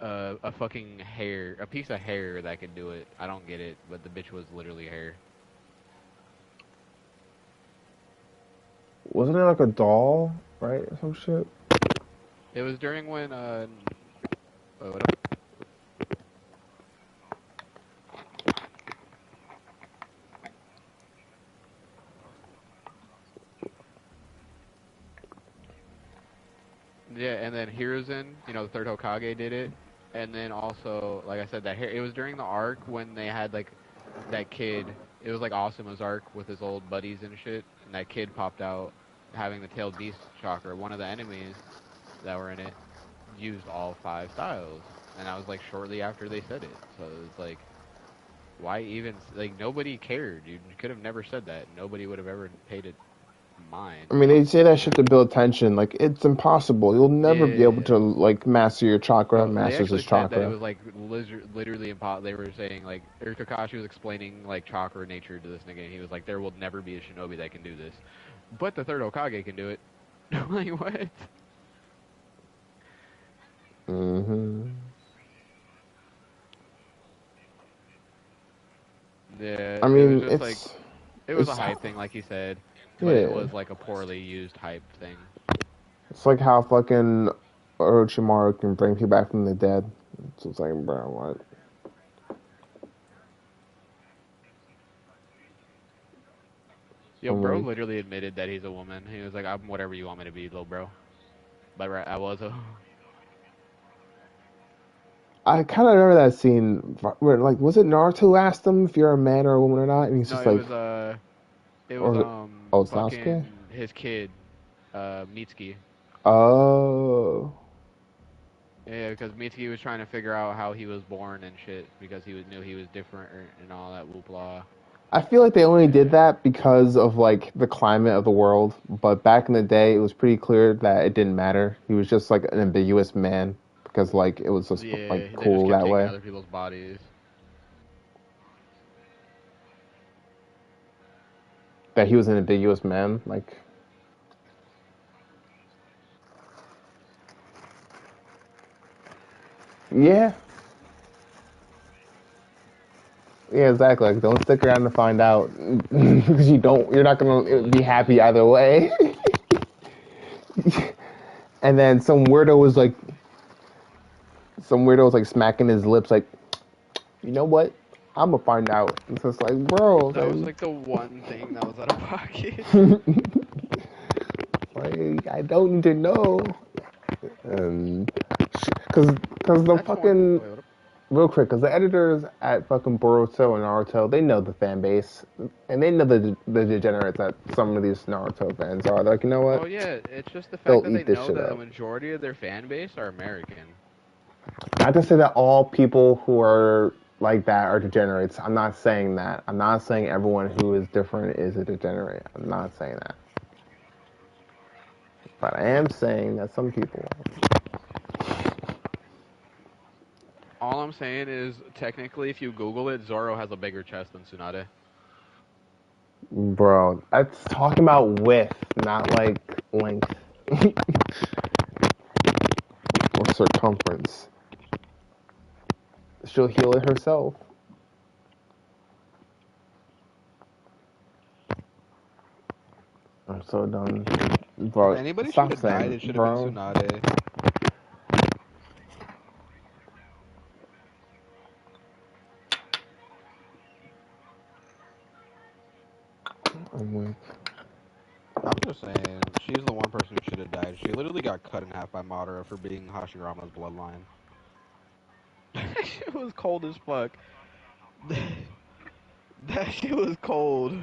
a fucking hair, a piece of hair that could do it. I don't get it, but the bitch was literally hair. Wasn't it like a doll, right? Or some shit? It was during when what up? Yeah, and then Hiruzen, the third Hokage did it, and then also, like I said, that hair. It was during the arc when they had like that kid. It was like Asuma's arc with his old buddies and shit, and that kid popped out having the tailed beast chakra. One of the enemies that were in it used all five styles, and that was like shortly after they said it. So it's like, why even like nobody cared? You could have never said that. Nobody would have ever paid it I mind. mean, they say that shit to build tension. Like, it's impossible. You'll never be able to, Yeah. like, master your chakra. No, they Masters his actually said that it chakra. was like literally impossible. They were saying like Kakashi was explaining like chakra nature to this nigga, and he was like, "There will never be a shinobi that can do this, but the third Hokage can do it." Like what? Mm-hmm. Yeah, I it was mean, just like it was a it's, hype thing, like he said, but it yeah. was like a poorly used hype thing. It's like how fucking Orochimaru can bring people back from the dead. So it's like, bro, what? Yo, I'm bro, like, literally admitted that he's a woman. He was like, "I'm whatever you want me to be, little bro." But right, I was a. I kind of remember that scene where, like, was it Naruto who asked him if you're a man or a woman or not? And he's No, just like, it was or, oh, Sasuke? fucking his kid, Mitsuki. Oh. Yeah, because Mitsuki was trying to figure out how he was born and shit because knew he was different and all that whoop la. I feel like they only did Yeah, that because of, like, the climate of the world. But back in the day, it was pretty clear that it didn't matter. He was just, like, an ambiguous man because, like, it was just, like, yeah, they just cool kept that taking way. other people's bodies. That he was an ambiguous man. Like, yeah. Yeah, exactly. Like, don't stick around to find out because you're not gonna be happy Literally. either way. And then some weirdo was like smacking his lips, like, you know what? I'm gonna find out. It's just like, bro, That was like the one thing that was out of pocket. like, I don't need to know. And because the That's one. fucking Wait, what? real quick, because the editors at fucking Boruto and Naruto, they know the fan base, and they know the degenerates that some of these Naruto fans are. They're like, you know Oh what? yeah, it's just the fact They'll that they eat this know shit that the up. majority of their fan base are American. Not to say that all people who are like that are degenerates. I'm not saying that. I'm not saying everyone who is different is a degenerate. I'm not saying that. But I am saying that some people. All I'm saying is, technically, if you Google it, Zoro has a bigger chest than Tsunade. Bro, that's talking about width, not like length or circumference. She'll heal it herself. I'm so done. If Bro, anybody should stop have died, saying, it should have been bro. Tsunade. I'm weak. I'm just saying, she's the one person who should have died. She literally got cut in half by Madara for being Hashirama's bloodline. That shit was cold as fuck. That shit was cold.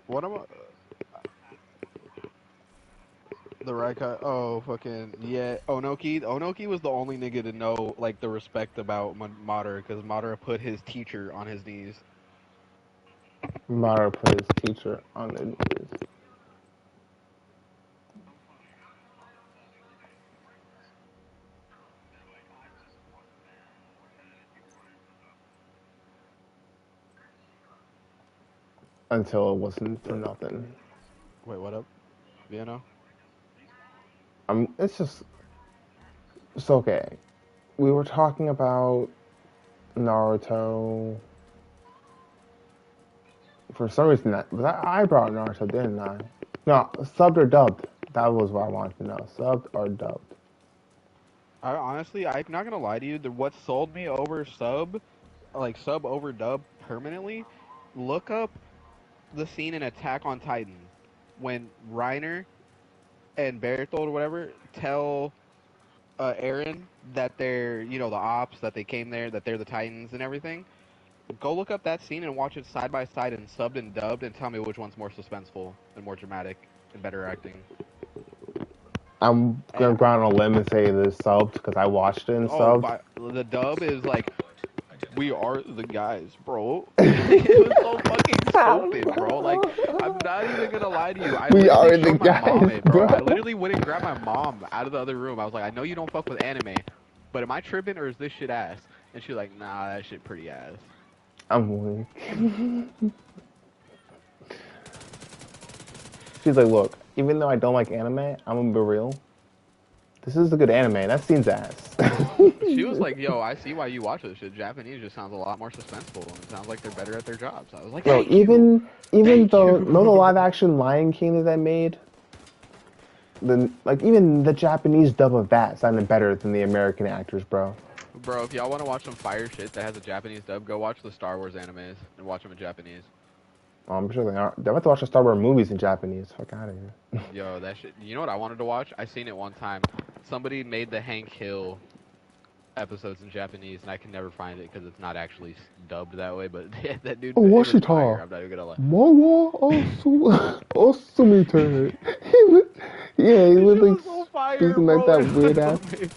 What am I? The Raikai. Oh, fucking yeah. Onoki. Onoki was the only nigga to know like the respect about Madara because Madara put his teacher on his knees. Mara put his teacher on the news. Until it wasn't for nothing. Wait, what up? Vienna? It's just, it's okay. We were talking about Naruto. For some reason, I brought Naruto, didn't I? No, subbed or dubbed. That was what I wanted to know. Subbed or dubbed. I honestly, I'm not gonna lie to you. What sold me over sub, like sub over dub permanently, look up the scene in Attack on Titan when Reiner and Berthold or whatever tell Aaron that they're, the ops, that they came there, that they're the Titans and everything. Go look up that scene and watch it side by side and subbed and dubbed and tell me which one's more suspenseful and more dramatic and better acting. I'm And gonna go out on a limb and say this subbed because I watched it and oh, subbed. but the dub is like, we are the guys, bro. It was so fucking stupid, bro. Like, I'm not even gonna lie to you. I We literally are the showed my mom guys, it, bro. I bro. literally went and grabbed my mom out of the other room. I was like, I know you don't fuck with anime, but am I tripping or is this shit ass? And she's like, nah, that shit pretty ass. I'm weak. She's like, look, even though I don't like anime, I'm gonna be real. This is a good anime. That scene's ass. She was like, yo, I see why you watch this shit. Japanese just sounds a lot more suspenseful and it sounds like they're better at their jobs. I was like, Bro, thank you. even Thank the no the you. live action Lion King that they made, even the Japanese dub of that sounded better than the American actors, bro. Bro, if y'all want to watch some fire shit that has a Japanese dub, go watch the Star Wars animes and watch them in Japanese. I'm sure they are. They're about to watch the Star Wars movies in Japanese. Fuck out of here. Yo, that shit. You know what I wanted to watch? I seen it one time. Somebody made the Hank Hill episodes in Japanese, and I can never find it because it's not actually dubbed that way. But that dude, it was fire. Washita, I'm not even gonna lie. Mawa Osumite. Yeah, he This was shit like was so fire, speaking like bro. that It was weird ass. amazing.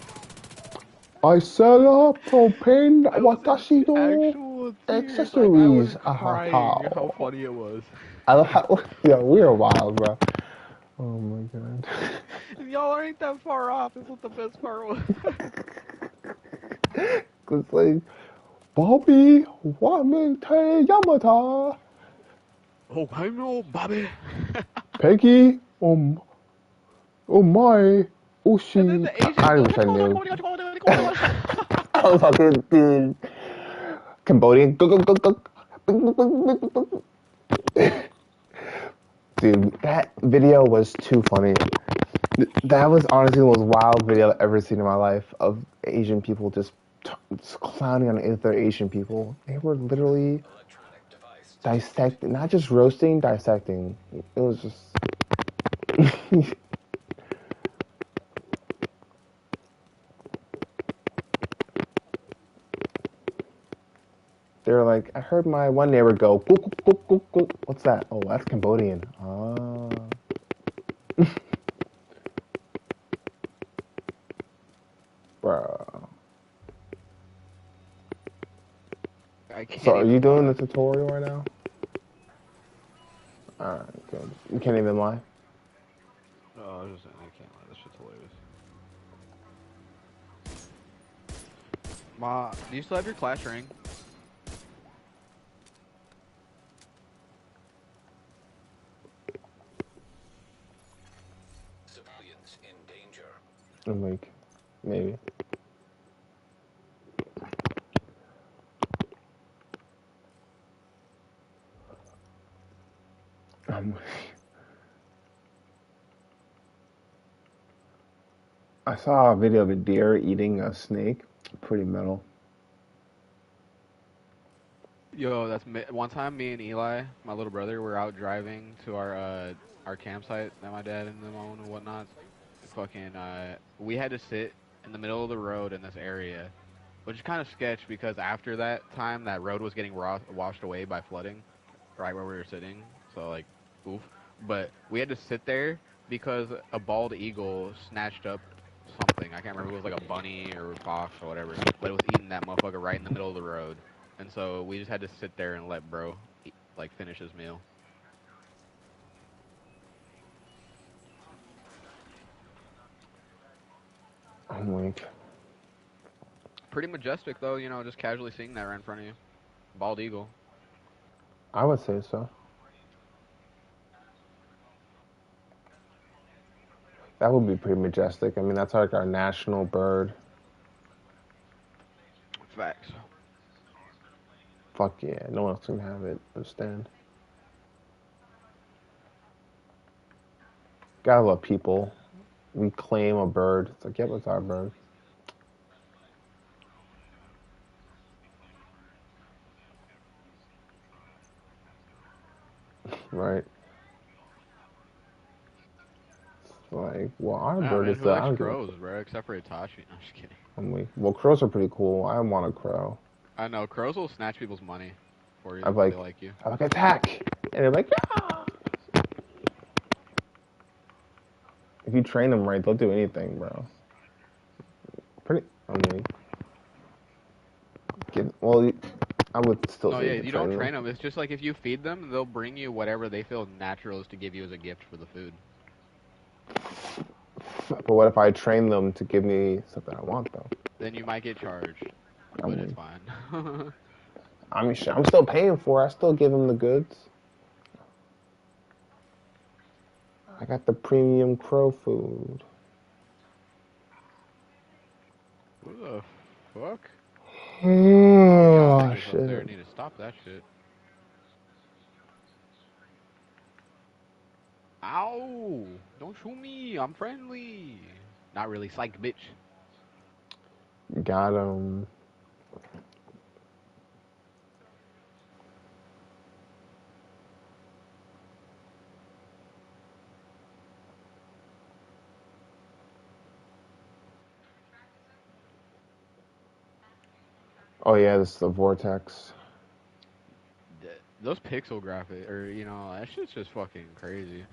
I sell up propane I was in watashi no actual tears. Like I was accessories. crying. How funny it was. I love how, yo, we are wild, bro. Oh my god. And y'all ain't that far off. Is what the best part was. It's like, Bobby Wamete Yamata, Oh, I know, Bobby. Peggy, my, And then Ushi. the Asian I goes, wish what I you going knew. on? I was fucking, dude. Cambodian. Dude, that video was too funny. That was honestly the most wild video I've ever seen in my life of Asian people just clowning on other Asian people. They were literally dissecting, not just roasting, dissecting. It was just. They were like, I heard my one neighbor go, gook, gook, gook, gook, gook. What's that? Oh, that's Cambodian. Ah. Bro. I can't So are you even doing lie. the tutorial right now? Alright, good. You can't even lie. Oh, I was just saying, I can't lie. This shit's hilarious. Ma, do you still have your Clash ring? Civilians in danger. I'm like, maybe. Um, I saw a video of a deer eating a snake. Pretty metal. Yo, one time. Me and Eli, my little brother, were out driving to our campsite that my dad and them own and whatnot. Fucking, we had to sit in the middle of the road in this area, which is kind of sketch because after that time, that road was getting washed away by flooding, right where we were sitting. So like, oof. But we had to sit there because a bald eagle snatched up something. I can't remember. It was like a bunny or a fox or whatever, but it was eating that motherfucker right in the middle of the road. And so we just had to sit there and let bro like finish his meal. I'm like, Pretty majestic though, you know, just casually seeing that right in front of you. Bald eagle. I would say so. That would be pretty majestic. I mean, that's like our national bird. Facts. Fuck yeah, no one else can have it. Understand? Gotta love people. We claim a bird. It's like, yep, it's our bird. Right? It's like, well, our Ah bird man, is who the. I likes don't give a. crows, bro? Except for Itachi. No, I'm just kidding. I'm like, well, crows are pretty cool. I want a crow. I know crows will snatch people's money for you I'm if they like, like you. I'm like, attack, and they're like, ah. If you train them right, they'll do anything, bro. Pretty. I'm like, well, I would still No, say yeah, you could you don't train them. train them. It's just like if you feed them, they'll bring you whatever they feel natural is to give you as a gift for the food. But what if I train them to give me something I want, though? Then you might get charged, I'm but it's like, fine. I mean, shit, I'm still paying for it. I still give them the goods. I got the premium crow food. Who the fuck? Oh, Alligators up there. shit. Need to stop that shit. Ow! Don't shoot me. I'm friendly. Not really. Psych, bitch. Got him. Oh, yeah, this is the vortex. Those pixel graphics, or that shit's just fucking crazy.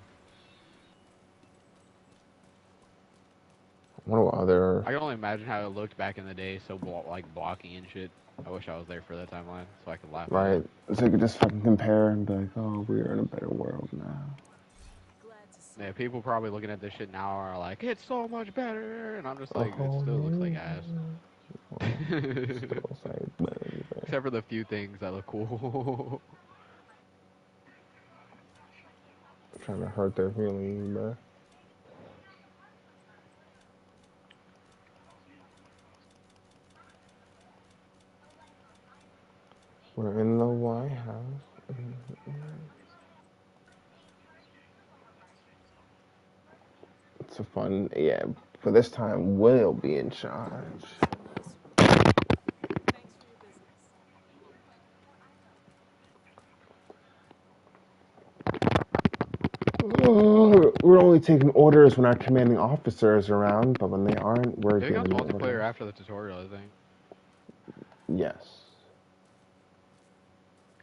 What other. I can only imagine how it looked back in the day, so like blocky and shit. I wish I was there for that timeline so I could laugh at it. Right? So you could just fucking compare and be like, oh, we are in a better world now. Yeah, people probably looking at this shit now are like, it's so much better, and I'm just like, it Oh, still looks like ass. still say, baby. Except for the few things that look cool. Trying to hurt their feelings, bro. We're in the White House. It's a fun, yeah. For this time, we'll be in charge. Oh, we're only taking orders when our commanding officer is around, but when they aren't, we're It becomes giving multiplayer orders. after the tutorial, I think. Yes.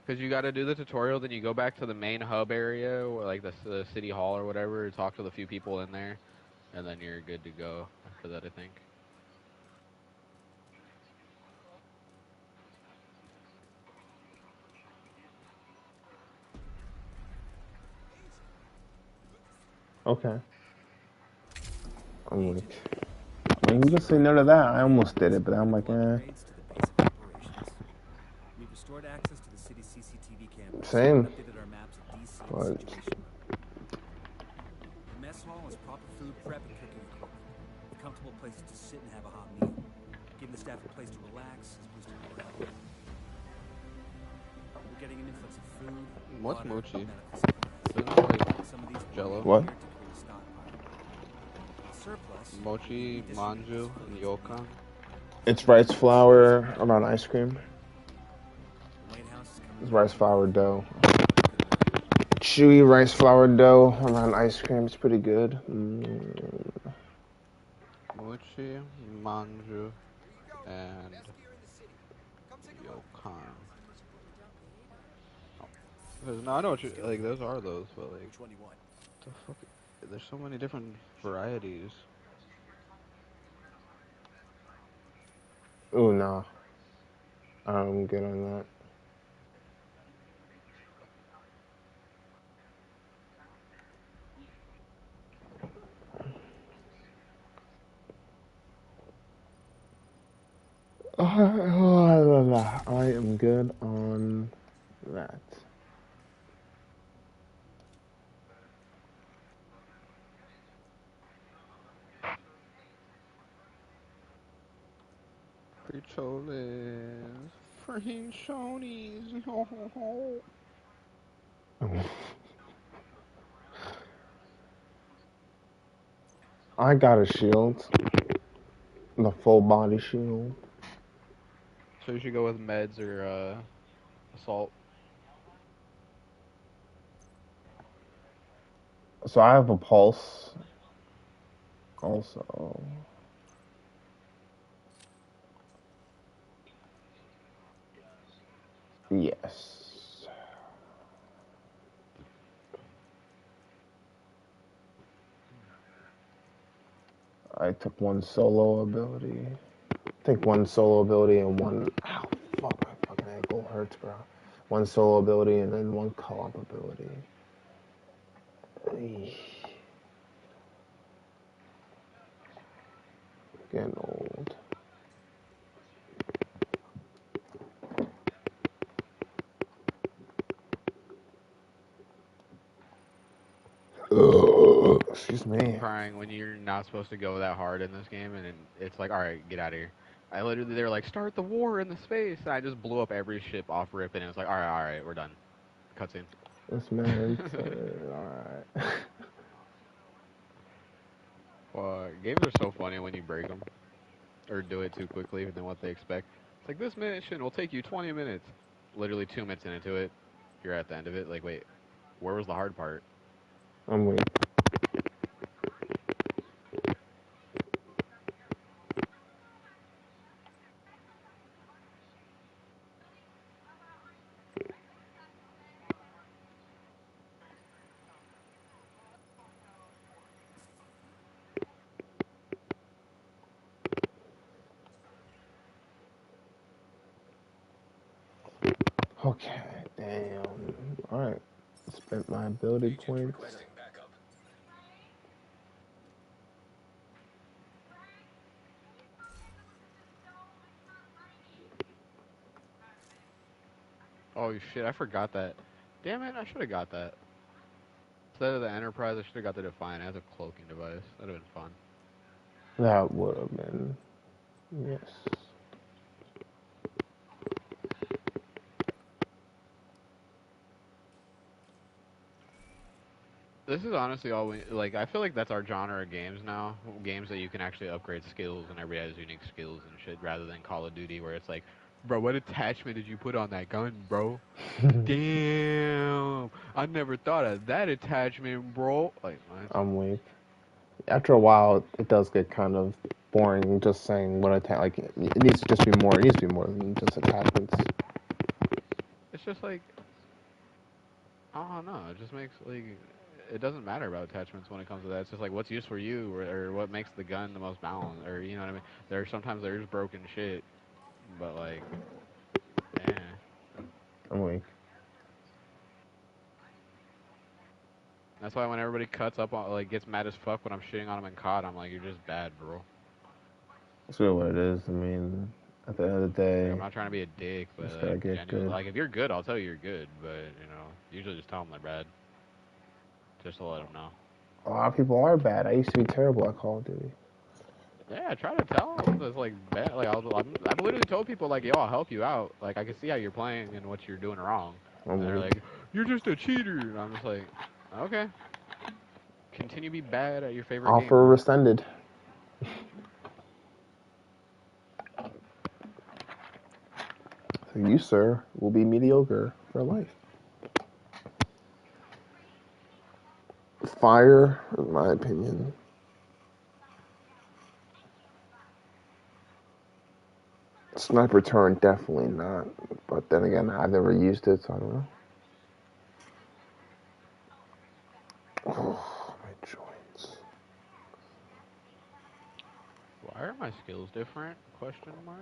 Because you got to do the tutorial, then you go back to the main hub area, or like the city hall or whatever, talk to the few people in there, and then you're good to go after that, I think. Okay. I'm like, I mean, you can say no to that. I almost did it, but I'm like, eh. We've restored access to the city's CCTV cameras. Same. Updated our maps of DC But and Situation Room. The mess hall has proper food prep and cooking equipment. Comfortable places to sit and have a hot meal. Giving the staff a place to relax is boosting morale. We're getting an influx of food, What's water, mochi? medical supplies. Isn't it like Some of these Jello? What? here to create a stockpile. Surplus. Mochi, manju, and yokan? it's rice flour around ice cream. It's rice flour dough. Chewy rice flour dough around ice cream. It's pretty good. Mochi, manju, and yokan. Because no, I know what you like. Those are those, but like, Which one do you want? the fuck? There's so many different varieties. Ooh, nah. I'm good on that. I am good on that. Frijoles. Frijoles. Ho, ho, ho. I got a shield, the full body shield. So you should go with meds or assault. So I have a pulse also. Yes. I took one solo ability. Take one solo ability and one. Ow, fuck, my fucking ankle hurts, bro. One solo ability and then one co-op ability. Getting old. Excuse I'm me. crying when you're not supposed to go that hard in this game, and it's like, all right, get out of here. I literally, they're like, start the war in the space, and I just blew up every ship off rip, and it was like, all right, we're done. Cutscene. This man said, alright. Well, games are so funny when you break them or do it too quickly than what they expect. It's like this mission will take you 20 minutes. Literally 2 minutes into it, you're at the end of it. Like, wait, where was the hard part? I'm weak. Okay, damn. Alright. Spent my ability Agent points. requesting backup. Oh shit, I forgot that. Damn it, I should have got that. Instead of the Enterprise, I should have got the Defiant as a cloaking device. That'd have been fun. That would have been. Yes. This is honestly all we like. I feel like that's our genre of games now. Games that you can actually upgrade skills and everybody has unique skills and shit, rather than Call of Duty where it's like, bro, what attachment did you put on that gun, bro? Damn, I never thought of that attachment, bro. Like, what? I'm weak. After a while, it does get kind of boring just saying what attack. Like, it needs to just be more. It needs to be more than just attachments. It's just like, I don't know. It just makes like it doesn't matter about attachments when it comes to that. It's just like what's used for you, or what makes the gun the most balanced, or you know what I mean. There's broken shit, but like, eh. I'm weak. That's why when everybody cuts up on like gets mad as fuck when I'm shitting on them in COD, I'm like, you're just bad, bro. That's really what it is. I mean, at the end of the Like day, I'm not trying to be a dick, but just gotta like get genuinely, good. like if you're good, I'll tell you you're good. But usually just tell them they're bad, just to let them know. A lot of people are bad. I used to be terrible at Call of Duty. Yeah, try to tell them that's like bad. Like I've literally told people like, yo, I'll help you out. Like I can see how you're playing and what you're doing wrong, I'm and they're weak. like, you're just a cheater. And I'm just like, okay, continue to be bad at your favorite game, Offer bro. rescinded. So you, sir, will be mediocre for life. Fire, in my opinion. Sniper turret, definitely not. But then again, I've never used it, so I don't know. Oh, my joints. my skills different? Question mark.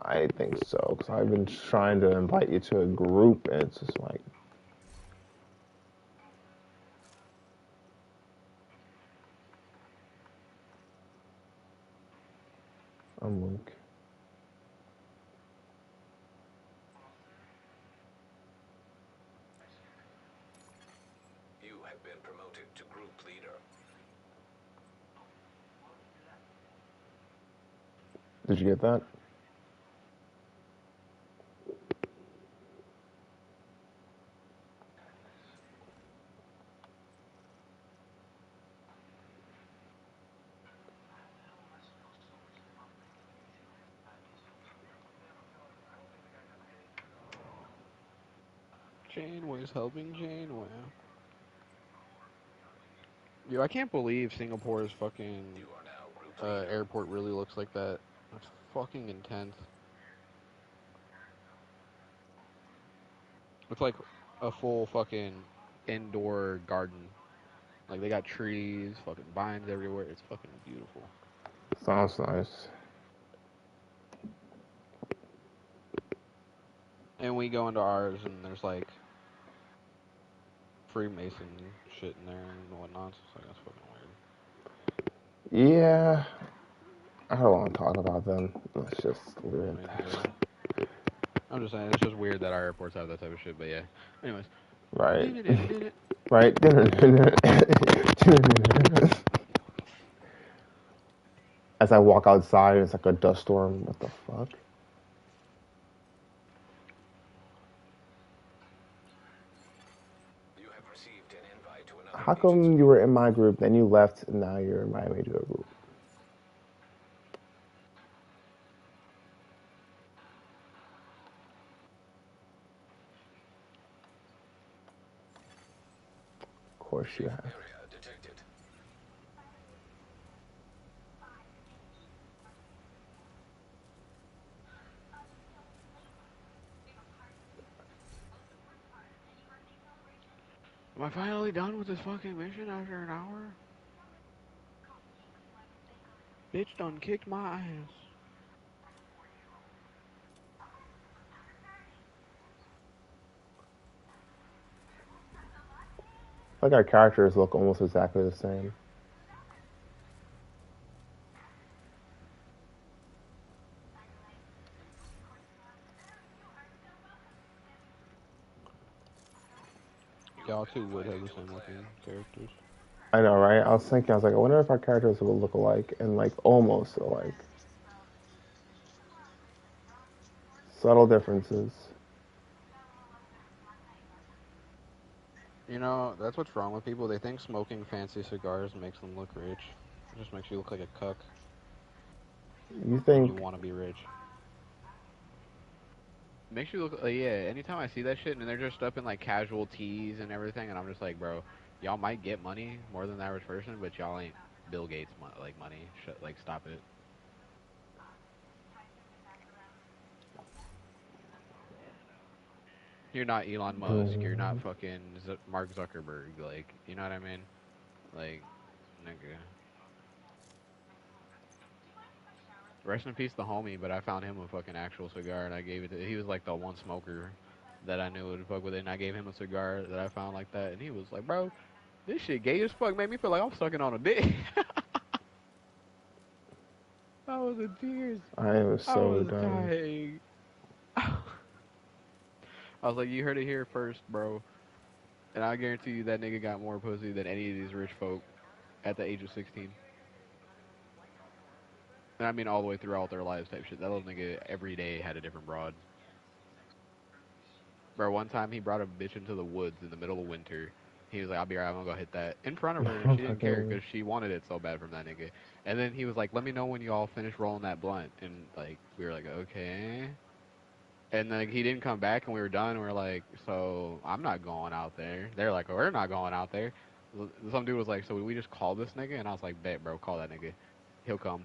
I think so, because I've been trying to invite you to a group, and it's just like, I'm like, You have been promoted to group leader. did you get that? Janeway's helping Janeway. Yo, I can't believe Singapore's fucking You are now group leader. airport really looks like that. That's fucking intense. It's like a full fucking indoor garden. Like they got trees, fucking vines everywhere. It's fucking beautiful. Sounds nice. And we go into ours and there's like Freemason shit in there and whatnot. So it's like that's fucking weird. Yeah, I don't want to talk about them. It's just I weird. mean, yeah. I'm just saying it's just weird that our airports have that type of shit. But yeah. Anyways. Right. Did it. Right. As I walk outside, it's like a dust storm. What the fuck? You have received an invite to another How agent's come you were in my group, then you left, and now you're inviting me to a group? Of course you safe have. area detected. Am I finally done with this fucking mission after an hour? Bitch done kicked my ass. Like our characters look almost exactly the same. Y'all two would Find a have the new same looking clan. characters. I know, right? I was thinking, I was like, I wonder if our characters will look alike, and like almost alike. Subtle differences. You know, that's what's wrong with people. They think smoking fancy cigars makes them look rich. It just makes you look like a cuck. You Like you think want to be rich. Makes you look, yeah, anytime I see that shit and they're dressed up in like casual tees and everything, and I'm just like, bro, y'all might get money more than the average person, but y'all ain't Bill Gates like money. Like, stop it. You're not Elon Musk. You're not fucking Mark Zuckerberg. Like, you know what I mean? Like, nigga. Rest in peace, the homie, but I found him a fucking actual cigar and I gave it to. He was like the one smoker that I knew would fuck with it, and I gave him a cigar that I found like that, and he was like, bro, this shit gay as fuck. Made me feel like I'm sucking on a dick. I was in tears. I am I so was done. dying. I was like, you heard it here first, bro. And I guarantee you that nigga got more pussy than any of these rich folk at the age of 16. And I mean all the way throughout their lives type shit. That little nigga every day had a different broad. Bro, one time he brought a bitch into the woods in the middle of winter. He was like, I'll be right, I'm gonna go hit that. In front of her, and she didn't care Fucking, because she wanted it so bad from that nigga. And then he was like, let me know when you all finish rolling that blunt. And like, we were like, okay. And then like, he didn't come back and we were done. And we are like, so I'm not going out there. They're like, oh, we're not going out there. Some dude was like, "So we just call this nigga?" And I was like, "Bet, bro, call that nigga. He'll come."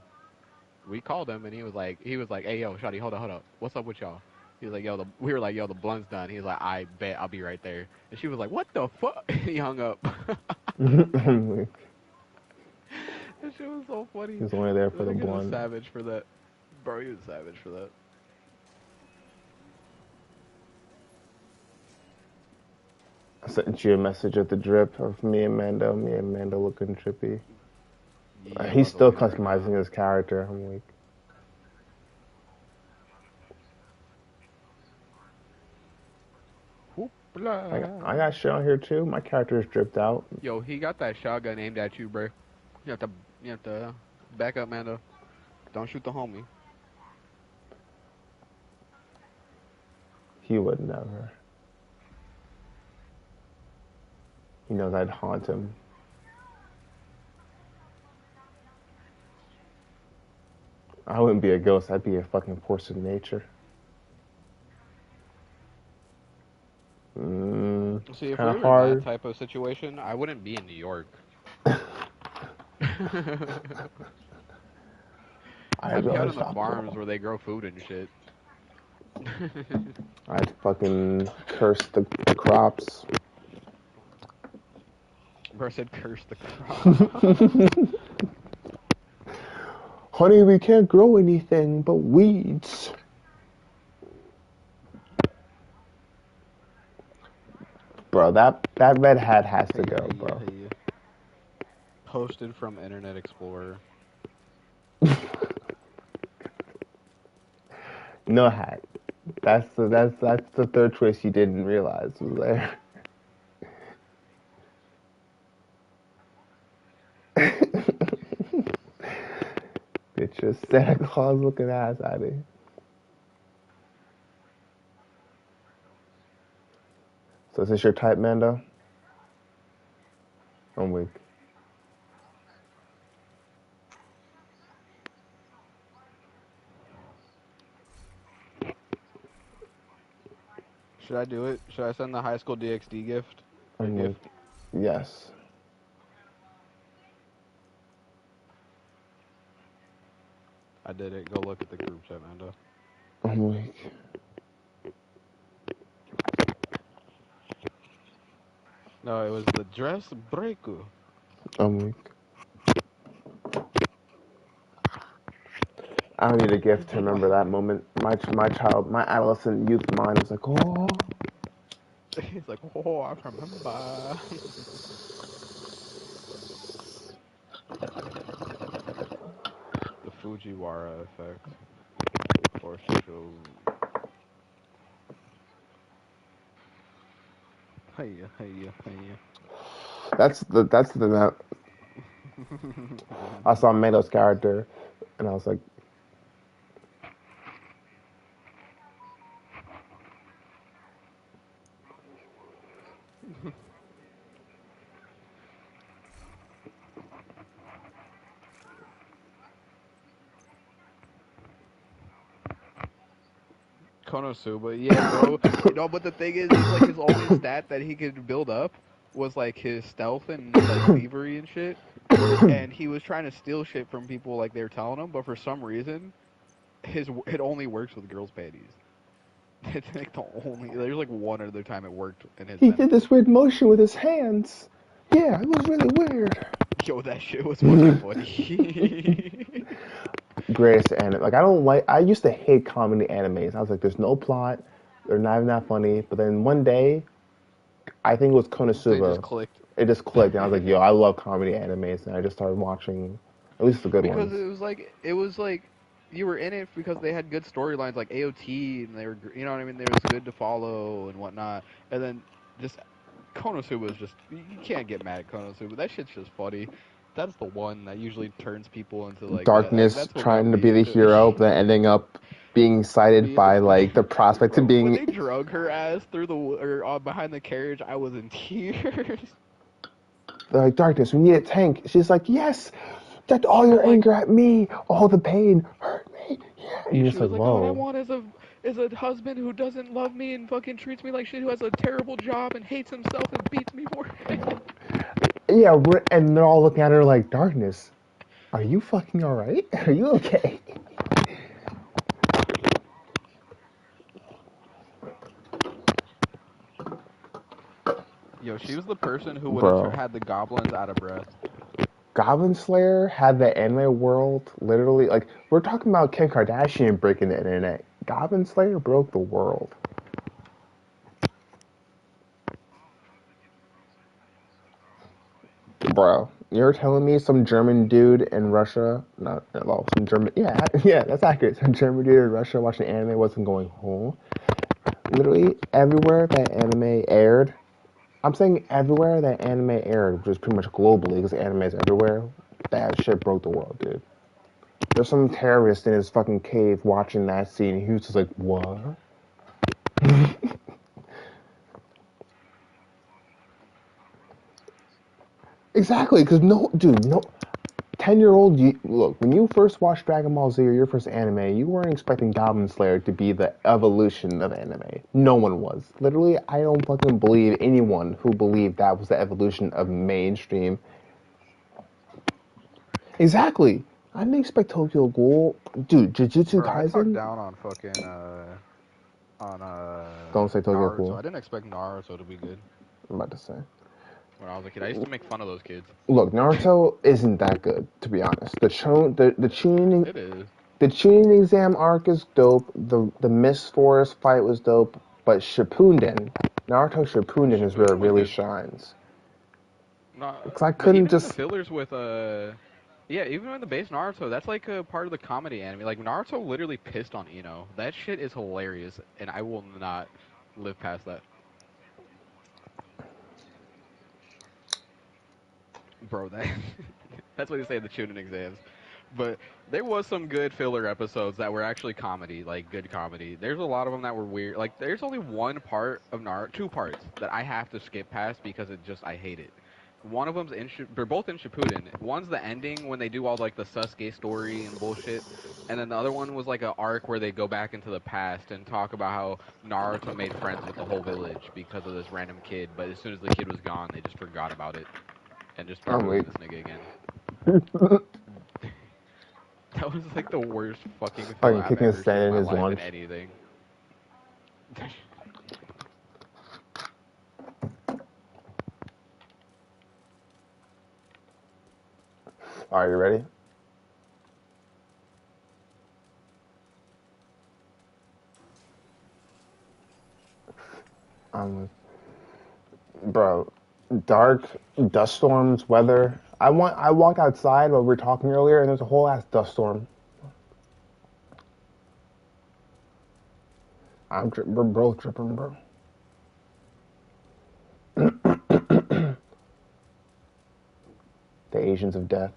We called him, and he was like, "Hey, yo, shawty, hold up. What's up with y'all?" He was like, we were like, "Yo, the blunt's done." He was like, "I bet, I'll be right there." And she was like, "What the fuck?" And he hung up. I'm like, That shit was so funny. he's only there The for the nigga's a blunt. savage for that. Bro, he was a savage for that. I sent you a message at the drip of me and Mando. Me and Mando looking trippy. Yeah, I'm He's about to still look at it right now. customizing his character. I'm like, I Hoopla. got shit on here too. My character is dripped out. Yo, he got that shotgun aimed at you, bro. You have to back up, Mando. Don't shoot the homie. He would never. He knows I'd haunt him. I wouldn't be a ghost. I'd be a fucking force of nature. See, if Kind we of were in that hard. type of situation, I wouldn't be in New York. I'd I'd be out rather in the stop farms all. where they grow food and shit. I'd fucking curse the crops. Bro said curse the crop. Honey, we can't grow anything but weeds. Bro, that red hat has to go, bro. Hey. Posted from Internet Explorer. No hat. That's the third choice you didn't realize was there. Get your Santa Claus looking ass out of here. So is this your type, Mando? I'm weak. Should I do it? Should I send the high school DxD gift? Or I'm weak. gift? Yes. I did it. Go look at the group chat, Mando. I'm weak. No, it was the dress breaker. I'm weak. I don't need a gift to remember that moment. My adolescent youth mind was like, oh. He's like, oh, I remember. The Fujiwara effect. Force to show. Hey. That's the I saw Mando's character, and I was like, Konosuba, yeah, bro. You know, but the thing is like his only stat that he could build up was like his stealth and like thievery and shit. And he was trying to steal shit from people like they were telling him, but for some reason, it only works with girls' panties. It's like the only. There's like one other time it worked in his he did benefit. this weird motion with his hands. Yeah, it was really weird. Yo, that shit was fucking funny. Greatest anime. Like I used to hate comedy animes. I was like, there's no plot. They're not even that funny. But then one day, I think it was They just Konosuba. clicked. It just clicked, and I was like, yo, I love comedy animes, and I just started watching at least the good Because ones. it was like you were in it because they had good storylines like AOT and they were you know what I mean, they was good to follow and whatnot, and then just Konosuba was just you can't get mad at Konosuba. That shit's just funny. That's the one that usually turns people into like that. Like Darkness that's what got trying to me be the into hero, but then ending up being cited being by like the prospect of bro when being. they drug her ass through the or behind the carriage. I was in tears. They're like, Darkness, we need a tank. She's like, yes, that's all your Like anger at me, all the pain hurt me. Yeah, and you're she just like, was like, all I whoa. want is a husband who doesn't love me and fucking treats me like shit, who has a terrible job and hates himself and beats me for it. Yeah, and they're all looking at her like, Darkness, are you fucking alright? Are you okay? Yo, she was the person who would have Bro. had the goblins out of breath. Goblin Slayer had the anime world literally like we're talking about Kim Kardashian breaking the internet. Goblin Slayer broke the world. Bro, you're telling me some German dude in Russia, not well, some German, yeah, that's accurate. Some German dude in Russia watching anime wasn't going home. Literally everywhere that anime aired, I'm saying everywhere that anime aired, which is pretty much globally because anime is everywhere. That shit broke the world, dude. There's some terrorist in his fucking cave watching that scene. He was just like, what? Exactly, because no, dude, no. 10-year-old, look, when you first watched Dragon Ball Z or your first anime, you weren't expecting Goblin Slayer to be the evolution of anime. No one was. Literally, I don't fucking believe anyone who believed that was the evolution of mainstream. Exactly. I didn't expect Tokyo Ghoul. Dude, Jujutsu Bro, I talked Kaisen? down on fucking on Don't say Tokyo Naruto. I Ghoul. didn't expect Naruto to be good I'm about to say. when I was a kid. I used to make fun of those kids. Look, Naruto isn't that good, to be honest. The tuning It is. the tuning exam arc is dope. The Mist Forest fight was dope, but Shippuden, Naruto Shippuden is where it Shippuden was really good. shines. No, Because I but couldn't even in the just fillers with yeah, even in the base Naruto, that's like a part of the comedy anime. Like Naruto literally pissed on Ino. That shit is hilarious, and I will not live past that. Bro, that that's what they say in the tuning exams. But there was some good filler episodes that were actually comedy, like good comedy. There's a lot of them that were weird. Like there's only one part of Naruto, two parts that I have to skip past because it just I hate it. One of them's they're both in Shippuden. One's the ending when they do all like the Sasuke story and bullshit, and then the other one was like a arc where they go back into the past and talk about how Naruto made friends with the whole village because of this random kid. But as soon as the kid was gone, they just forgot about it and just started I'm bullying weak. this nigga again. That was like the worst fucking filler Fucking I've kicking ever seen in Stan in my his life in lunch. anything. Are you ready? Um, bro, dark dust storms, weather. I walked outside while we were talking earlier, and there's a whole ass dust storm. We're both tripping, bro. The Asians of Death,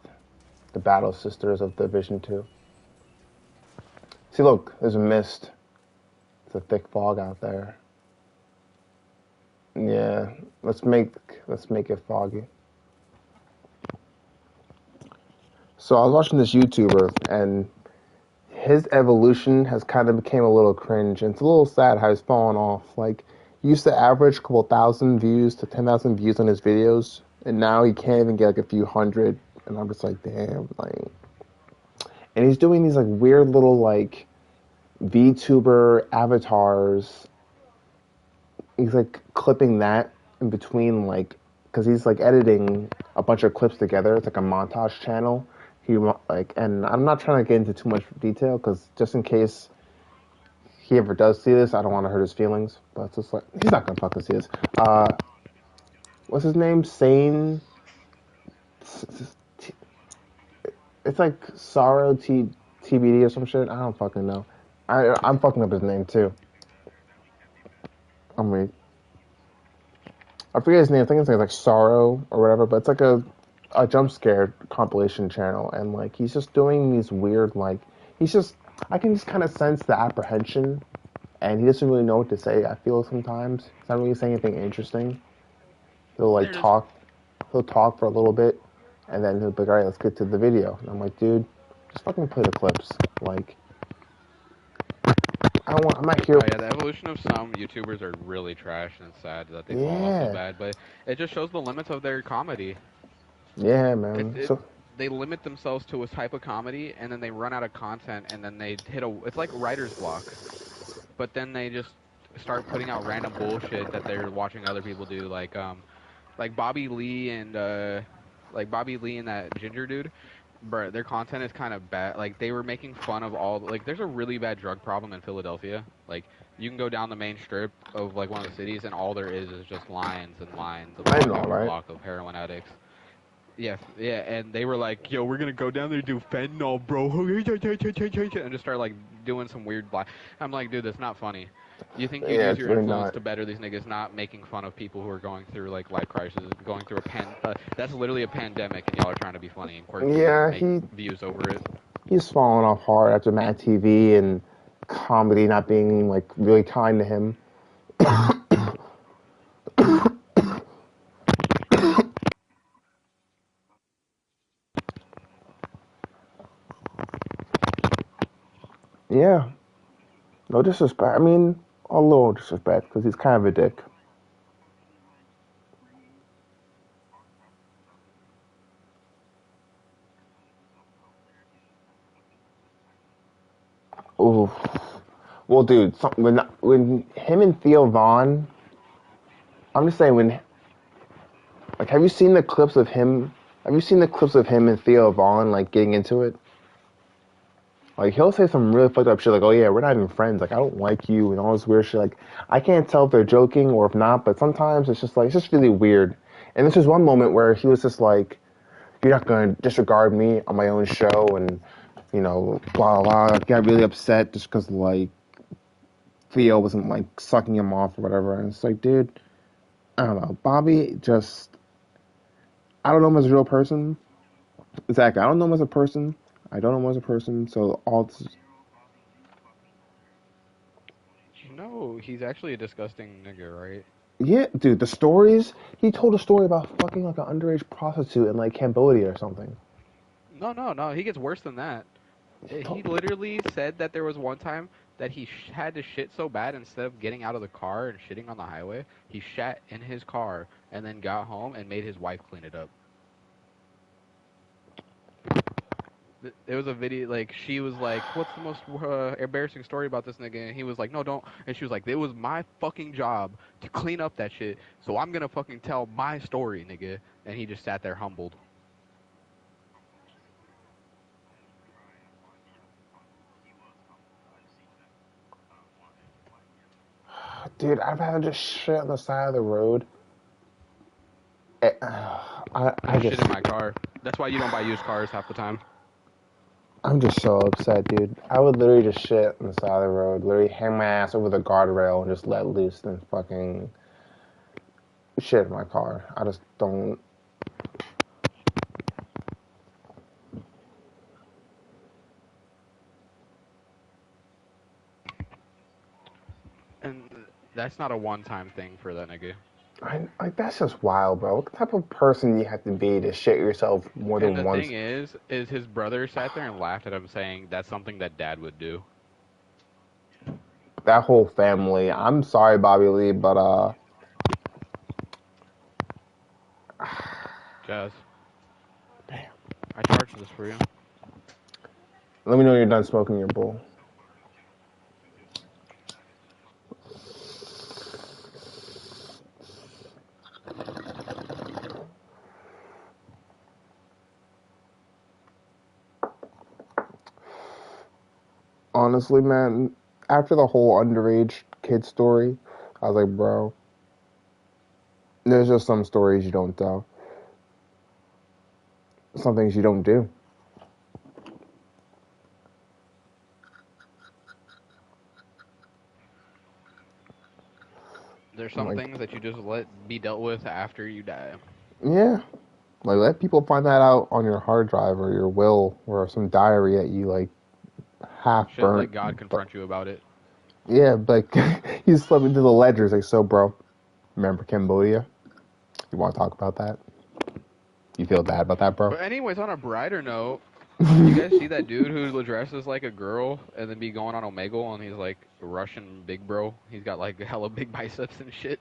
the Battle Sisters of Division 2. See, look, there's a mist. It's a thick fog out there. Yeah, let's make it foggy. So I was watching this YouTuber, and his evolution has kind of became a little cringe, and it's a little sad how he's fallen off. Like, he used to average a couple thousand views to 10,000 views on his videos, and now he can't even get like a few hundred. And I'm just like, damn, like. And he's doing these like weird little like VTuber avatars. He's like clipping that in between, like, because he's like editing a bunch of clips together. It's like a montage channel. And I'm not trying to get into too much detail because just in case he ever does see this, I don't want to hurt his feelings. But it's just like he's not gonna fucking see this. What's his name? Sane. It's like Sorrow TBD or some shit. I don't fucking know. I'm fucking up his name too. I'm weak. I forget his name. I think it's like Sorrow or whatever. But it's like a jump scare compilation channel, and like he's just doing these weird like he's just I can just kind of sense the apprehension, and he doesn't really know what to say. I feel sometimes he's not really saying anything interesting. He'll like They're just he'll talk for a little bit, and then he'll be like, all right, let's get to the video. And I'm like, dude, just fucking play the clips. Like, I'm not here. oh yeah, the evolution of some YouTubers are really trash and it's sad that they've fallen off so Yeah, bad. But it just shows the limits of their comedy. Yeah, It, man. it So they limit themselves to a type of comedy, and then they run out of content, and then they hit a. It's like writer's block, but then they just start putting out random bullshit that they're watching other people do, like Bobby Lee and Bobby Lee and that ginger dude. But their content is kind of bad. Like they were making fun of all. Like there's a really bad drug problem in Philadelphia. Like you can go down the main strip of like one of the cities, and all there is just lines and lines of I block know, after right? block of heroin addicts. Yeah, yeah, and they were like, "Yo, we're gonna go down there and do fentanyl, bro," and just start like doing some weird black. I'm like, dude, that's not funny. You think you'd Yeah, use it's your really influence not. to better these niggas, not making fun of people who are going through like life crises, going through a that's literally a pandemic, and y'all are trying to be funny and quirky and Yeah, make views over it. he's fallen off hard after Mad TV and comedy not being like really kind to him. Yeah, no disrespect. I mean, a little disrespect because he's kind of a dick. Ooh. Well, dude, when him and Theo Vaughn, I'm just saying when like, have you seen the clips of him? Have you seen the clips of him and Theo Vaughn like getting into it? Like he'll say some really fucked up shit, like, "Oh yeah, we're not even friends. Like I don't like you," and all this weird shit. Like I can't tell if they're joking or if not, but sometimes it's just like it's just really weird. And this was one moment where he was just like, "You're not gonna disregard me on my own show," and blah blah blah. Like, got really upset just because like Theo wasn't like sucking him off or whatever. And it's like, dude, I don't know. Bobby just, I don't know him as a real person. Exactly. I don't know him as a person. I don't know him as a person. So all this, No, he's actually a disgusting nigga, right? yeah, dude, the stories, he told a story about fucking like an underage prostitute in like Cambodia or something. No, no, no. He gets worse than that. He He told, literally said that there was one time that he had to shit so bad instead of getting out of the car and shitting on the highway, he shat in his car and then got home and made his wife clean it up. There was a video like she was like, "What's the most embarrassing story about this nigga?" And he was like, "No, don't." And she was like, "It was my fucking job to clean up that shit, so I'm gonna fucking tell my story, nigga." And he just sat there humbled. dude, I've had to just shit on the side of the road. I I shit just, in my car. That's why you don't buy used cars half the time. I'm just so upset, dude. I would literally just shit on the side of the road, literally hang my ass over the guardrail and just let loose and fucking shit in my car. I just don't. And that's not a one-time thing for that nigga. Like that's just wild, bro. What type of person do you have to be to shit yourself more And than the once? thing is his brother sat there and laughed at him, saying that's something that dad would do. That whole family. I'm sorry, Bobby Lee, but Jazz, damn. I charged this for you. Let me know when you're done smoking your bowl. Honestly, man, after the whole underage kid story, I was like, bro, there's just some stories you don't tell. Some things you don't do. There's some Like, things that you just let be dealt with after you die. yeah. Like, let people find that out on your hard drive or your will or some diary that you, like, half Shit, burnt. let God But, confront you about it. yeah, like, you slip into the ledgers. Like, so, bro, remember Cambodia? You want to talk about that? You feel bad about that, bro? But anyways, on a brighter note, you guys see that dude who dresses like a girl and then be going on Omegle and he's like Russian big bro. He's got like hella big biceps and shit.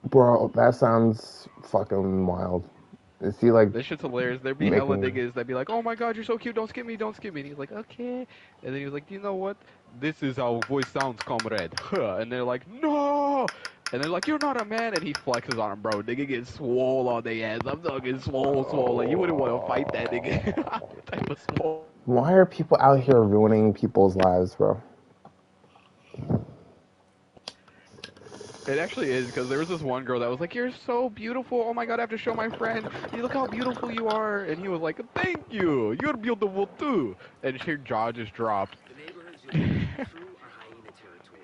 Bro, that sounds fucking wild. Is he like This shit's hilarious. There'd be hella making? niggas that'd be like, "Oh my god, you're so cute. Don't skip me. Don't skip me." And he's like, "Okay." And then he was like, "You know what? This is how voice sounds, comrade." And they're like, "No." And they're like, "You're not a man." And he flexes on him, bro. Nigga gets swole on the ass. I'm talking swole. Like, you wouldn't want to fight that nigga. Type of swole. Why are people out here ruining people's lives, bro? It actually is, because there was this one girl that was like, "You're so beautiful. Oh my god, I have to show my friend. You look how beautiful you are." And he was like, "Thank you. You're beautiful too." And her jaw just dropped. The neighborhoods you're walking through are hyena territory.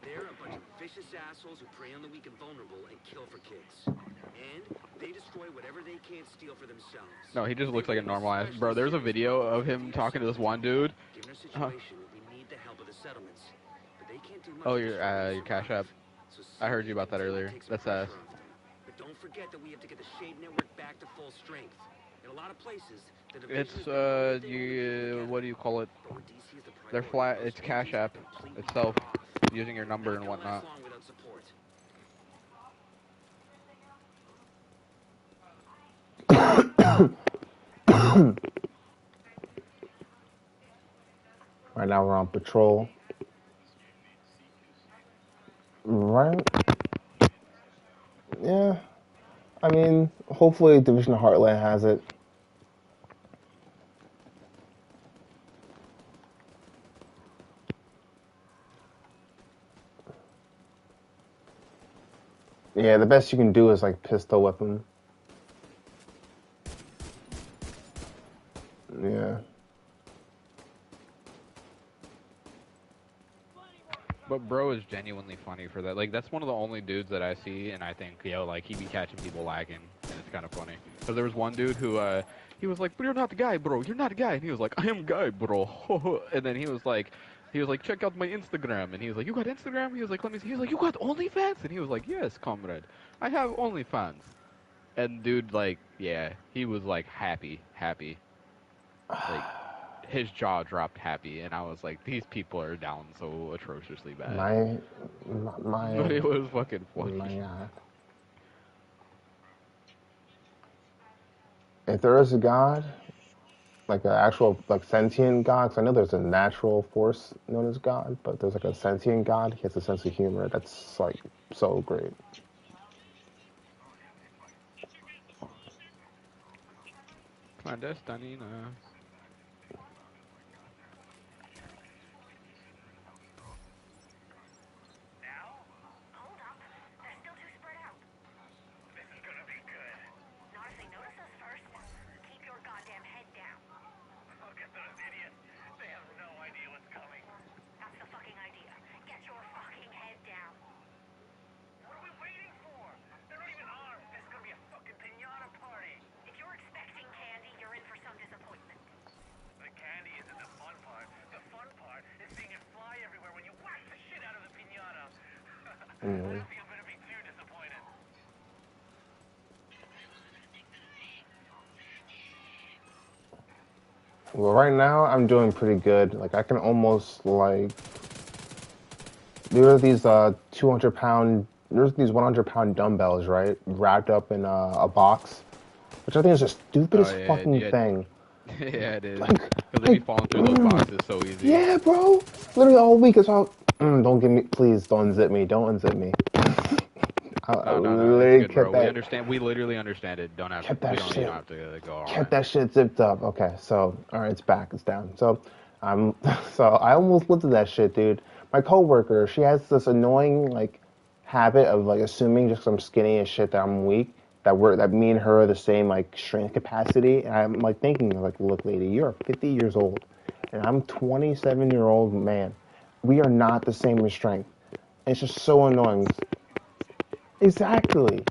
They're a bunch of vicious assholes who prey on the weak and vulnerable and kill for kicks. And they destroy whatever they can't steal for themselves. No, he just They looks like a raise normal ass. Bro, especially there's a serious video problems of him with talking to this one settlements. dude. Given our situation, we need the help of the settlements. But they can't do much Oh, to your Cash App. So I heard you about that somebody earlier. take some That's pressure off them. But don't forget that we have to get the Shade Network back to full strength. In a lot of places, the It's division's been holding together. what do you call it? But where DC is the They're priority, flat. those It's Cash App communities are completely itself, cut off. using your number and Not gonna last whatnot. long without support. Right now we're on patrol. Right? Yeah. I mean, hopefully Division of Heartland has it. Yeah, the best you can do is like pistol whip him. Yeah. But bro is genuinely funny for that. Like, that's one of the only dudes that I see, and I think, yo, like, he be catching people lacking, and it's kind of funny. Because there was one dude who, he was like, "But you're not the guy, bro. You're not a guy." And he was like, "I am guy, bro." And then he was like, "Check out my Instagram." And he was like, "You got Instagram?" He was like, "Let me see." He was like, "You got OnlyFans?" And he was like, "Yes, comrade. I have OnlyFans." And dude, like, yeah, he was like happy. Like, his jaw dropped happy, and I was like, these people are down so atrociously bad. But it was fucking funny. My God. If there is a God, like an actual like sentient God, because I know there's a natural force known as God, but there's like a sentient God. He has a sense of humor that's like so great. Clandestinina. Now? Hold up. They're still too spread out. This is gonna be good. Not if they notice us first. Keep your goddamn head down. Look at those idiots. They have no idea what's coming. That's the fucking idea. Get your fucking head down. What are we waiting for? They're not even armed. This is gonna be a fucking piñata party. If you're expecting candy, you're in for some disappointment. The candy isn't the fun part. The fun part is seeing it fly everywhere when you whack the shit out of the piñata. I don't think I'm gonna be too disappointed. Well, right now I'm doing pretty good. Like I can almost like there are these 200-pound, there's these 100-pound dumbbells, right, wrapped up in a box, which I think is the stupidest fucking thing. Yeah, it is. Like, Because they be falling through those boxes so easy. Yeah, bro. Literally all week it's all. Don't give me, please. Don't unzip me. Don't unzip me. No, it's good, bro. We understand. We literally understand it. Don't have. Kept that You don't shit. have to go all Kept right. that shit zipped up. Okay, so all right, it's back. It's down. So so I almost lifted that shit, dude. My coworker, she has this annoying like habit of like assuming just 'cause I'm skinny as shit that I'm weak. That me and her are the same like strength capacity. And I'm like thinking like, look, lady, you're 50 years old, and I'm 27-year-old man. We are not the same in strength. And it's just so annoying. Exactly.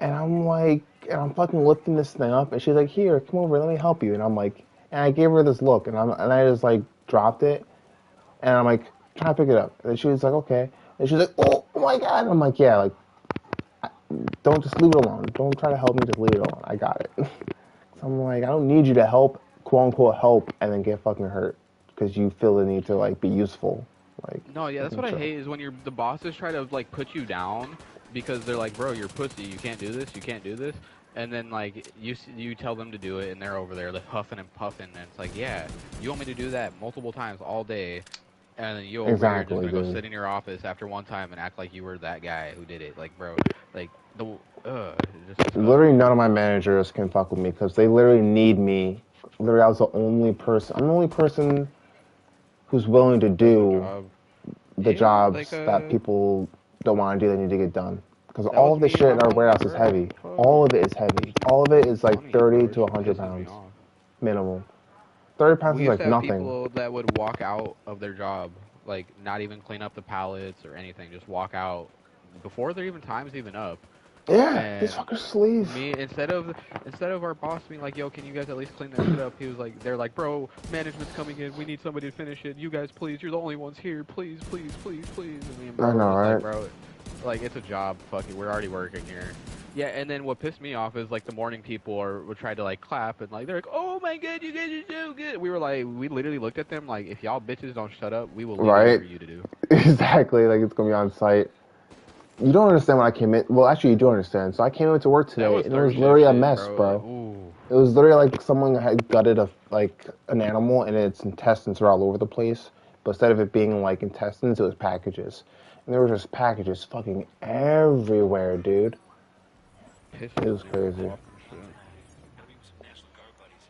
And I'm like, and I'm fucking lifting this thing up, and she's like, "Here, come over, let me help you." And I'm like, and I gave her this look, and I just like dropped it, and I'm like trying to pick it up, and she was like, "Okay," and she's like, "Oh my god!" And I'm like, "Yeah, like, don't just leave it alone. Don't try to help me, just leave it alone. I got it." So I'm like, I don't need you to help, quote unquote help, and then get fucking hurt because you feel the need to like be useful. Like, No, yeah, that's what I chill. hate is when the bosses try to like put you down because they're like, "Bro, you're pussy. You can't do this. You can't do this." And then like you tell them to do it, and they're over there, like huffing and puffing, and it's like, yeah, you want me to do that multiple times all day, and then you over here just Exactly, gonna go dude. sit in your office after one time and act like you were that guy who did it, like bro, like the it's just Literally, disgusting, none of dude. my managers can fuck with me because they literally need me. Literally, I was the only person. I'm the only person who's willing to Does the do job, the yeah, like jobs that people don't want to do. They need to get done because that all was of the me and shit my in our homie, warehouse is bro. heavy. All Fuck, of it is heavy. All of it is like funny, bro. 30 It to just 100 pisses me pounds off. minimum. 30 pounds We is used to like have nothing. people that would walk out of their job, like not even clean up the pallets or anything, just walk out before their even time's even up. Yeah, these And fuckers just leave. me, instead of our boss being like, "Yo, can you guys at least clean that shit up?" He was like, "They're like, bro, management's coming in. We need somebody to finish it. You guys, please. You're the only ones here. Please, please, please, please." And me and I bro were know, just like, right? "Bro, like it's a job. Fuck it. We're already working here." Yeah, and then what pissed me off is like the morning people would try to like clap and like they're like, "Oh my god, you guys are so good." We were like, we literally looked at them like, if y'all bitches don't shut up, we will leave it up Right? for you to do. Exactly. Like it's gonna be on site. You don't understand when I came in. Well, actually, you do understand. So I came into work That today, was and it was third shift literally a shit, mess, bro. Like, bro. ooh, It was literally like someone had gutted like an animal, and its intestines are all over the place. But instead of it being like intestines, it was packages, and there were just packages fucking everywhere, dude. It pisses was me crazy. off and shit. Gotta be with some National Guard buddies.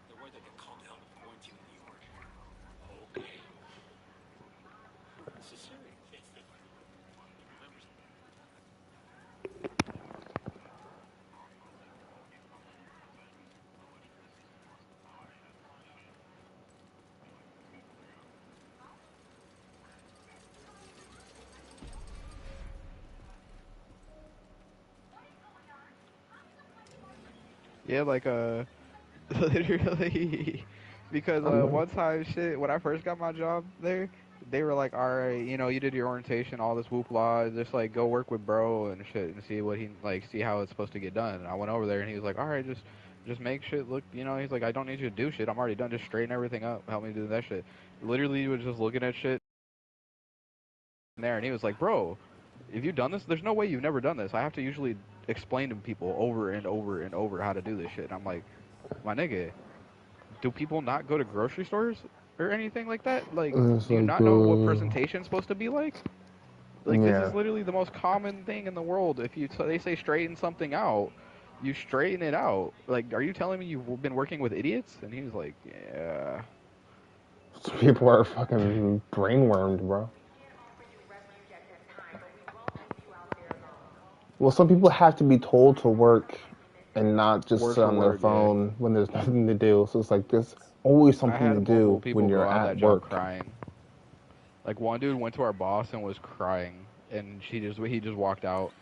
They're worried they get called to help with quarantine in New York. Okay. This is serious. Remember, Yeah, like literally, because I'm like, one time, shit, when I first got my job there, they were like, "All right, you did your orientation, all this whoopla, just like go work with bro and shit, and see what he like, see how it's supposed to get done." And I went over there, and he was like, "All right, just make shit look, He's like, "I don't need you to do shit. I'm already done. Just straighten everything up. Help me do that shit." Literally, he was just looking at shit there, and he was like, "Bro, if you've done this, there's no way you've never done this. I have to usually explain to people over and over and over how to do this shit." And I'm like, my nigga, do people not go to grocery stores or anything like that? Like, it's do you like, not know what presentation's supposed to be like? Like, this yeah. is literally the most common thing in the world. If they say straighten something out, you straighten it out. Like, are you telling me you've been working with idiots? And he was like, yeah. Some people are fucking brainwormed, bro. Well, some people have to be told to work and not just Word sit for on their word, yeah. phone when there's nothing to do. So it's like there's always I something to had multiple do when people go you're out at that job work. crying. Like, one dude went to our boss and was crying, and he just walked out.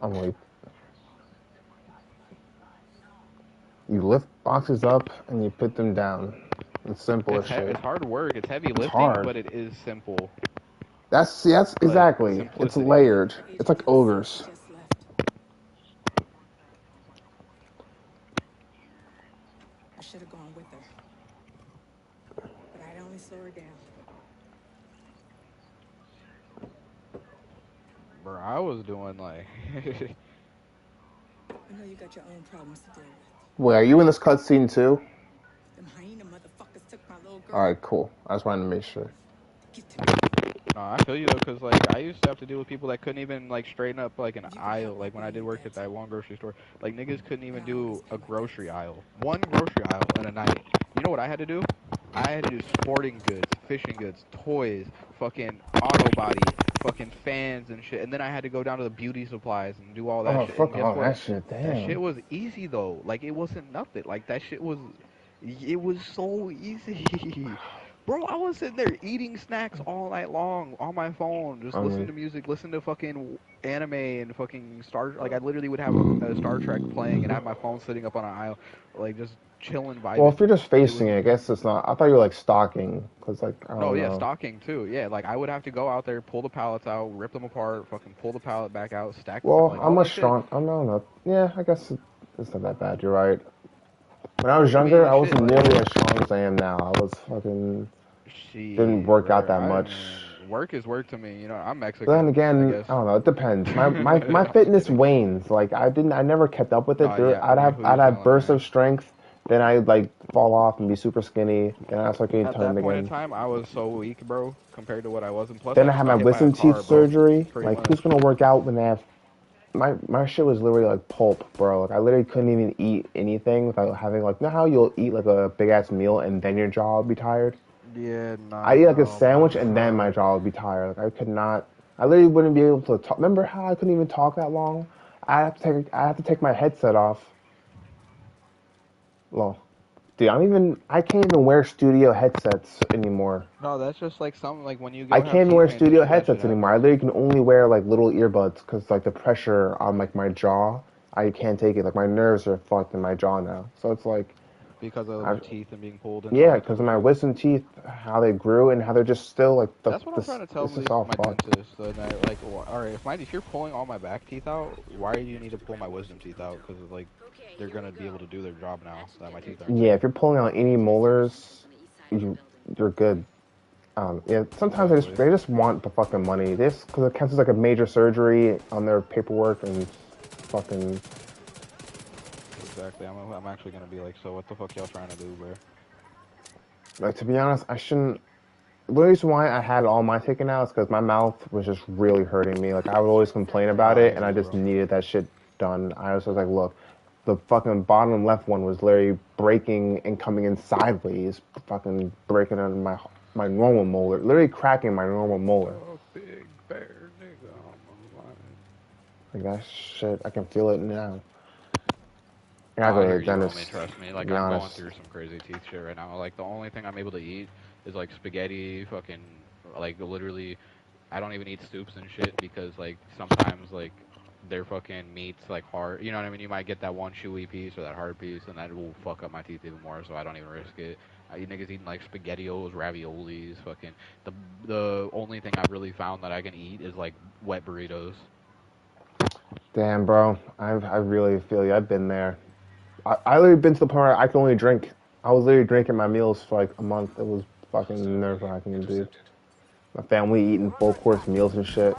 I'm like, you lift boxes up and you put them down. It's simple as shit. It's hard work. It's heavy It's lifting, hard. but it is simple. That's Like exactly. It's simplicity. layered. It's like ogres. Just left. I should have gone with her. But I'd only slow her down. Bro, I was doing like I know you got your own problems to deal with. Wait, are you in this cutscene too? Them hyena motherfuckers took my little All girl. right, cool. I just wanted to make sure. Get to me. no, I feel you though, cause like I used to have to deal with people that couldn't even like straighten up like an If you could aisle. help me, Like when I'd I be did your work at dad that too. one grocery store, like niggas couldn't even And I'll always do pay a my debts. grocery aisle. One grocery aisle in a night. You know what I had to do? I had to do sporting goods, fishing goods, toys, fucking auto body, fucking fans and shit. And then I had to go down to the beauty supplies and do all that Oh, shit. And fuck guess all what? that shit. That shit Damn. was easy though. Like it wasn't nothing. Like that shit was, it was so easy. Bro, I was sitting there eating snacks all night long on my phone, just I listening mean, to music, listening to fucking anime and fucking Star. Like I literally would have a Star Trek playing and have my phone sitting up on an aisle, like just chilling, well, vibing. if you're just It was facing it, I guess it's not. I thought you were like stalking, cause like I no, don't yeah, know. stocking too. Yeah, like I would have to go out there, pull the pallets out, rip them apart, fucking pull the pallet back out, stack the Well, like all I'm a that shit. strong. I'm not. Yeah, I guess it's not that bad. You're right. When I was I younger, mean, I wasn't shit, like nearly as strong as I am now. I was fucking didn't shit, work out bro. that I much. mean, work is work to me. You know, I'm But then Mexican, I again, guess. I don't know. It depends. My I'm just fitness kidding. wanes. Like I never kept up with it. No, yeah, who I'd you have telling, bursts man? of strength, then I'd like fall off and be super skinny. Then I start getting At that toned point in again. time, I was so weak, bro, compared to what I was, and plus, I Then I just had my got hit by a wisdom teeth car, bro. surgery. Pretty Like, who's much. gonna work out when they have my shit was literally like pulp, bro. Like I literally couldn't even eat anything without having like, you know how you'll eat like a big ass meal and then your jaw will be tired. Yeah, I nah, eat like a oh my sandwich and then my god. jaw would be tired. Like I could not. I literally wouldn't be able to talk. Remember how I couldn't even talk that long? I have to take my headset off. Well, dude, I can't even wear studio headsets anymore. No, that's just like something like when you I go have can't even teeth wear pain, studio that shit headsets anymore. I happens literally can only wear like little earbuds because like the pressure on like my jaw, I can't take it. Like my nerves are fucked in my jaw now. So it's like, because of I, your teeth and being pulled and all yeah, that type because of of my shit. wisdom teeth, how they grew and how they're just still like That's what I'm trying to tell it's just all my fucked. dentist. Like, all right, if you're pulling all my back teeth out, why do you need to pull my wisdom teeth out? Because like Okay, they're here we gonna be go. able to do their job now That should that get my through teeth the aren't Yeah, there. if you're pulling out any molars, on the east side of the you building. you're good. Yeah, sometimes Exactly. they just want the fucking money. This because it counts as like a major surgery on their paperwork and fucking Exactly. I'm actually gonna be like, so what the fuck y'all trying to do, bro? like to be honest, I shouldn't. The reason why I had all my taken out is because my mouth was just really hurting me. Like I would always complain about Nah, I it, and hear I you, just bro. needed that shit done. I was like, look, the fucking bottom left one was literally breaking and coming in sideways, fucking breaking on my normal molar, literally cracking my normal molar. Oh, big bear nigga on my line. Like that shit, I can feel it now. I gotta I go to hear the you, homie. dentist. Trust me. To Like be I'm going honest. through some crazy teeth shit right now. Like the only thing I'm able to eat is like spaghetti, fucking like literally. I don't even eat soups and shit because like sometimes like their fucking meat's like hard. You know what I mean? You might get that one chewy piece or that hard piece, and that will fuck up my teeth even more. So I don't even risk it. I eat niggas eating like spaghettios, raviolis, fucking. The the only thing I've really found that I can eat is like wet burritos. Damn, bro. I really feel you. I've been there. I literally been to the point where I can only drink. I was literally drinking my meals for like a month. It was fucking nerve wracking, dude. My family eating full course meals and shit.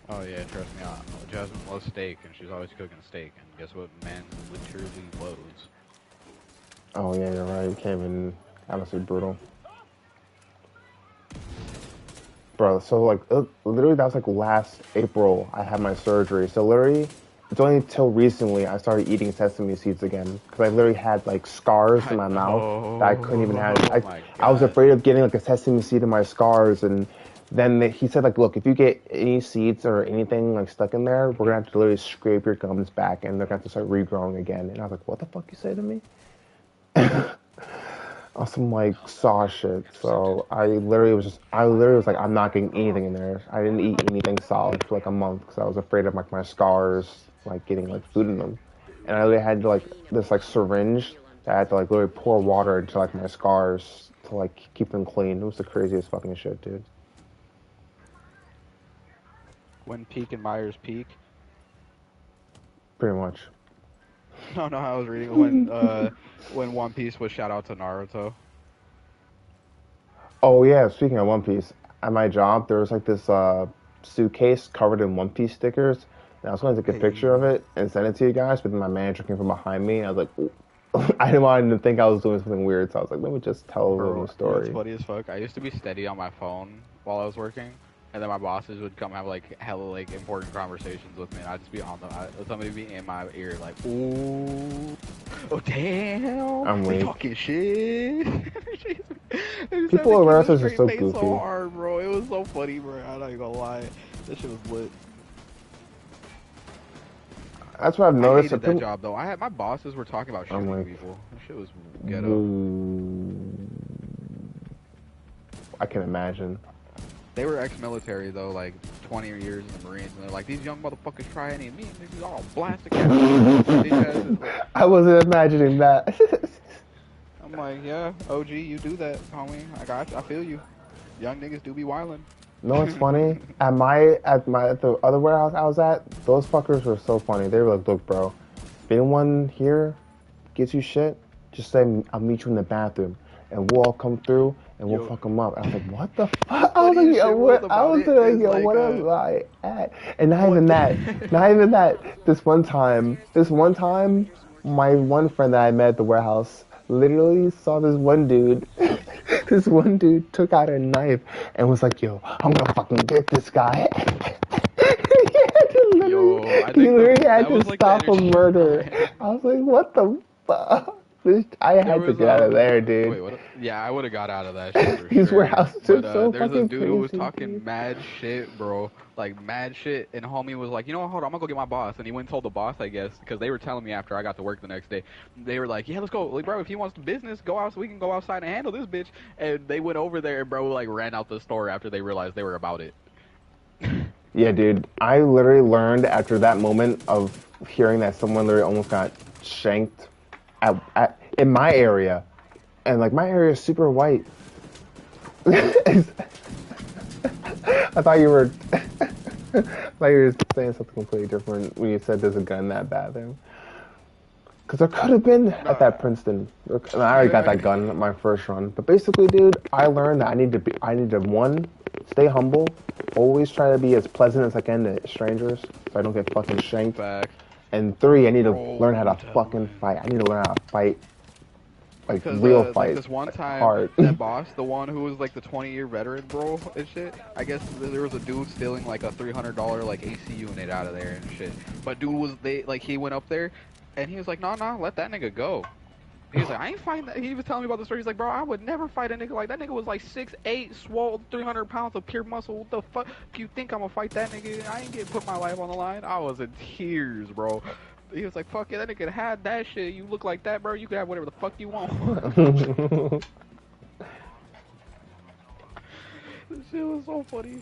Oh yeah, trust me. Jasmine loves steak, and she's always cooking steak. And guess what? Man literally blows. Oh yeah, you're right. You can't even. Honestly, brutal, bro. So like, literally, that was like last April. I had my surgery. So literally, it's only till recently I started eating sesame seeds again because I literally had like scars in I my mouth that I know. couldn't even have. Oh my I was god. afraid of getting like a sesame seed in my scars, and then he said like, look, if you get any seeds or anything like stuck in there, we're gonna have to literally scrape your gums back, and they're gonna have to start regrowing again. And I was like, what the fuck you say to me? On some like saw shit. So I literally was like, I'm not getting anything in there. I didn't eat anything solid for like a month because I was afraid of like my scars like getting like food in them. And I literally had like this like syringe that I had to like literally pour water into like my scars to like keep them clean. It was the craziest fucking shit, dude. When Peak and Myers peak. Pretty much. No, no, I was reading when One Piece was shout out to Naruto. Oh yeah, speaking of One Piece, at my job there was like this suitcase covered in One Piece stickers. And I was going to take a picture of Hey. it and send it to you guys, but then my manager came from behind me. And I was like, I didn't want him to think I was doing something weird, so I was like, let me just tell them Bro, the you know what's story. funny as fuck? I used to be steady on my phone while I was working, and then my bosses would come have like hella like important conversations with me, and I'd just be on somebody be in my ear like, ooh, oh damn, I'm they weak. talking shit. They just had People me keep around a us are straight so face so goofy. hard, bro. It was so funny, bro. I'm not even gonna lie, that shit was lit. That's what I've I noticed. hated that job though. My bosses were talking about I'm shooting like, people. That shit was ghetto. woo. I can imagine. They were ex-military though, like 20 years in the Marines, and they're like, these young motherfuckers try any of me, and niggas all blast the cap shooting fucking bitch asses. Like, I wasn't imagining that. I'm like, yeah, OG, you do that, homie. I got you. I feel you. Young niggas do be wildin'. No, it's funny. At the other warehouse I was at, those fuckers were so funny. They were like, "Look, bro, if anyone here gives you shit, just say I'll meet you in the bathroom, and we'll all come through, and we'll Yo. fuck them up. I was like, what the fuck? I was like, Funniest yo, shit what? was I about was it like, is yo, like, what am I at? And not what even the- that, not even that. This one time, my one friend that I met at the warehouse literally saw this one dude. This one dude took out a knife and was like, yo, I'm gonna fucking get this guy. Yo, I He think literally had that to was like the stop a energy murder. behind. I was like, what the fuck? I There had to was get out of there, dude. wait, what? Yeah, I would have got out of that shit for These sure. warehouses But are so there's this fucking dude who was crazy, talking dude. mad shit, bro, like mad shit, and homie was like, you know what? Hold on, I'm gonna go get my boss, and he went and told the boss, I guess, because they were telling me after I got to work the next day, they were like, yeah, let's go, like, bro, if he wants business, go out, so we can go outside and handle this bitch, and they went over there, and bro, like ran out the store after they realized they were about it. Yeah, dude. I literally learned after that moment of hearing that someone literally almost got shanked in my area. And, like, my area is super white. I thought you were... I thought you were saying something completely different when you said there's a gun in that bathroom. Because there could have been at that Princeton. And I already got that gun at my first run. But basically, dude, I learned that I need to, one, stay humble, always try to be as pleasant as I can to strangers so I don't get fucking shanked. Facts. And 3, I need to Bro, learn how to tell fucking me. fight. I need to learn how to fight, like, Because real like fights. this one like, time, hard. that boss, the one who was like the 20-year veteran, bro, and shit. I guess there was a dude stealing like a $300 like AC unit out of there and shit. But dude was he went up there, and he was like, nah, let that nigga go. He was like, I ain't fighting that. He was telling me about the story. He's like, bro, I would never fight a nigga like that. Nigga was like 6'8", swole, 300 pounds of pure muscle. What the fuck? If you think I'm gonna fight that nigga, I ain't gonna put my life on the line. I was in tears, bro. He was like, fuck yeah, that nigga had that shit. You look like that, bro. You can have whatever the fuck you want. This shit was so funny.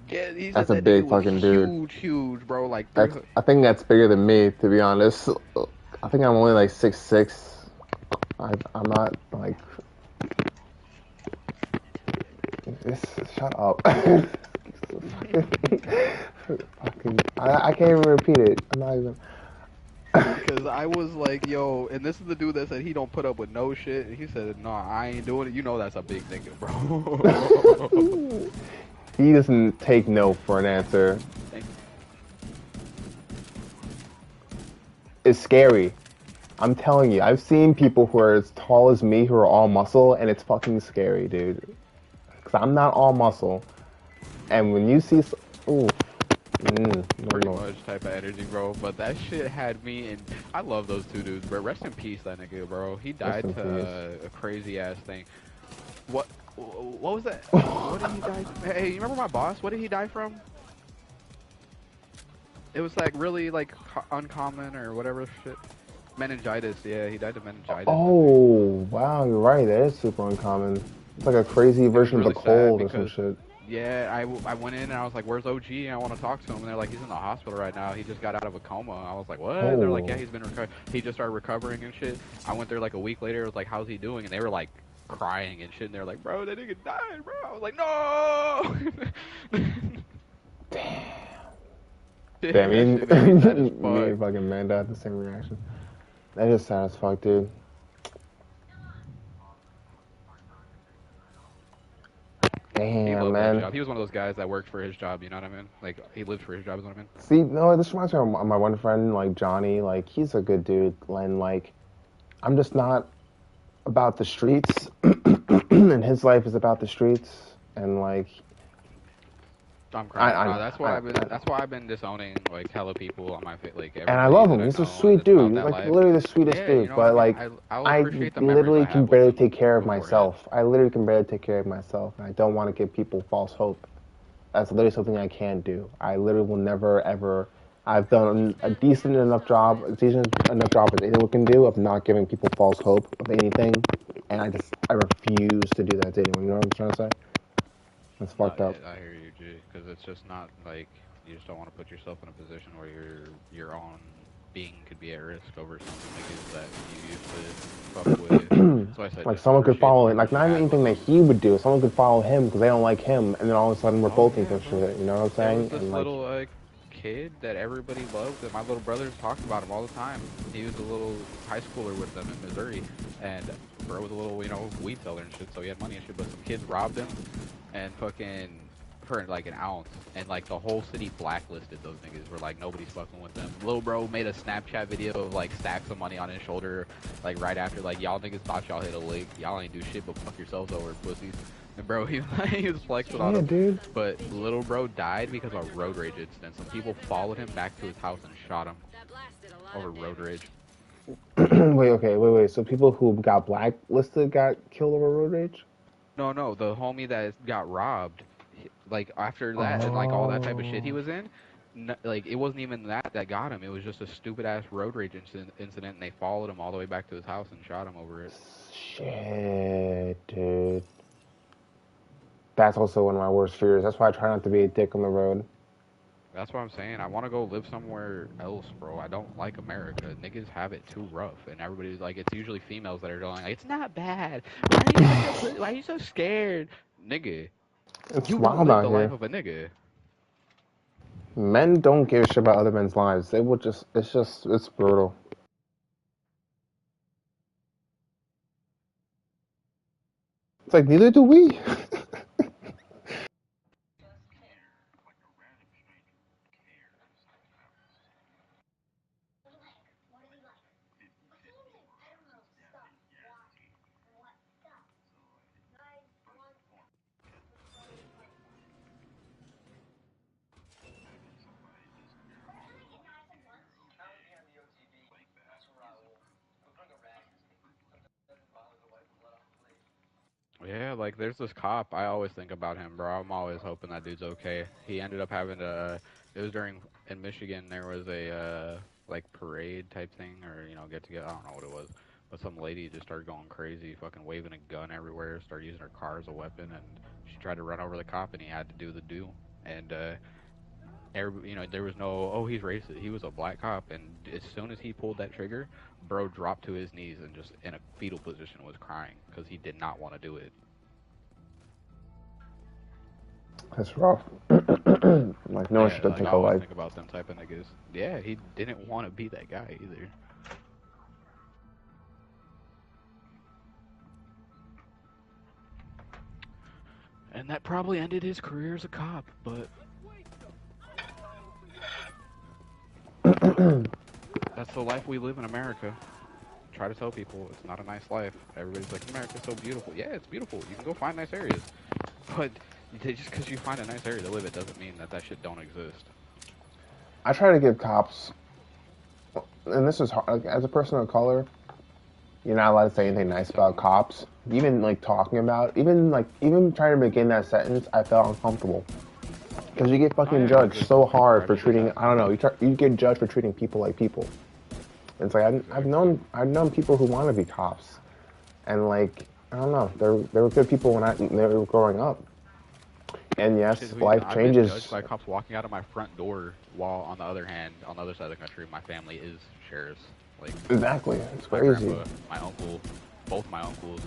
Yeah, he said That's a that big nigga was fucking dude. huge, bro. Like, I think that's bigger than me, to be honest. I think I'm only like 6'6". I'm not like. Shut up. Fucking, I can't even repeat it. I'm not even. because I was like, yo, and this is the dude that said he don't put up with no shit. And he said, no, I ain't doing it. You know that's a big nigga, bro. He doesn't take no for an answer. It's scary. I'm telling you, I've seen people who are as tall as me who are all muscle, and it's fucking scary, dude. Because I'm not all muscle. And when you see... Ooh. Pretty much type of energy, bro. But that shit had me, and I love those two dudes, bro. Rest in peace, that nigga, bro. He died to a crazy-ass thing. What was that? What did he die from? Hey, you remember my boss? What did he die from? It was like really like uncommon or whatever shit. Meningitis, yeah, he died of meningitis. Oh, wow, you're right. That is super uncommon. It's like a crazy version of the cold or some shit. Yeah, I went in and I was like, "Where's OG?" And I want to talk to him, and they're like, "He's in the hospital right now. He just got out of a coma." I was like, "What?" Oh. They're like, "Yeah, he's been he just started recovering and shit." I went there like a week later. It was like, "How's he doing?" And they were like crying and shit. And they're like, "Bro, that nigga died, bro." I was like, "No." Damn, me and fucking Manda had the same reaction. That is sad as fuck, dude. Damn, man. He was one of those guys that worked for his job, you know what I mean? Like, he lived for his job, is what I mean? See, no, this reminds me of my one friend, like, Johnny. Like, he's a good dude. And, like, I'm just not about the streets. And his life is about the streets. And, like... I'm crying. That's why I've been disowning, like, hella people on my like. And I love him. He's a sweet dude. He's like literally the sweetest dude. But like, I literally can barely take care of myself. I literally can barely take care of myself, and I don't want to give people false hope. That's literally something I can't do. I literally will never ever. I've done a decent enough job as anyone can do of not giving people false hope of anything, and I refuse to do that to anyone. You know what I'm trying to say? That's fucked up. I hear you, G, because it's just not like you just don't want to put yourself in a position where your own being could be at risk over something that you used to fuck with. So I said, like someone could follow him, like not even anything that he would do. Someone could follow him because they don't like him, and then all of a sudden we're bolting some shit. You know what I'm saying? There was this little kid that everybody loved, and my little brothers talked about him all the time. He was a little high schooler with them in Missouri, and bro was a little, weed seller and shit, so he had money and shit, but some kids robbed him, and fucking, for like an ounce, and like the whole city blacklisted those niggas, were like, nobody's fucking with them. Little bro made a Snapchat video of like stacks of money on his shoulder, like right after, like, y'all niggas thought y'all hit a lick, y'all ain't do shit but fuck yourselves over, pussies. And bro, he was flexing on him. Dude. But little bro died because of a road rage incident. Some people followed him back to his house and shot him over road rage. Wait. So people who got blacklisted got killed over road rage? No, the homie that got robbed, like after that and like all that type of shit he was in, like it wasn't even that got him. It was just a stupid ass road rage incident, and they followed him all the way back to his house and shot him over it. Shit, dude. That's also one of my worst fears. That's why I try not to be a dick on the road. That's what I'm saying. I want to go live somewhere else, bro. I don't like America. Niggas have it too rough, and everybody's like, it's usually females that are going, like, it's not bad. Why are you so scared, nigga? It's You wild won't live out the here. life of a nigga. Men don't give a shit about other men's lives. They will just, it's brutal. It's like, neither do we. Yeah, like there's this cop. I always think about him, bro. I'm always hoping that dude's okay. He ended up having to. It was in Michigan. There was a like parade type thing, or get together. I don't know what it was, but some lady just started going crazy, fucking waving a gun everywhere. Started using her car as a weapon, and she tried to run over the cop, and he had to do the do. And there was no, oh, he's racist. He was a black cop, and as soon as he pulled that trigger, bro dropped to his knees and just in a fetal position was crying because he did not want to do it. That's rough. Like, no one should Like, take I a always life. think about them type of niggas. Yeah, he didn't want to be that guy either. And that probably ended his career as a cop, but that's the life we live in America. Try to tell people it's not a nice life. Everybody's like, America's so beautiful. Yeah, it's beautiful. You can go find nice areas. But just because you find a nice area to live, it doesn't mean that shit don't exist. I try to give cops, and this is hard, like, as a person of color, you're not allowed to say anything nice about cops. Even like talking about, even trying to begin that sentence, I felt uncomfortable because you get fucking judged so hard for treating. I don't know. You get judged for treating people like people. And it's like I've known people who want to be cops, and like I don't know, they were good people when they were growing up. And yes, life changes. I've been judged by cops walking out of my front door, while on the other hand, on the other side of the country, my family is sheriffs. Like, exactly, it's my crazy. grandpa, my uncle, both my uncles.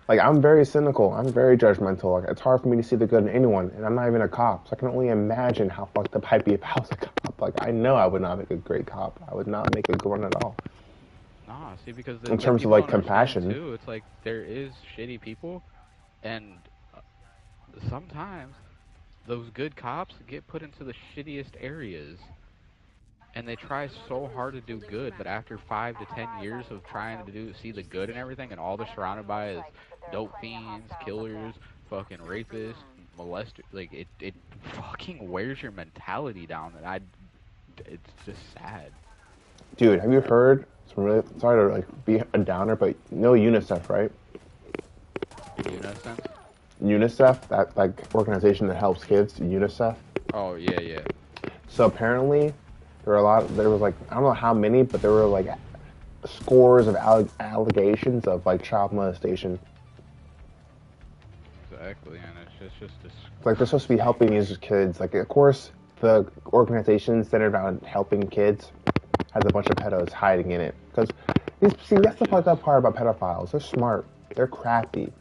Like, I'm very cynical. I'm very judgmental. Like, it's hard for me to see the good in anyone, and I'm not even a cop, so I can only imagine how fucked up I'd be if I was a cop. Like, I know I would not make a great cop. I would not make a good one at all. Nah, see, because in terms of like compassion, too, it's like there is shitty people, and sometimes those good cops get put into the shittiest areas. And they try so hard to do good, but after 5 to 10 years of trying to see the good and everything, and all they're surrounded by is dope fiends, killers, fucking rapists, molesters, like it fucking wears your mentality down. And it's just sad. Dude, have you heard? Really, sorry to like be a downer, but you know UNICEF, right? UNICEF, that like organization that helps kids. UNICEF. Oh yeah. So apparently, there was like, I don't know how many, but there were like scores of allegations of like child molestation. Exactly, and it's just like they're supposed to be helping these kids. Like, of course, the organization centered on helping kids has a bunch of pedos hiding in it. Because, see, that's the fucked up part about pedophiles. They're smart. They're crafty.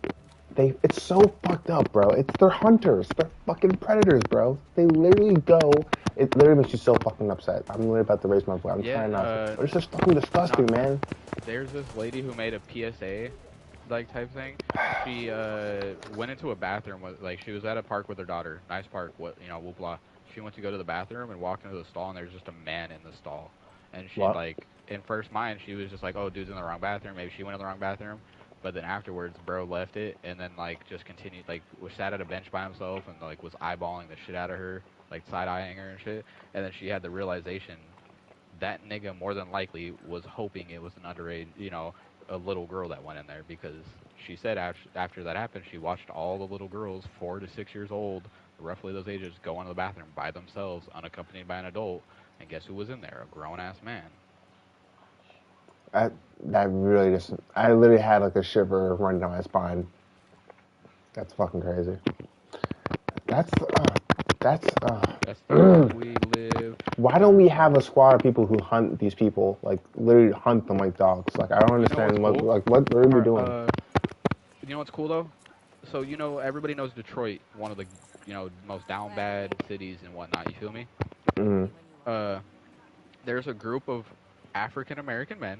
It's so fucked up, bro. They're hunters. They're fucking predators, bro. They literally go. It literally makes you so fucking upset. I'm literally about to raise my voice. I'm Yeah, trying not to. It's just fucking disgusting, man. there's this lady who made a PSA like type thing. She went into a bathroom with like she was at a park with her daughter. Nice park, what whoopla. She went to go to the bathroom and walked into the stall and there's just a man in the stall. And she What? like in first mind she was just like, oh, dude's in the wrong bathroom. Maybe she went in the wrong bathroom. But then afterwards, bro left it and then like just continued like was sat at a bench by himself and like was eyeballing the shit out of her, like side eyeing her and shit. And then she had the realization that nigga more than likely was hoping it was an underage, a little girl that went in there because she said after that happened, she watched all the little girls, 4 to 6 years old, roughly those ages, go into the bathroom by themselves, unaccompanied by an adult. And guess who was in there? A grown ass man. I, that really just. I literally had like a shiver running down my spine. That's fucking crazy. That's. That's. That's the world we live. Why don't we have a squad of people who hunt these people? Like literally hunt them like dogs. Like I don't understand What's cool? what are we doing? You know what's cool though? So everybody knows Detroit, one of the most down bad cities and whatnot. You feel me? Mm. Uh, there's a group of African American men.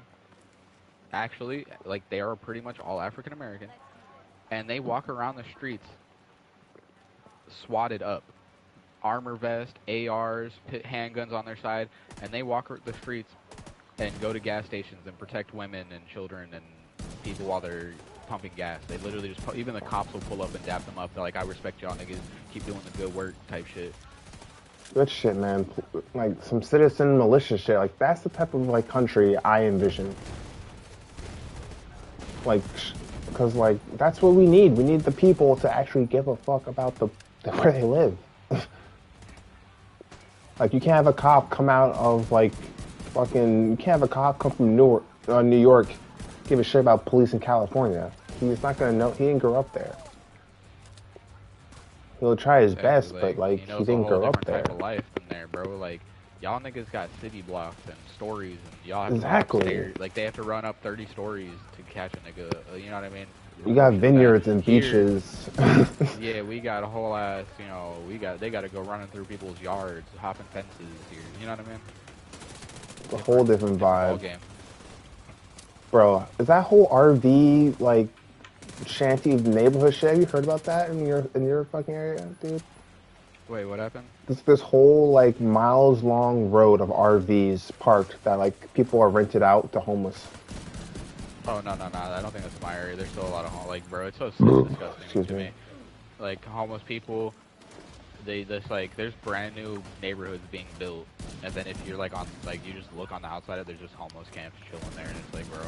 Actually, like they are pretty much all African American, and they walk around the streets swatted up, armor vest, ARs, handguns on their side, and they walk the streets and go to gas stations and protect women and children and people while they're pumping gas. They literally just even the cops will pull up and dap them up. They're like, "I respect y'all niggas. Keep doing the good work," type shit. Good shit, man. Like some citizen militia shit. Like that's the type of like country I envision. Like, because like that's what we need. We need the people to actually give a fuck about the where they live. Like you can't have a cop come out of like fucking. You can't have a cop come from New York, give a shit about police in California. He's not gonna know. He didn't grow up there. He'll try his best, but like he didn't grow up there. Type of life in there, bro. Like y'all niggas got city blocks and stories, and y'all have Exactly. to run upstairs. Like they have to run up 30 stories to catch a nigga. You know what I mean? We got vineyards and beaches. Yeah, we got a whole ass. They got to go running through people's yards, hopping fences here. You know what I mean? A whole different vibe. Game. Bro, is that whole RV like shanty neighborhood shit? Have you heard about that in your fucking area, dude? Wait, what happened? This whole like miles long road of RVs parked that like people are rented out to homeless. Oh no! I don't think that's my area. There's still a lot of bro. It's so disgusting to me. Like homeless people, there's brand new neighborhoods being built, and then if you're you just look on the outside of it, there's just homeless camps chilling there, and it's like, bro,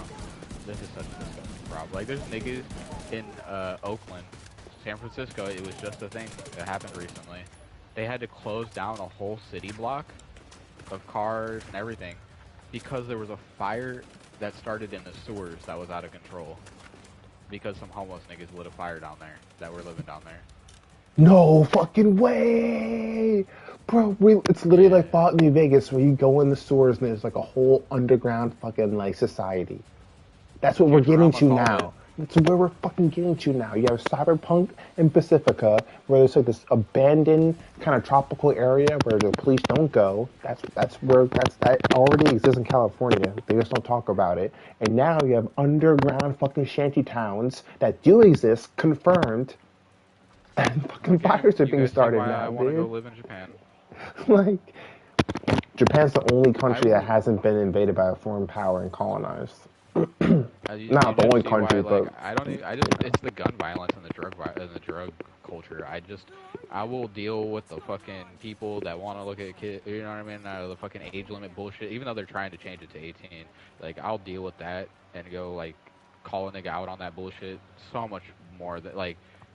this is such a disgusting problem. Like there's niggas in Oakland, San Francisco. It was just a thing that happened recently. They had to close down a whole city block of cars and everything because there was a fire that started in the sewers that was out of control because some homeless niggas lit a fire down there that were living down there. No fucking way, bro. It's literally like Fallout New Vegas where you go in the sewers and there's like a whole underground fucking like society. That's what we're getting to now. That's where we're fucking getting to now. You have Cyberpunk and Pacifica, where there's like this abandoned kind of tropical area where the police don't go. That already exists in California. They just don't talk about it. And now you have underground fucking shanty towns that do exist, confirmed. And fucking fires are being started now, I want to go live in Japan. Like, Japan's the only country that hasn't been invaded by a foreign power and colonized. Not the only country, but it's the gun violence and the drug culture. I will deal with the fucking people that want to look at kids. You know what I mean? The fucking age limit bullshit. Even though they're trying to change it to 18, like I'll deal with that and go like call a nigga out on that bullshit so much more. That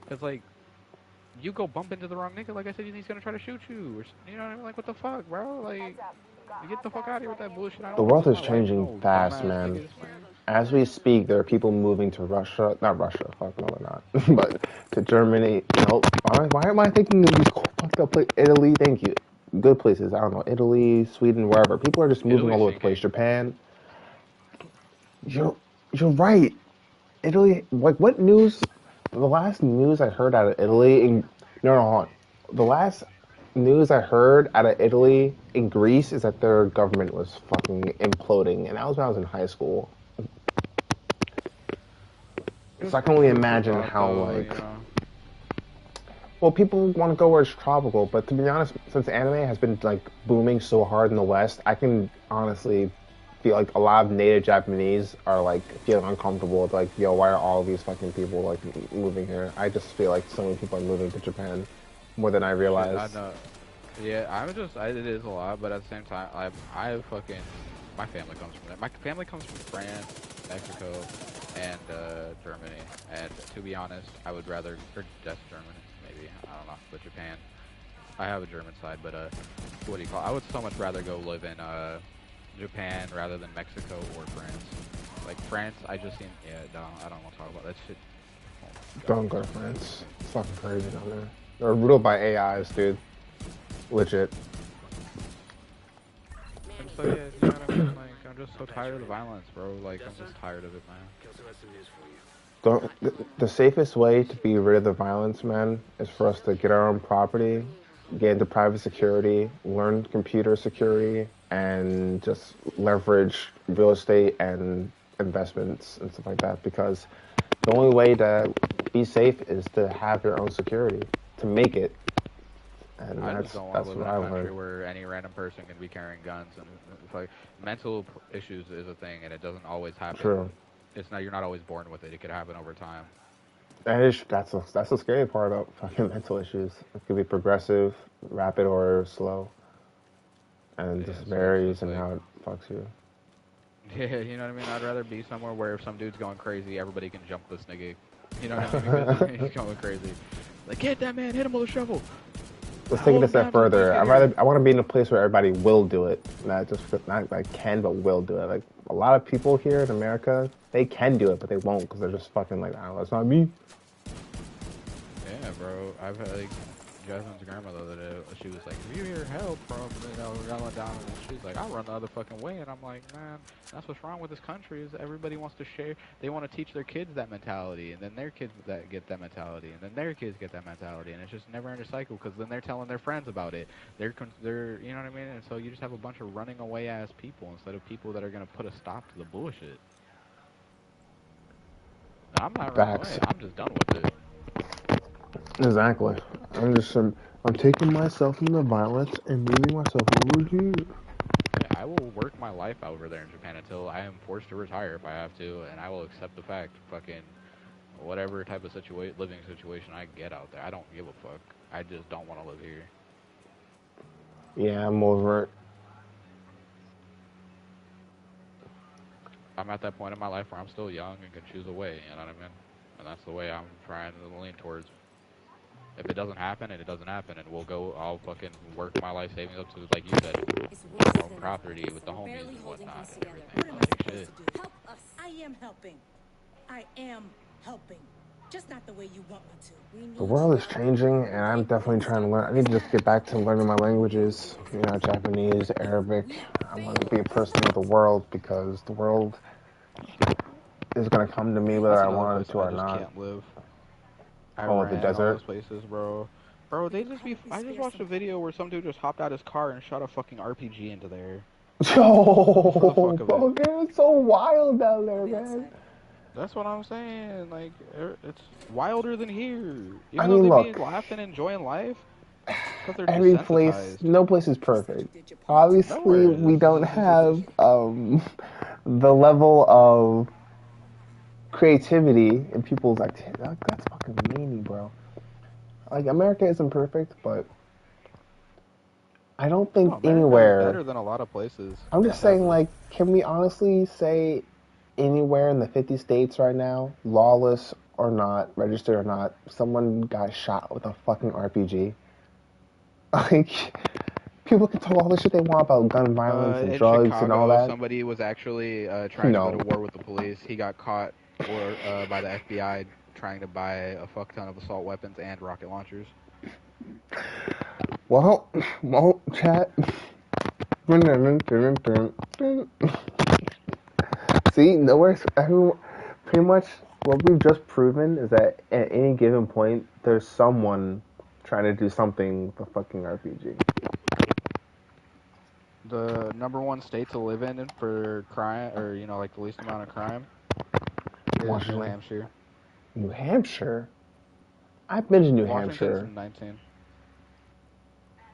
cause you go bump into the wrong nigga. Like I said, he's gonna try to shoot you. Or, you know what I mean? Like what the fuck, bro? Like. You get the fuck out of here with that bullshit. The world is changing fast, man. As we speak, there are people moving to Russia. Not Russia, fuck no, they're not. But to Germany. Why am I thinking of these fucked up places? Italy, thank you. Good places. I don't know. Italy, Sweden, wherever. People are just moving all over the place. Japan. You're right. Italy. Like, what news? The last news I heard out of Italy, no, hold on. The last news I heard out of Italy and Greece is that their government was fucking imploding, and that was when I was in high school. So I can only Food for imagine thought, how, though. like, well, people want to go where it's tropical, but to be honest, since anime has been like booming so hard in the West, I can honestly feel like a lot of native Japanese are like feeling uncomfortable with like, yo, why are all these fucking people like moving here? I just feel like so many people are moving to Japan more than I Shit, I realize. know. Yeah, it is a lot, but at the same time, I fucking, my family comes from there. My family comes from France, Mexico, and Germany. And to be honest, I would rather, or just Germany, maybe, I don't know, but Japan. I have a German side, but what do you call it? I would so much rather go live in Japan rather than Mexico or France. Like France, I just seen, yeah, no, I don't want to talk about that shit. Oh my God. Don't go to France. It's fucking crazy down there. They're ruled by AIs, dude. Legit. And so yeah, you know what I mean? Like, I'm just so tired of the violence, bro. Like, I'm just tired of it, man. Kelso has some news for you. The safest way to be rid of the violence, man, is for us to get our own property, get into private security, learn computer security, and just leverage real estate and investments and stuff like that. Because the only way to be safe is to have your own security, to make it. And I just don't want to that's live what in a I country learned. where any random person can be carrying guns, and it's like mental issues is a thing, and it doesn't always happen. True. It's not, you're not always born with it. It could happen over time. That's the scary part about fucking mental issues. It could be progressive, rapid, or slow, and Yeah, just so it's varies just in like, how it fucks you. yeah, you know what I mean? I'd rather be somewhere where if some dude's going crazy, everybody can jump this nigga. You know what I mean? Because he's going crazy. Like, get that man, hit him with a shovel. Let's take it Hold a him step down till the police further. get here. I want to be in a place where everybody will do it, not like can, but will do it. Like a lot of people here in America, they can do it, but they won't because they're just fucking like, oh, that's not me. Yeah, bro. I've had like Jasmine's grandmother the other day. She was like, "If you hear help from," running down, and she's like, "I'll run the other fucking way." And I'm like, "Man, that's what's wrong with this country is everybody wants to share. They want to teach their kids that mentality, and then their kids that get that mentality, and then their kids get that mentality, and it's just never end a cycle because then they're telling their friends about it. They're, you know what I mean? And so you just have a bunch of running away ass people instead of people that are gonna put a stop to the bullshit. And I'm not running away. Facts. I'm just done with it. Exactly. I'm taking myself from the violence and moving myself over here. Yeah, I will work my life out over there in Japan until I am forced to retire if I have to, and I will accept the fact, fucking, whatever type of living situation I get out there. I don't give a fuck. I just don't want to live here. Yeah, I'm over it. I'm at that point in my life where I'm still young and can choose a way, you know what I mean? And that's the way I'm trying to lean towards. If it doesn't happen, and it doesn't happen, and I'll fucking work my life savings up to, like you said, It's have worse our own than property with the we're homies barely and holding whatnot things and together. everything. What am I Like, supposed shit. to do? Help us. I am helping. I am helping. Just not the way you want me to. We need The world is help. changing, and I'm definitely trying to learn. I need to just get back to learning my languages. You know, Japanese, Arabic. I want to be a person of the world because the world is gonna come to me whether That's I another want place it to I or just not. can't live. Oh, the Iran, all desert. those places, bro. Bro, they just be. I just watched a video where some dude just hopped out his car and shot a fucking RPG into there. Just for the fuck Yo, of it. bro, it's so wild down there, I'll be man. outside. That's what I'm saying. Like, it's wilder than here. I Even though mean, they be look, laughing, enjoying life, because they're every place, desensitized. no place is You said perfect. you did your part. Obviously, Nowhere we is. don't have the level of creativity in people's activity. That's fucking meanie, bro. Like, America isn't perfect, but I don't No, think America is anywhere. better than a lot of places I'm just that have saying, like, can we honestly say anywhere in the 50 states right now, lawless or not, registered or not, someone got shot with a fucking RPG? Like, people can talk all the shit they want about gun violence and in drugs and all Chicago, that. somebody was actually trying to go No. to war with the police. He got caught by the FBI trying to buy a fuck ton of assault weapons and rocket launchers. Well, chat. See, nowhere, everyone, pretty much what we've just proven is that at any given point, there's someone trying to do something with a fucking RPG. The number one state to live in for crime, or like the least amount of crime, is New Washington, Hampshire. New Hampshire. I've been to New Washington's Hampshire. 19.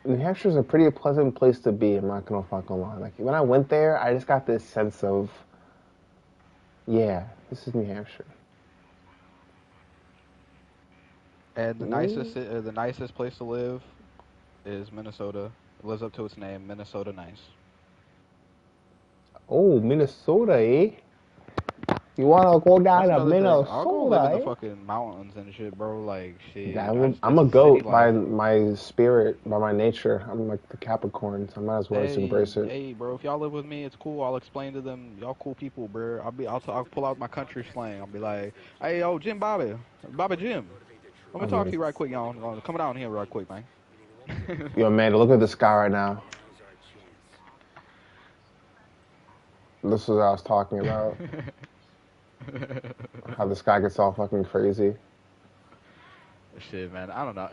New Hampshire's a pretty pleasant place to be. I'm not gonna fucking lie. Like when I went there, I just got this sense of, yeah, this is New Hampshire. And Ooh. the nicest place to live is Minnesota. It lives up to its name, Minnesota nice. Oh, Minnesota, eh? You wanna go down That's to another thing. I'll go live in Minnesota, the eh? fucking mountains and shit, bro. Like Yeah, shit. I'm That's a a city goat by life. my spirit, by my nature. I'm like the Capricorn, so I might as well just embrace it. Hey, bro. If y'all live with me, it's cool. I'll explain to them. Y'all cool people, bro. I'll pull out my country slang. I'll be like, hey, yo, Jim Bobby Jim. Let I me talk to mean, you right quick, y'all. Come down here right quick, man. yo, man, look at the sky right now. This is what I was talking about. How the sky gets all fucking crazy. Shit, man. I don't know.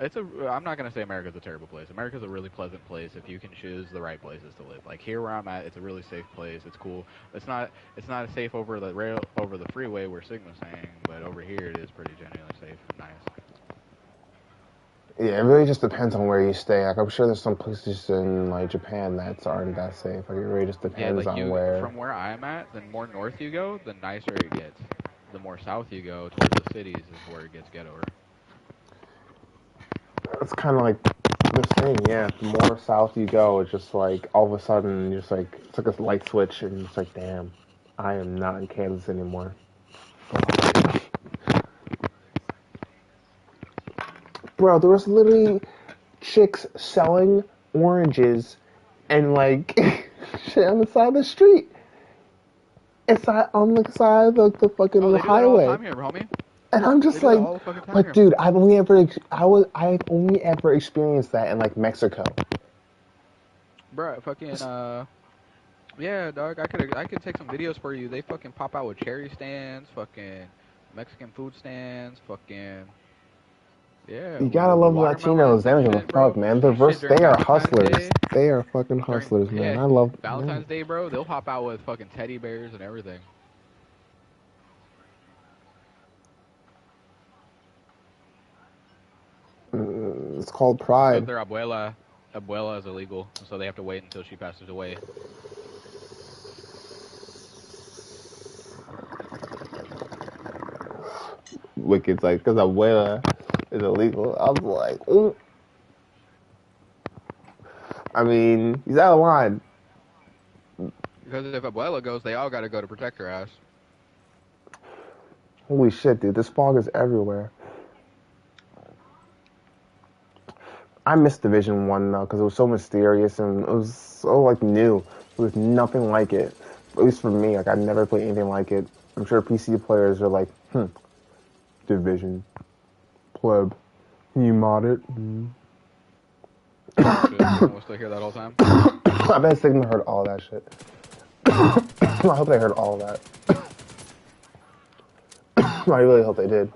I'm not gonna say America's a terrible place. America's a really pleasant place if you can choose the right places to live. Like here where I'm at, it's a really safe place. It's cool. It's not safe over the freeway where Sigma's saying, but over here it is pretty genuinely safe and nice. Yeah, it really just depends on where you stay. Like, I'm sure there's some places in like Japan that aren't that safe. Like, it really just Yeah, depends like on where. from where I'm at, the more north you go, the nicer it gets. The more south you go towards the cities is where it gets ghettoer. It's kind of like the thing, yeah. The more south you go, it's just like all of a sudden, you're just like it's like a light switch, and it's like, damn, I am not in Kansas anymore. Bro, there was literally chicks selling oranges and like shit on the side of the street. It's on the side of the Oh, fucking they do that all the highway. time here, homie. And I'm They just do that like, all the fucking time but here. dude, I've only ever experienced that in like Mexico. Bruh, fucking yeah, dog. I could take some videos for you. They fucking pop out with cherry stands, fucking Mexican food stands, fucking yeah, You gotta love Latinos. watermelons They and don't give a shit, bro. fuck, man. Shit during They are Valentine's hustlers. Day. They are fucking During hustlers, man. yeah, I love them. Valentine's Day, bro. They'll pop out with fucking teddy bears and everything. It's called Because pride. their abuela is illegal, so they have to wait until she passes away. Wicked's like, because abuela is illegal. I was like, ooh. I mean, he's out of line. Because if abuela goes, they all got to go to protect her ass. Holy shit, dude. This fog is everywhere. I missed Division 1 though, because it was so mysterious and it was so like new. There was nothing like it. At least for me, like I'd never played anything like it. I'm sure PC players are like, Division. Pleb. Can you mod it? Oh shit, Sigma was still here that whole time. I bet Sigma heard all that shit. I hope they heard all that. I really hope they did.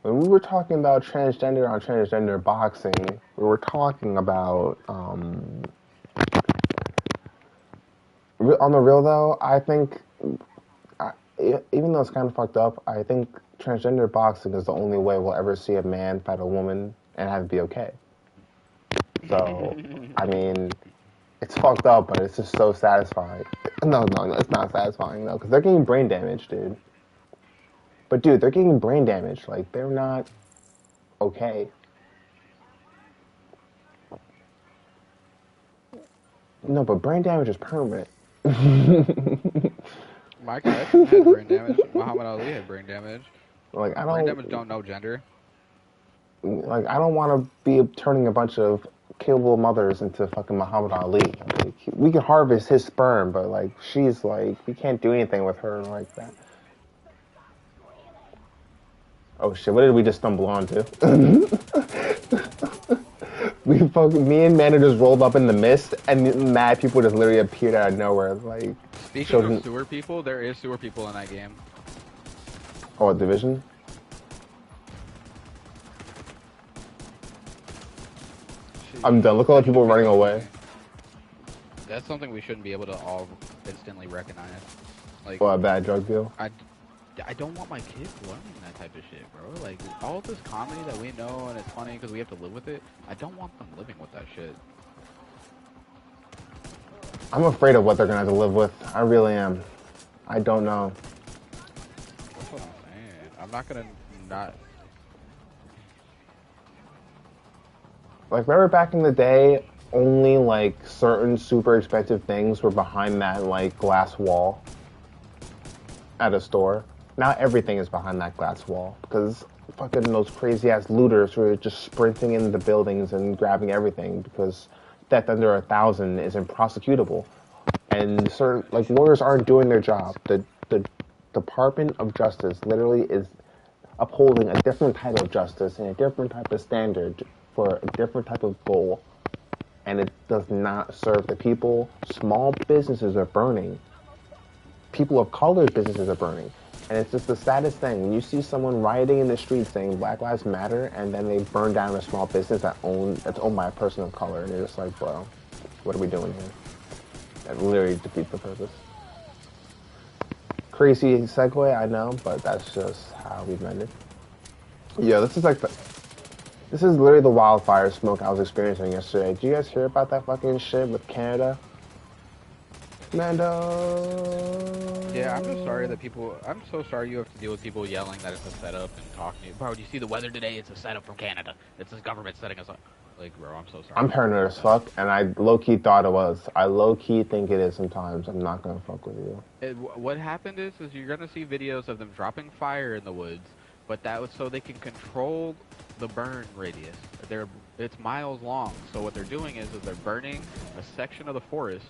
When we were talking about transgender on transgender boxing, we were talking about on the real though. I think, even though it's kind of fucked up, I think transgender boxing is the only way we'll ever see a man fight a woman and have it be okay. So, I mean, it's fucked up, but it's just so satisfying. No, it's not satisfying though, because they're getting brain damage, dude. But dude, they're getting brain damage. Like they're not okay. No, but brain damage is permanent. Mike Tyson had brain damage. Muhammad Ali had brain damage. Like Brain damage don't know gender. I don't want to be turning a bunch of killable mothers into fucking Muhammad Ali. Like, we can harvest his sperm, but like she's like we can't do anything with her like that. Oh shit! What did we just stumble onto? Me and Manda just rolled up in the mist, and mad people just literally appeared out of nowhere. Like, Speaking of children. sewer people, there is sewer people in that game. Oh, Division? I'm done. Look at all the people running away. That's something we shouldn't be able to all instantly recognize. Like, Oh, a bad drug deal. I don't want my kids learning that type of shit, bro. Like, all this comedy that we know and it's funny because we have to live with it, I don't want them living with that shit. I'm afraid of what they're gonna have to live with. I really am. I don't know. That's what I'm saying. I'm not gonna not. Like, remember back in the day, only like certain super expensive things were behind that like glass wall at a store. Now everything is behind that glass wall because fucking those crazy ass looters who are just sprinting into buildings and grabbing everything because theft under 1,000 is improsecutable, and certain like lawyers aren't doing their job. The Department of Justice literally is upholding a different type of justice and a different type of standard for a different type of goal, and it does not serve the people. Small businesses are burning. People of color businesses are burning. And it's just the saddest thing. When you see someone rioting in the street saying Black Lives Matter, and then they burn down a small business that's owned by a person of color, and you're just like, bro, what are we doing here? That literally defeats the purpose. Crazy segue, I know, but that's just how we meant it. Yeah, this is literally the wildfire smoke I was experiencing yesterday. Did you guys hear about that fucking shit with Canada? Mando. Yeah, I'm just sorry that people. I'm so sorry you have to deal with people yelling that it's a setup and talking to you. Bro, do you see the weather today? It's a setup from Canada. It's the government setting us up. Like, bro, I'm so sorry. I'm paranoid as fuck, and I low-key thought it was. I low-key think it is sometimes. I'm not gonna fuck with you. What happened is you're gonna see videos of them dropping fire in the woods, but that was so they can control the burn radius. It's miles long. So what they're doing is they're burning a section of the forest.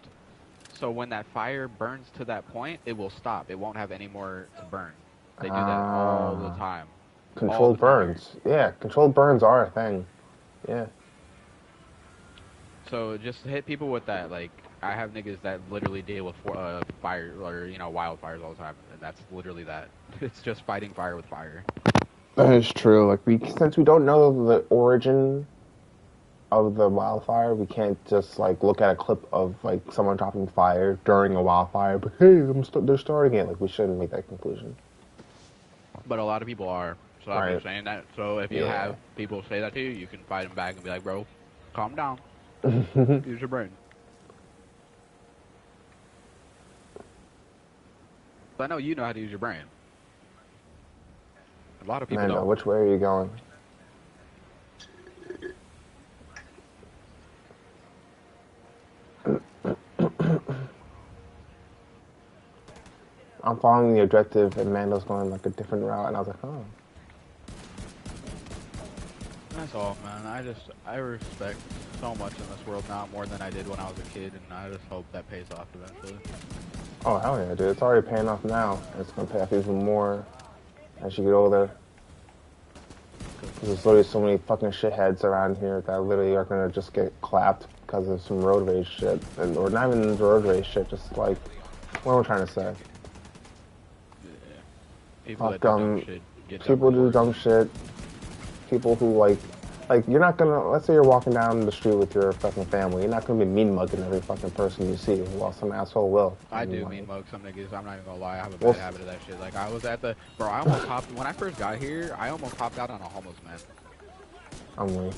So when that fire burns to that point, it will stop. It won't have any more to burn. They do that all the time. Controlled burns. Yeah, controlled burns are a thing. Yeah. So just hit people with that. Like, I have niggas that literally deal with fire or wildfires all the time, and that's literally that. It's just fighting fire with fire. That is true. Like since we don't know the origin of the wildfire, we can't just like look at a clip of like someone dropping fire during a wildfire. But hey, they're starting it. Like we shouldn't make that conclusion. But a lot of people are. So I'm just saying that. So if you have people say that to you, you can fight them back and be like, bro, calm down. Use your brain. But I know you know how to use your brain. A lot of people don't. Which way are you going? I'm following the objective, and Mando's going like a different route, and I was like, oh. That's all, man. I respect so much in this world now more than I did when I was a kid, and I just hope that pays off eventually. Oh, hell yeah, dude. It's already paying off now. It's going to pay off even more as you get older. There's literally so many fucking shitheads around here that literally are going to just get clapped because of some road rage shit. Or not even road rage shit, just like, what am I trying to say? Yeah. People that do dumb shit. People do dumb shit. People who like you're not gonna, let's say you're walking down the street with your fucking family, you're not gonna be mean mugging every fucking person you see, while some asshole will. I do mean mug some niggas, I'm not even gonna lie, I have a bad habit of that shit. Like I was at the, bro, I almost popped, when I first got here, I almost popped out on a homeless man. I'm weak.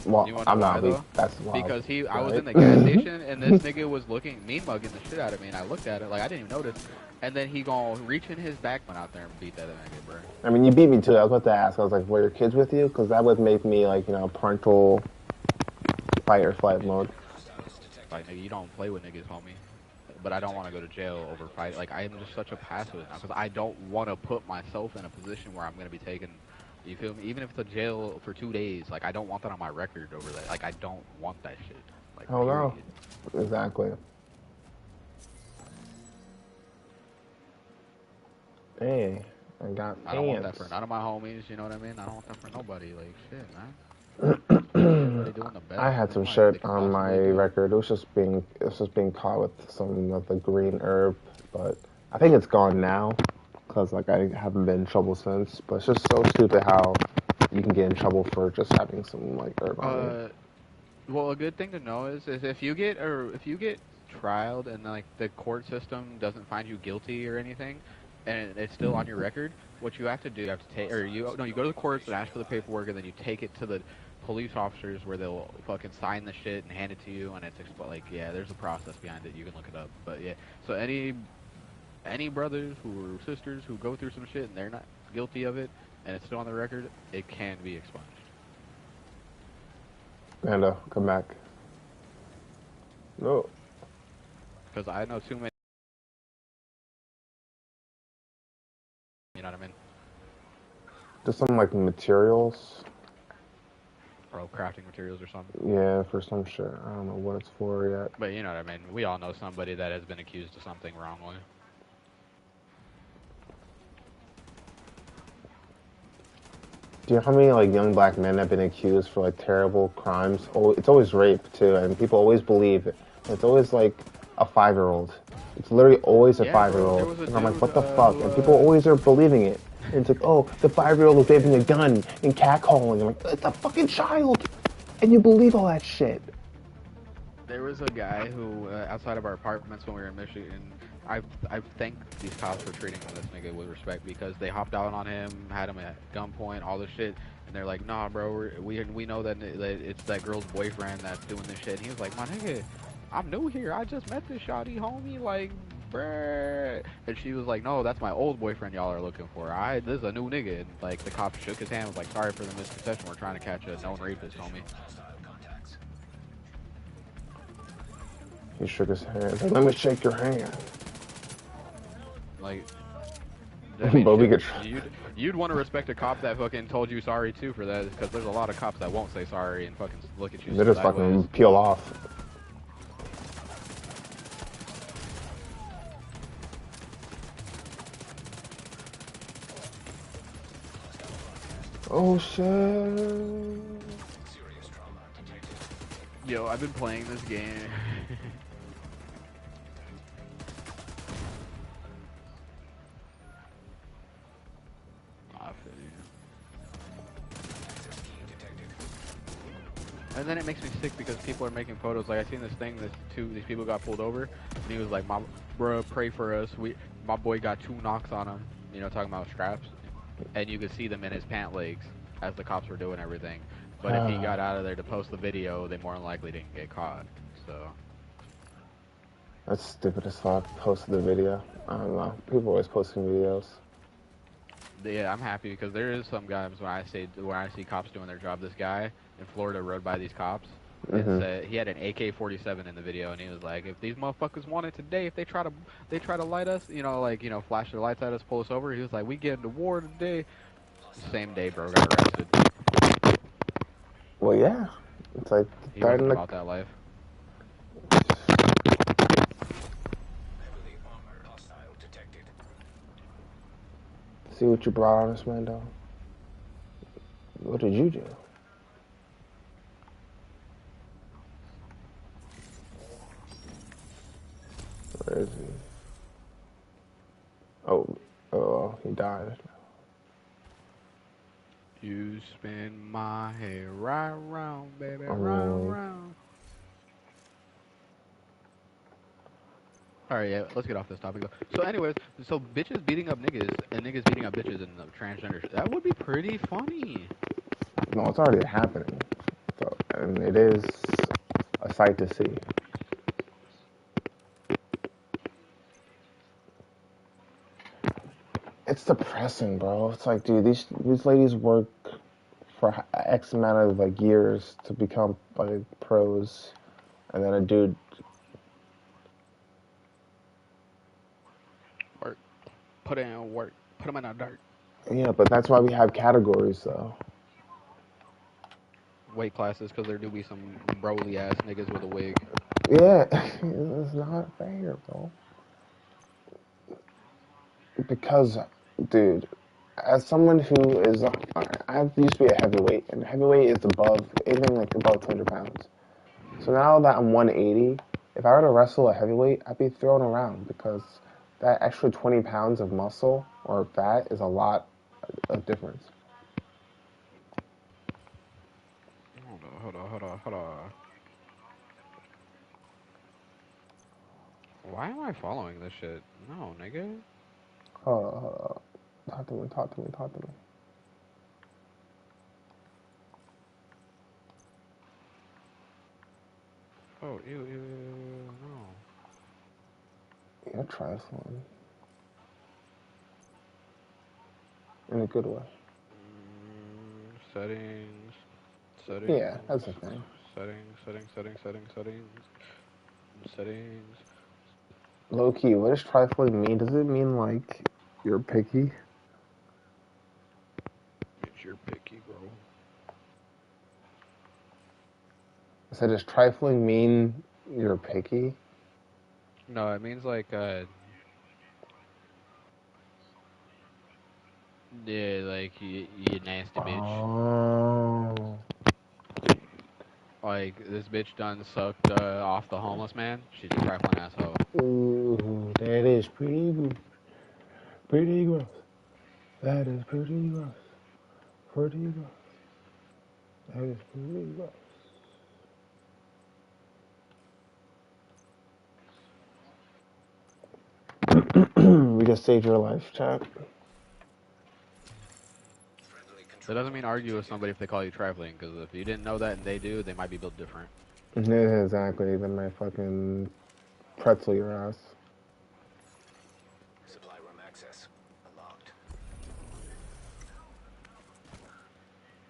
Well, I'm not weak, that's wild. Because I was in the gas station, and this nigga was mean mugging the shit out of me, and I looked at it, like I didn't even notice. And then he gonna reach in his back, went out there and beat that nigga, bro. I mean, you beat me too. I was about to ask. I was like, were your kids with you? Because that would make me like, parental fight or flight mode. Like, nigga, you don't play with niggas, homie. But I don't want to go to jail over fight. Like, I am just such a passive now because I don't want to put myself in a position where I'm gonna be taken. You feel me? Even if it's a jail for 2 days, like I don't want that on my record over that. Like, I don't want that shit. Like, oh no, exactly. Hey, I got pants. I don't want that for none of my homies, you know what I mean? I don't want that for nobody, like, shit, man. Everybody doing the best. I had some They shit could on my possibly do. record. It was just being caught with some of the green herb, but I think it's gone now because like I haven't been in trouble since. But it's just so stupid how you can get in trouble for just having some like herb on you. Well, a good thing to know is if you get trialed and like the court system doesn't find you guilty or anything, and it's still on your record, what you have to do, you have to take, or you no, you go to the courts and ask for the paperwork, and then you take it to the police officers where they'll fucking sign the shit and hand it to you, and it's like yeah, there's a process behind it. You can look it up, but yeah. So any brothers who or sisters who go through some shit and they're not guilty of it, and it's still on the record, it can be expunged. Amanda, come back. No. Because I know too many. You know what I mean? Just some like materials. Or crafting materials or something. Yeah, for some shit. I don't know what it's for yet. But you know what I mean. We all know somebody that has been accused of something wrongly. Do you know how many like young black men have been accused for like terrible crimes? Oh, it's always rape too, and people always believe it. It's always like a 5-year-old. It's literally always a Yeah, bro. There 5-year-old. was a And I'm like, dude what the fuck? And people always are believing it. And it's like, oh, the 5-year-old was waving a gun and catcalling. I'm like, it's a fucking child, and you believe all that shit. there was a guy who outside of our apartments when we were in Michigan. I thank these cops for treating this nigga with respect because they hopped out on him, had him at gunpoint, all this shit, and they're like, nah, bro, we know that it's that girl's boyfriend that's doing this shit. And he was like, my nigga, I'm new here. I just met this shawty homie, like, bruh. And she was like, no, that's my old boyfriend y'all are looking for. This is a new nigga. And like the cop shook his hand, was like, sorry for the misconception. We're trying to catch a known rapist, homie. He shook his hand. Like, let me shake your hand. Like, I mean, But we shit, could. you'd want to respect a cop that fucking told you sorry too for that, because there's a lot of cops that won't say sorry and fucking look at you They just sideways. fucking peel off. Oh shit. Yo, I've been playing this game. I feel you. And then it makes me sick because people are making photos. Like I seen this thing, these people got pulled over, and he was like, "My bro, pray for us. My boy got 2 knocks on him." You know, talking about straps, and you could see them in his pant legs as the cops were doing everything. But if he got out of there to post the video, they more than likely didn't get caught. So That's stupid as fuck. Posted the video. I don't know. People always posting videos. yeah, I'm happy because there is some guys when I see cops doing their job. This guy in Florida rode by these cops and said he had an AK-47 in the video, and he was like, "If these motherfuckers want it today, if they try to light us, flash their lights at us, pull us over." He was like, "We get into war today." Same day, bro got arrested. Well, yeah. It's like He wasn't about that life. See what you brought on us, Mando? What did you do? Where is he? Oh, he died. You spin my hair right round, baby, right round. Alright, yeah, let's get off this topic. So anyways, so bitches beating up niggas and niggas beating up bitches in the transgender shit, that would be pretty funny. No, it's already happening. So, and it is a sight to see. It's depressing, bro. It's like, dude, these ladies work for X amount of like years to become like pros, and then a dude. Work. Put in work. Put them in the dirt. Yeah, but that's why we have categories, though. Weight classes, because there do be some broly ass niggas with a wig. Yeah, it's not fair, bro. Because, dude, as someone who is, I used to be a heavyweight, and heavyweight is above, anything like above 200 pounds. So now that I'm 180, if I were to wrestle a heavyweight, I'd be thrown around because that extra 20 pounds of muscle or fat is a lot of difference. Hold on. Why am I following this shit? No, nigga. Hold on. Talk to me. Oh, ew, no. You're trifling. In a good way. Settings. Yeah, that's the thing. Settings. Low key, what does trifling mean? Does it mean like you're picky? Means you're picky, bro. So does trifling mean you're picky? No, it means like yeah, like you nasty bitch. Oh. Like this bitch done sucked off the homeless man. She's a trifling asshole. Ooh, that is pretty gross. That is pretty gross. Pretty gross. That is pretty gross. We just saved your life, chat. That doesn't mean argue with somebody if they call you trifling, because if you didn't know that and they do, they might be built different. Yeah, exactly. They might fucking pretzel your ass. Supply room access unlocked.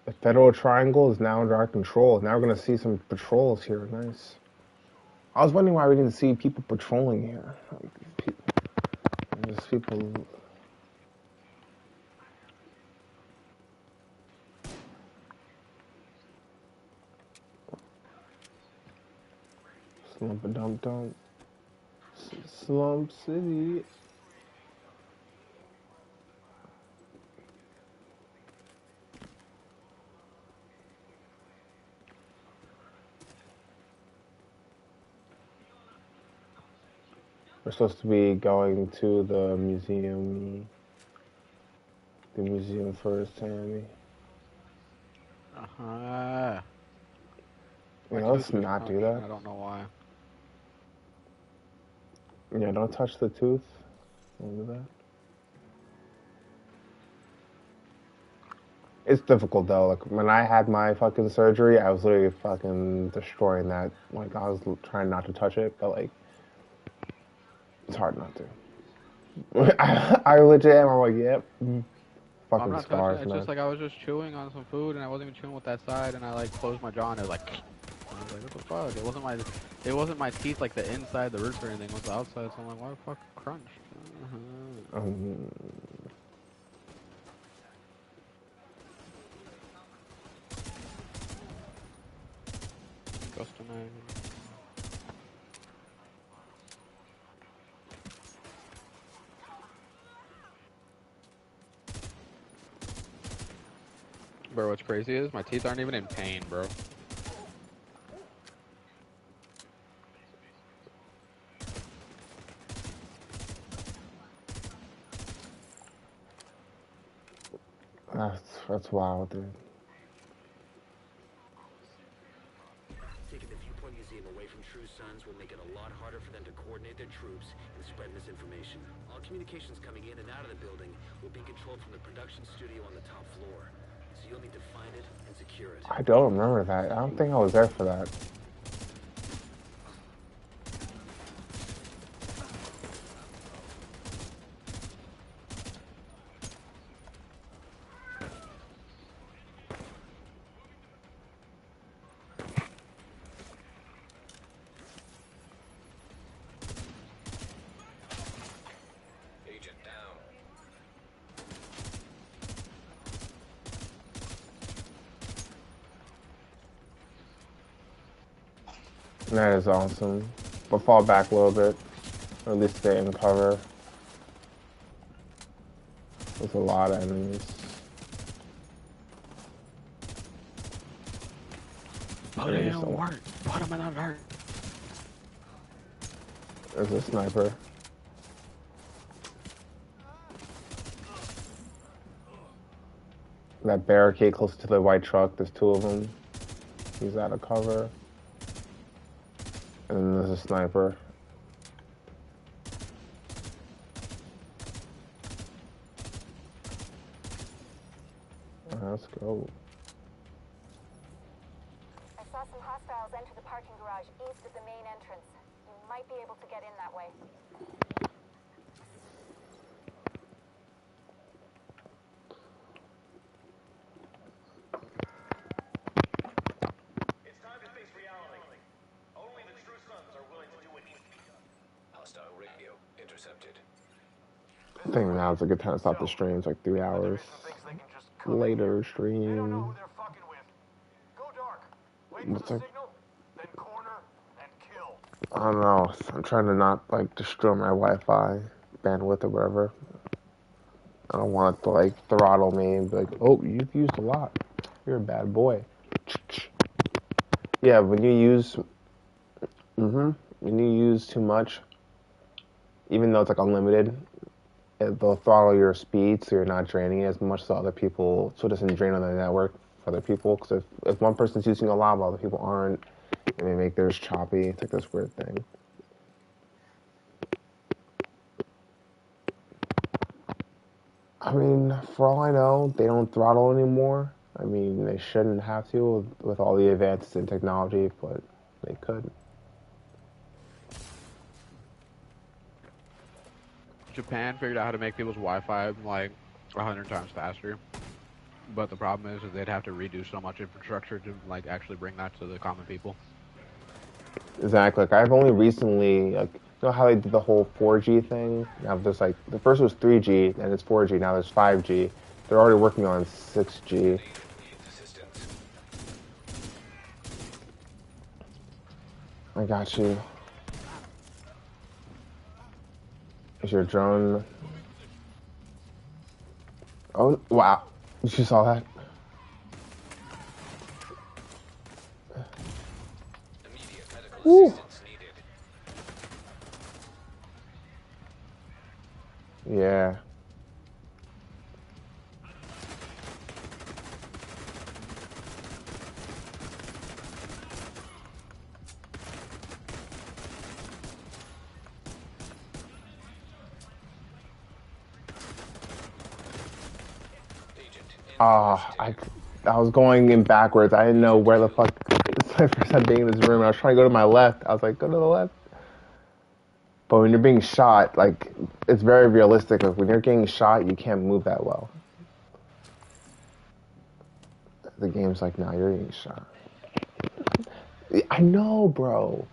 The Federal Triangle is now under our control. Now we're gonna see some patrols here. Nice. I was wondering why we didn't see people patrolling here. There's people. Slump a dump dump. Slump City. We're supposed to be going to the museum. The museum first, Tammy. Uh-huh. Yeah, My let's tooth was not do crunched, that. and I don't know why. Yeah, don't touch the tooth. Don't do that. It's difficult though. Like when I had my fucking surgery, I was literally fucking destroying that. Like I was trying not to touch it, but like it's hard not to. I legit am. I'm like, yep. I'm Fucking not touching it. scars, It's just man. like I was just chewing on some food, and I wasn't even chewing with that side, and I like closed my jaw, and it was like, I was like, what the fuck? It wasn't my teeth like the inside, the roots or anything. It was the outside. So I'm like, why the fuck crunched? Um, Customizing. Bro, what's crazy is my teeth aren't even in pain, bro. that's wild, dude. Taking the Viewpoint Museum away from True Sons will make it a lot harder for them to coordinate their troops and spread misinformation. All communications coming in and out of the building will be controlled from the production studio on the top floor. So you'll need to find it and secure it. I don't remember that. I don't think I was there for that. Agent down. That is awesome. But fall back a little bit. Or at least stay in cover. There's a lot of enemies. Put it in work. Put him in the dirt. There's a sniper. That barricade close to the white truck, there's two of them. He's out of cover. And then there's a sniper. Let's go. I saw some hostiles enter the parking garage east of the main entrance. You might be able to get in that way. It's time to face reality. Only the true sons are willing to do what needs to be done. Hostile radio intercepted. I think now's a good time to stop the stream. It's like 3 hours later stream. They don't know who they're fucking with. Go dark. Wait for the signal, then corner and kill. I don't know. I'm trying to not like destroy my Wi-Fi bandwidth or whatever. I don't want it to like throttle me and be like, "Oh, you've used a lot. You're a bad boy." Yeah, when you use too much, even though it's like unlimited, they'll throttle your speed so you're not draining it as much as other people, so it doesn't drain on the network for other people. Because if one person's using a lot while other people aren't, and they make theirs choppy, it's like this weird thing. I mean, for all I know, they don't throttle anymore. I mean, they shouldn't have to with all the advances in technology, but they could. Japan figured out how to make people's Wi-Fi like 100 times faster. But the problem is they'd have to redo so much infrastructure to like actually bring that to the common people. Exactly. Like I've only recently, like, you know how they did the whole 4G thing? Now there's like, the first was 3G, and it's 4G, now there's 5G. They're already working on 6G. I got you. Is your drone... Oh, wow. You saw that? Woo! Yeah. I was going in backwards. I didn't know where the fuck. It's my first time being in this room. I was trying to go to my left. I was like, go to the left. But when you're being shot, like, it's very realistic. Like, when you're getting shot, you can't move that well. The game's like, nah, you're getting shot. I know, bro.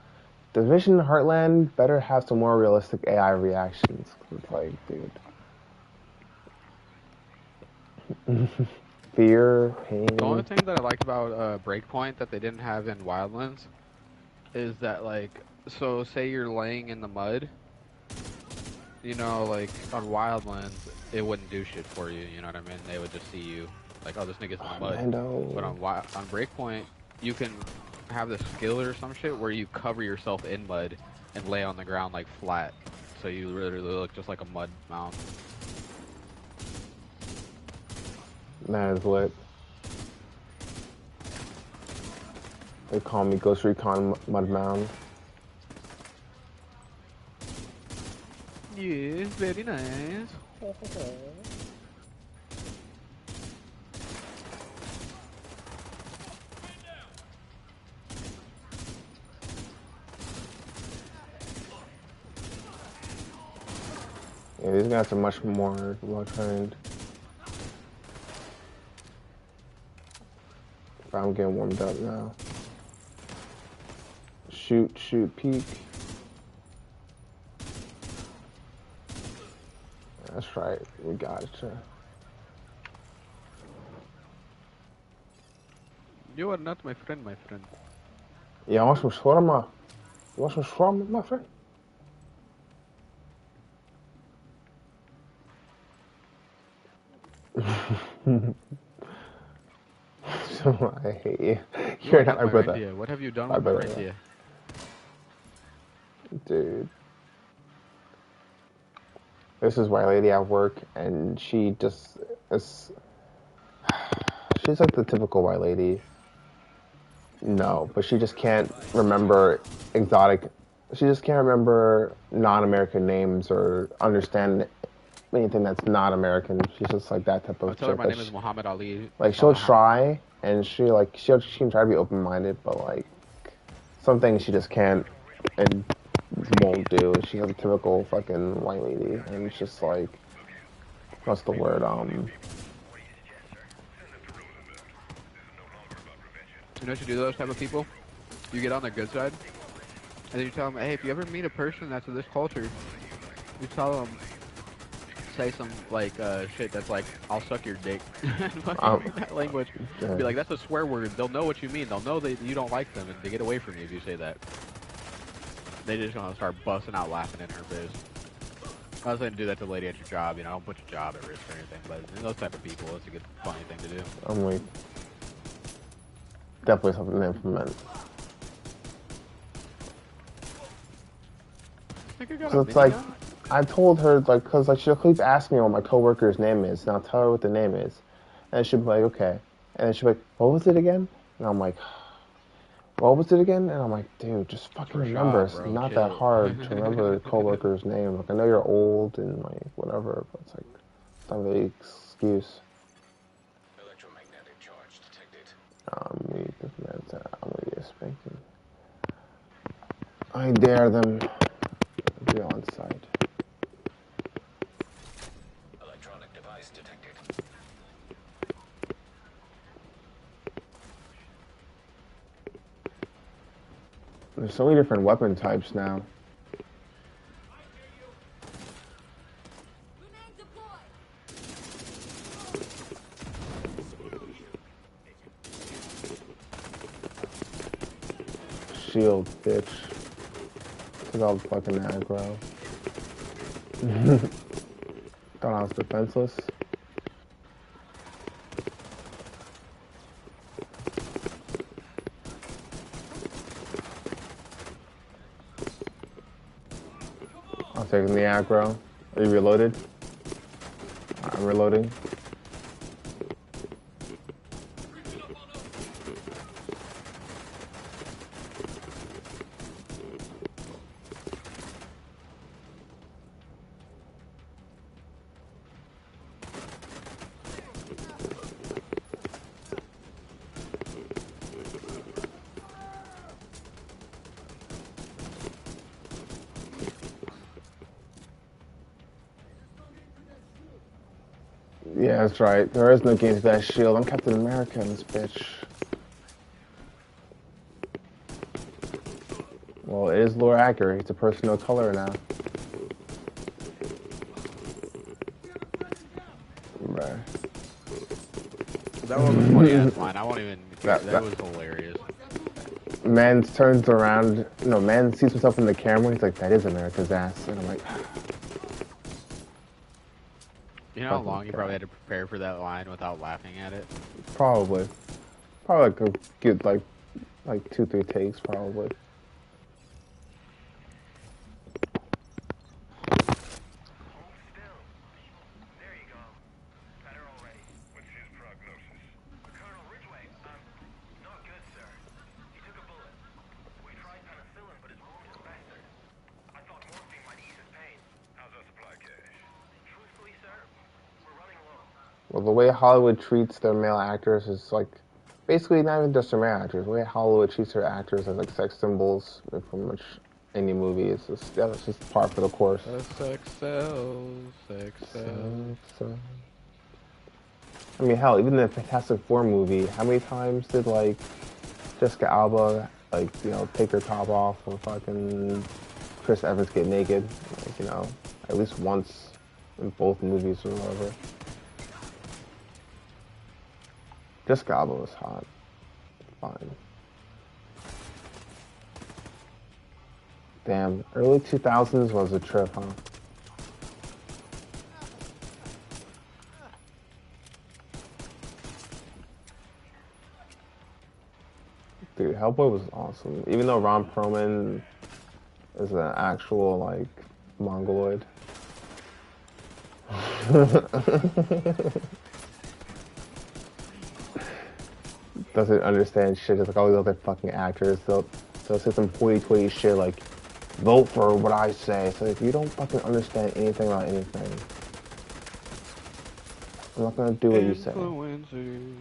Division Heartland better have some more realistic AI reactions. It's like, dude. Fear, pain. The only thing that I liked about Breakpoint that they didn't have in Wildlands is that, like, so say you're laying in the mud, you know, like on Wildlands, it wouldn't do shit for you, you know what I mean? They would just see you, like, oh, this nigga's in the mud. Mando. But on Breakpoint, you can have the skill or some shit where you cover yourself in mud and lay on the ground, like, flat. So you literally look just like a mud mound. That is lit. They call me Ghost Recon Mud Mound. Yes, very nice. Yeah, these guys are much more well trained. I'm getting warmed up now. Shoot, peek. That's right, we got you. You are not my friend, my friend. Yeah, I want some shawarma. You want some shawarma, my friend? I hate you. You You're are not not my my brother. reindeer. What have you done My with my brother, reindeer? dude. This is white lady at work, and she just is. She's like the typical white lady. No, but she just can't remember exotic. She just can't remember non-American names or understand anything that's not American. She's just like that type I'll of tell her chick. my name is Muhammad Ali. Like she'll try, and she can try to be open-minded, but like some things she just can't and won't do. She's like a typical fucking white lady, and it's just like, what's the word? You know what you do to those type of people? You get on their good side, and then you tell them, hey, if you ever meet a person that's of this culture, you tell them, say some, like, shit that's like, I'll suck your dick. Fucking in that language. Be like, that's a swear word. They'll know what you mean. They'll know that you don't like them, and they get away from you if you say that. They just gonna start busting out laughing in her face. I'm not saying do that to the lady at your job, you know, don't put your job at risk or anything, but those type of people, it's a good, funny thing to do. I'm like, definitely something to implement. So it's like, I told her, like, because like, she'll keep asking me what my coworker's name is, and I'll tell her what the name is. And she'll be like, okay. And then she'll be like, what was it again? And I'm like, what was it again? And I'm like, dude, just fucking remember. It's not that hard to remember the coworker's name. Like, I know you're old and, like, whatever, but it's like, it's not really an excuse. Electromagnetic charge detected. I'm going to spanking. I dare them to be on site. Electronic device detected. There's so many different weapon types now. Shield, bitch. Took all the fucking aggro. Thought I was defenseless. I'm taking the aggro. Are you reloaded? I'm reloading. Yeah, that's right. There is no game to that shield. I'm Captain America in this bitch. Well, it is lore accurate. He's a person of color now. Right. That was a funny ass line. I won't even. That was hilarious. Man turns around. No, man sees himself in the camera. He's like, "That is America's ass," and I'm like, you know how long you probably had to prepare for that line without laughing at it? Probably like a good like 2-3 takes probably. Well, the way Hollywood treats their male actors is like basically not even just their male actors. The way Hollywood treats their actors as like sex symbols in pretty much any movie is just that's just par for the course. Sex sells, sex sells. I mean, hell, even the Fantastic Four movie, how many times did like Jessica Alba like take her top off or fucking Chris Evans get naked? Like, at least once in both movies or whatever. Jessica Alba was hot. Fine. Damn, early 2000s was a trip, huh? Dude, Hellboy was awesome. Even though Ron Perlman is an actual, like, mongoloid. Doesn't understand shit, just like all these other fucking actors. They'll say some hoity-toity shit like, vote for what I say. So if you don't fucking understand anything about anything, I'm not gonna do what you say. Influencers.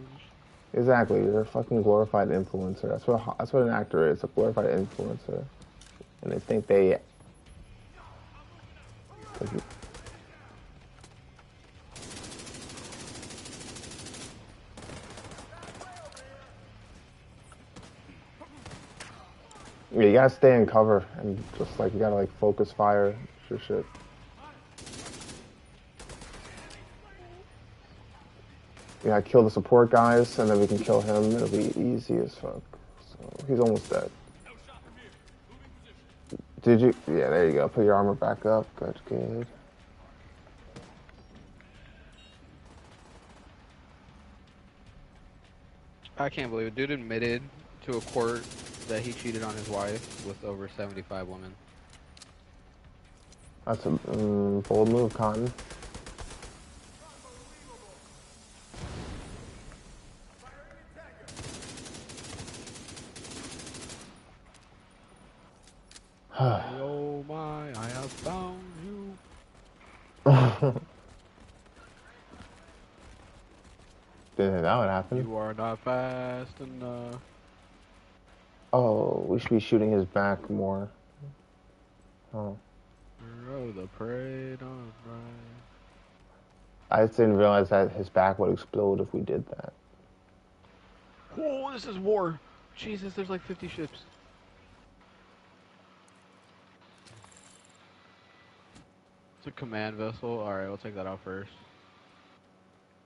Exactly, you're a fucking glorified influencer. That's what an actor is, a glorified influencer. And they think they... Like, yeah, you gotta stay in cover and just like you gotta like focus fire your shit. You gotta kill the support guys and then we can kill him. It'll be easy as fuck. So he's almost dead. Did you? Yeah, there you go. Put your armor back up. Good, good. I can't believe it. Dude admitted to a court that he cheated on his wife with over 75 women. That's a bold move, Cotton. Oh my, I have found you. Didn't think that would happen. You are not fast enough. Oh, we should be shooting his back more. Oh. Oh, the prey don't rise. I just didn't realize that his back would explode if we did that. Oh, this is war. Jesus, there's like 50 ships. It's a command vessel. Alright, we'll take that out first.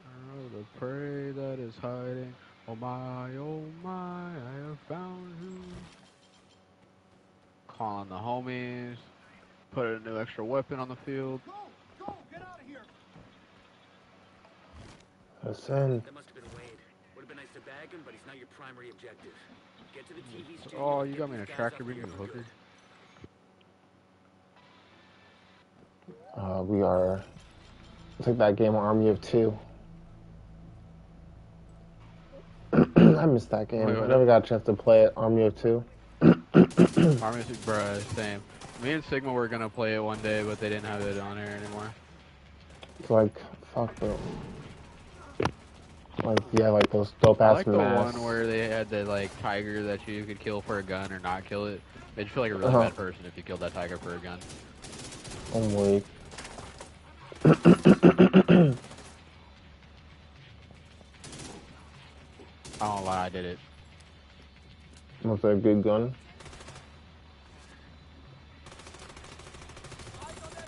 Oh, the prey that is hiding. Oh my, I have found you. Calling the homies. Put a new extra weapon on the field. Go! Get out of here! Listen. That must have been Wade. Would have been nice to bag him, but he's not your primary objective. Get to the TV studio. Oh, and you get got me in a these guys tractor off beam, here you for hooker. good. We are... It's like that game Army of Two. I missed that game. Wait, I never got a chance to play it. Army of Two. Army bruh, same. Me and Sigma were gonna play it one day, but they didn't have it on air anymore. It's like, fuck bro. Like, yeah, like those dope I ass like the masks. one where they had the like tiger that you could kill for a gun or not kill it. Made you feel like a really bad person if you killed that tiger for a gun. I'm weak. I don't lie, I did it. Was that a good gun?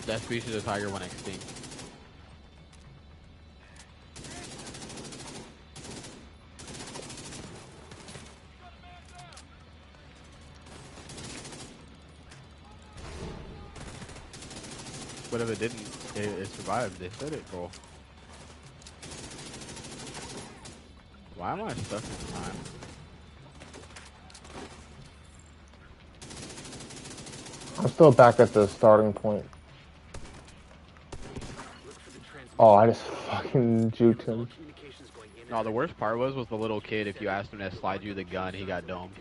That species of tiger went extinct. But if it didn't, it survived. They said it, bro. Why am I stuck in time? I'm still back at the starting point. Oh, I just fucking juked him. No, the worst part was with the little kid. If you asked him to slide you the gun, he got domed.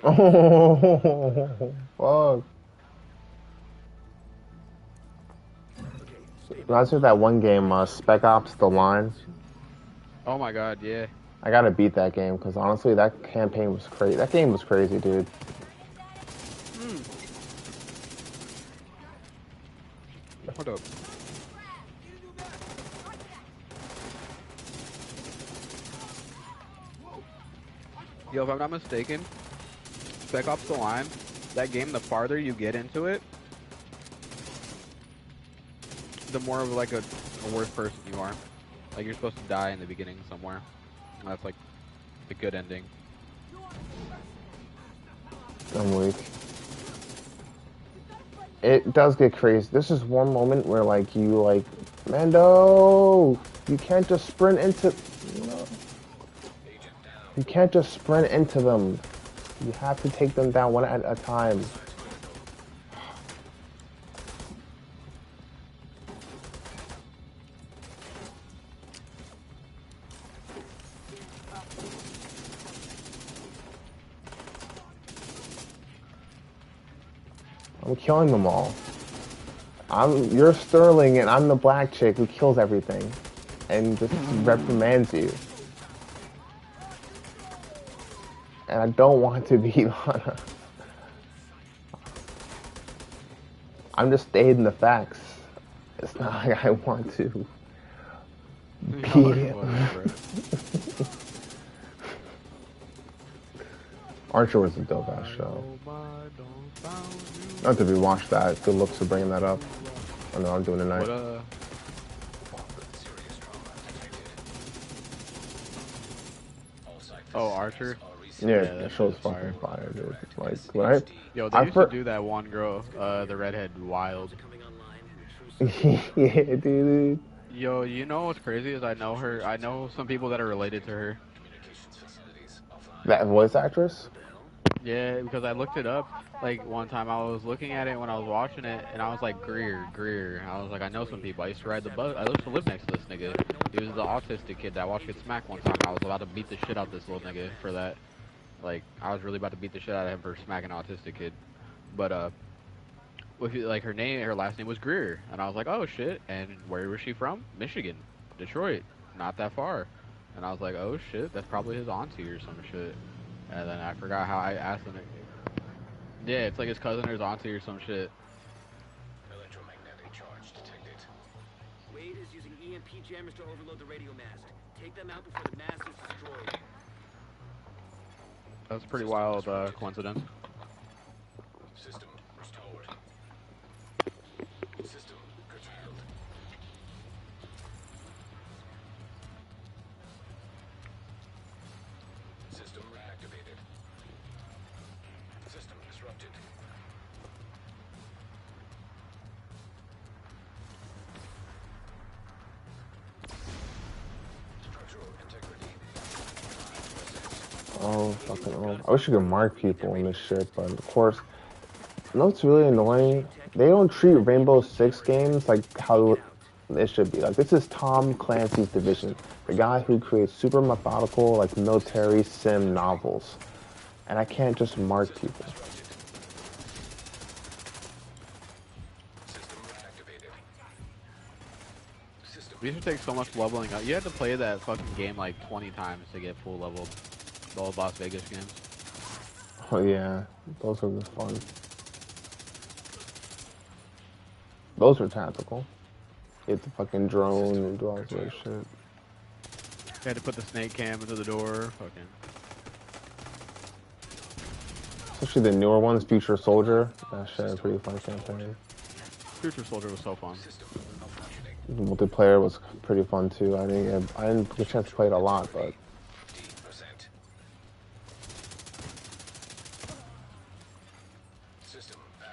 Oh, fuck. Reminds me of that one game, Spec Ops: The Line. Oh my god, yeah. I gotta beat that game because honestly, that campaign was crazy. That game was crazy, dude. Hold up. Yo, if I'm not mistaken, Spec Ops: The Line, that game, the farther you get into it, the more of like a worse person you are. Like you're supposed to die in the beginning somewhere. And that's like the good ending. I'm weak. It does get crazy. This is one moment where like you like, Mando, you can't just sprint into. No. You can't just sprint into them. You have to take them down one at a time. I'm killing them all. You're Sterling and I'm the black chick who kills everything and just reprimands you. And I don't want to be Lana. I'm just stating the facts. It's not like I want to be. Archer was a dope ass show. Not to rewatch that. Good looks for bringing that up. I know I'm doing it tonight. Oh, Archer? Yeah, that show's fucking fire, dude. Like, when I... Yo, they used to do that one girl, the redhead, wild. Yeah, dude. Yo, you know what's crazy is I know her. I know some people that are related to her. That voice actress? Yeah, because I looked it up. Like, one time I was looking at it when I was watching it, and I was like, Greer. I was like, I know some people. I used to ride the bus. I used to live next to this nigga. He was the autistic kid that I watched get smacked one time, and I was about to beat the shit out this little nigga for that. Like, I was really about to beat the shit out of him for smacking an autistic kid. But, like, her last name was Greer. And I was like, oh, shit. And where was she from? Michigan. Detroit. Not that far. And I was like, oh, shit, that's probably his auntie or some shit. And then I forgot how I asked him. Yeah, it's like his cousin or his auntie or some shit. Electromagnetic charge detected. Wade is using EMP jammers to overload the radio mast. Take them out before the mast is destroyed. That's a pretty wild coincidence. System restored. System curtailed. System reactivated. System disrupted. Structural integrity. Oh, fucking oh. I wish you could mark people in this shit, but of course, you know what's really annoying? They don't treat Rainbow Six games like how it should be. Like, this is Tom Clancy's division, the guy who creates super methodical, like, military sim novels. And I can't just mark people. These would take so much leveling up. You had to play that fucking game like 20 times to get full leveled. The old Las Vegas games. Oh yeah, those were just fun. Those were tactical. Hit the fucking drone and do all this weird shit. You had to put the snake cam into the door. Fucking. Especially the newer ones, Future Soldier. That shit is a pretty fun campaign. Future Soldier was so fun. The multiplayer was pretty fun too. I didn't get a chance to play it a lot, but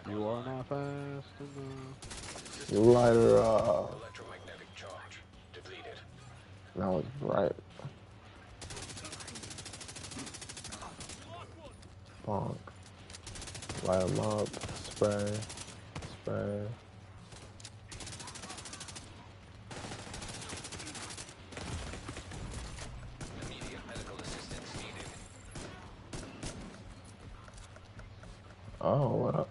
You are not fast enough. you light her up. Electromagnetic charge depleted. That was right. Bonk. Light them up. Spray. Spray. Immediate medical assistance needed. Oh, what up?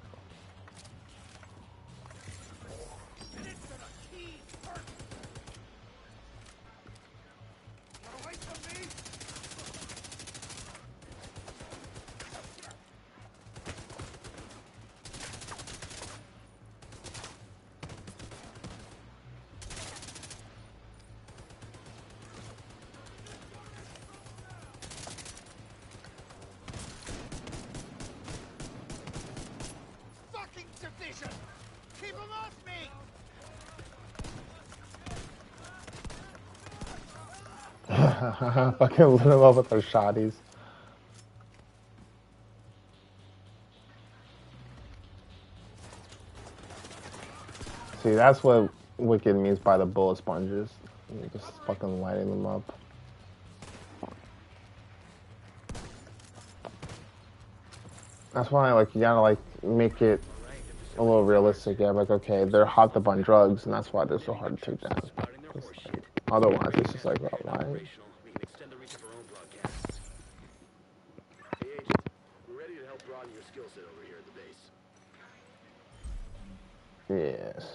Division! Keep him off me! Fucking lit him up with those shotties. See, that's what Wicked means by the bullet sponges. You're just fucking lighting them up. That's why, like, you gotta, like, make it a little realistic. Yeah, like, okay, they're hopped up on drugs, and that's why they're so hard to take down. It's like, otherwise, it's just like, well, why? We can extend the reach of our own broadcasts. Hey, Agent. We're ready to help broaden your skill set over here at the base. Yes.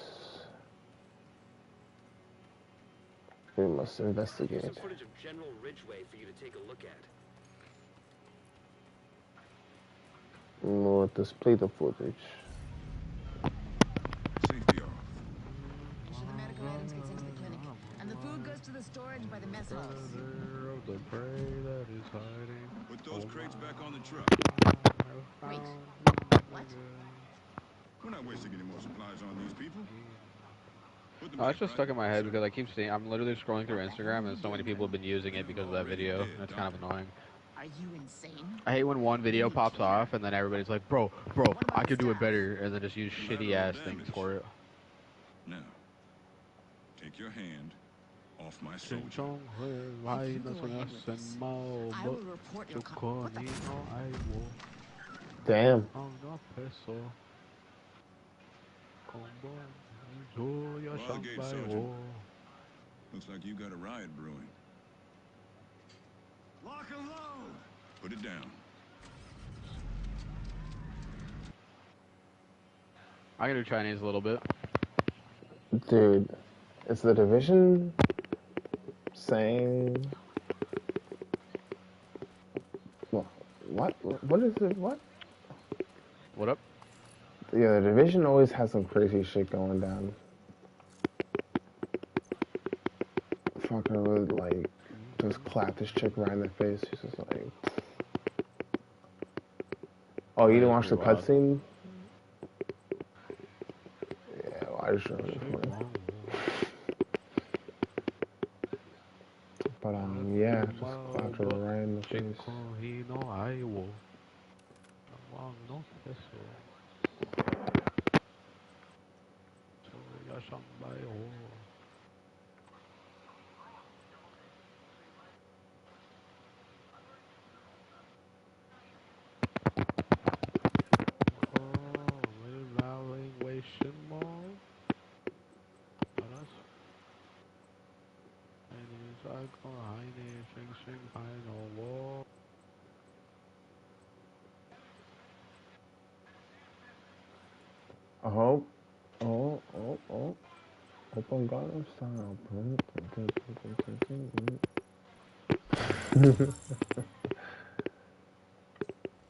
We must Here's investigate. some footage of General Ridgeway for you to take a look at. We'll display the footage. Safety off. So the medical items gets into the clinic, and the food goes to the storage by the mess halls. Predator of the prey that is hiding. Put those crates back on the truck. Wait, what? We're not wasting any more supplies on these people. Put them Oh, back it's just right stuck in where my they head should. because I keep seeing. I'm literally scrolling through Instagram, and so many people have been using it because of that video. And it's kind of annoying. Are you insane? I hate when one video Only pops care. off, and then everybody's like, "Bro, What about I the could do it staff? better," and then just use shitty ass things for it. Now, take your hand off my Ching soldier. chong, You go ahead with this. I will report your What the Damn. Bar the gate, Sergeant. Looks like you got a riot brewing. Lock and load! Put it down. I can do Chinese a little bit. Dude, is the division saying... What? What is it? What? What up? Yeah, the division always has some crazy shit going down. Fucker would, like, just clap this chick right in the face. She's just like... Oh, you didn't watch the cutscene? Yeah, well, I just showed it for you. But, yeah, just clapped her right in the face. Oh, open Gangnam Style.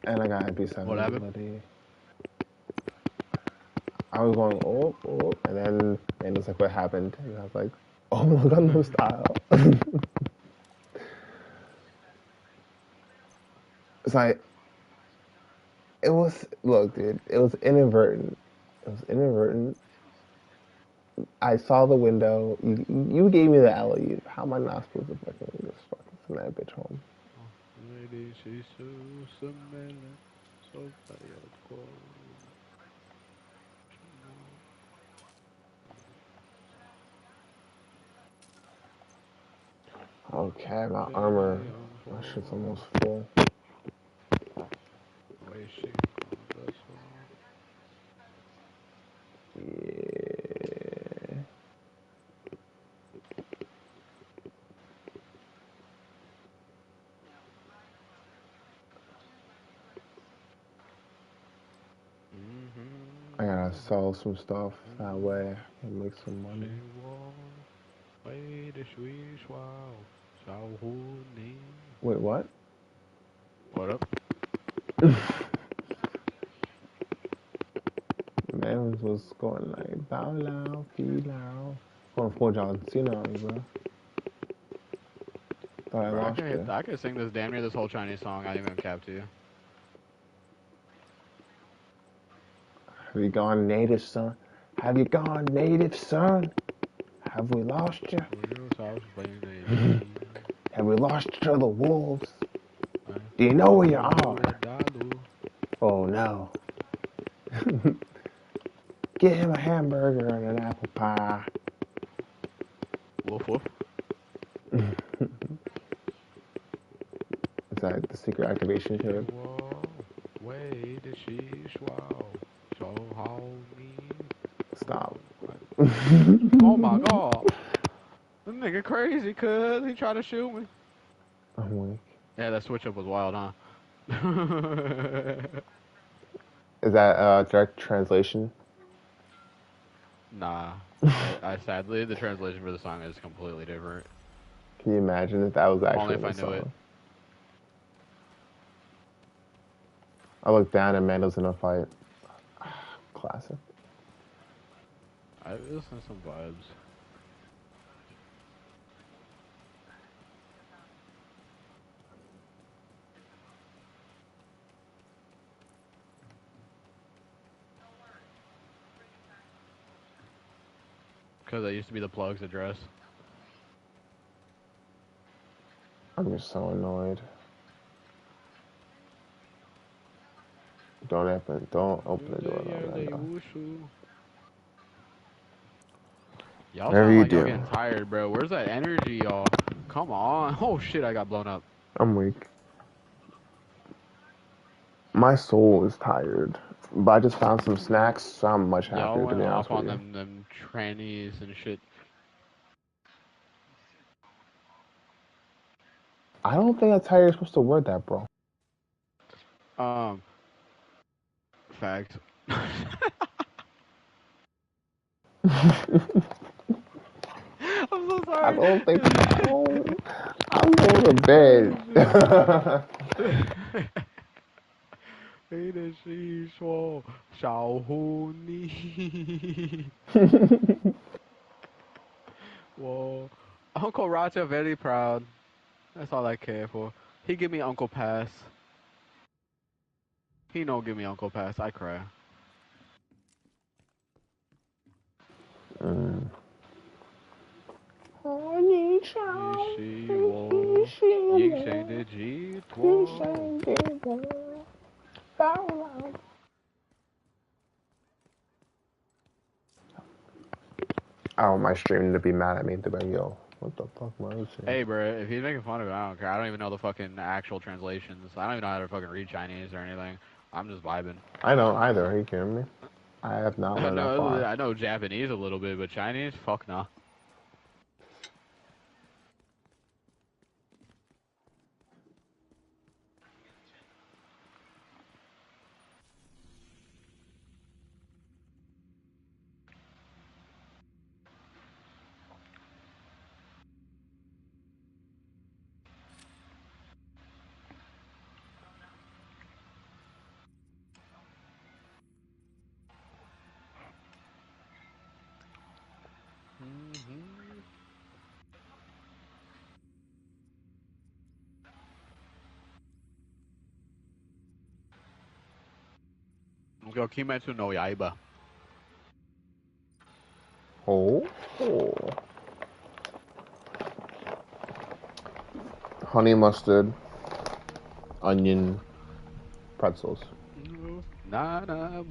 And I got MP7 What happened? ability. I was going, and then it's like, what happened? And I was like, oh, Gangnam Style. It's like, look, dude, it was inadvertent. It was inadvertent. I saw the window. You gave me the alley. How am I not supposed to fucking just fucking send that bitch home? Okay, my armor. My shit's almost full. Yeah. I gotta sell some stuff. That way I can make some money. Wait, what? What up? Man was going like bow low, fee low. Going full John Cena on me, bro. Thought I Bro, lost you. I could sing this damn near this whole Chinese song. I didn't even cap to you. Have you gone native, son? Have you gone native, son? Have we lost you? Have we lost you to the wolves? Do you know where you are? Oh no. Get him a hamburger and an apple pie. Woof woof. Is that the secret activation code? Hey, the sheesh, wow. So how me. Stop. Oh my god. This nigga crazy, cuz. He tried to shoot me. I'm weak. Yeah, that switch up was wild, huh? Is that direct translation? Nah. I sadly, the translation for the song is completely different. Can you imagine if that was Only actually if the I knew it. song? I look down and Mando's in a fight. Classic. I listen to some vibes. Because that used to be the plug's address. I'm just so annoyed. Don't open the door though, Mando. Y'all Whatever sound you like y'all do, getting tired, bro. Where's that energy, y'all? Come on. Oh shit, I got blown up. I'm weak. My soul is tired, but I just found some snacks, so I'm much Y'all happier to went be off honest with on you. them trannies and shit. I don't think that's how you're supposed to word that, bro. Um, Fact. I'm so I sorry. don't think so. I'm going to bed. Hey, the she说小狐狸 Whoa. Uncle Raja very proud. That's all I care for. He give me Uncle Pass. He no give me Uncle Pass. I cry. Mm. 你是我应生的寄托。I want my stream to be mad at me to be yo. What the fuck was it? Hey, bro, if he's making fun of it, I don't care. I don't even know the fucking actual translations. I don't even know how to fucking read Chinese or anything. I'm just vibing. I don't either. Are you kidding me? I have not learned that far. I know Japanese a little bit, but Chinese, fuck nah. Let's go Kimetsu no Yaiba. Oh, oh. Honey mustard, onion, pretzels. Nana,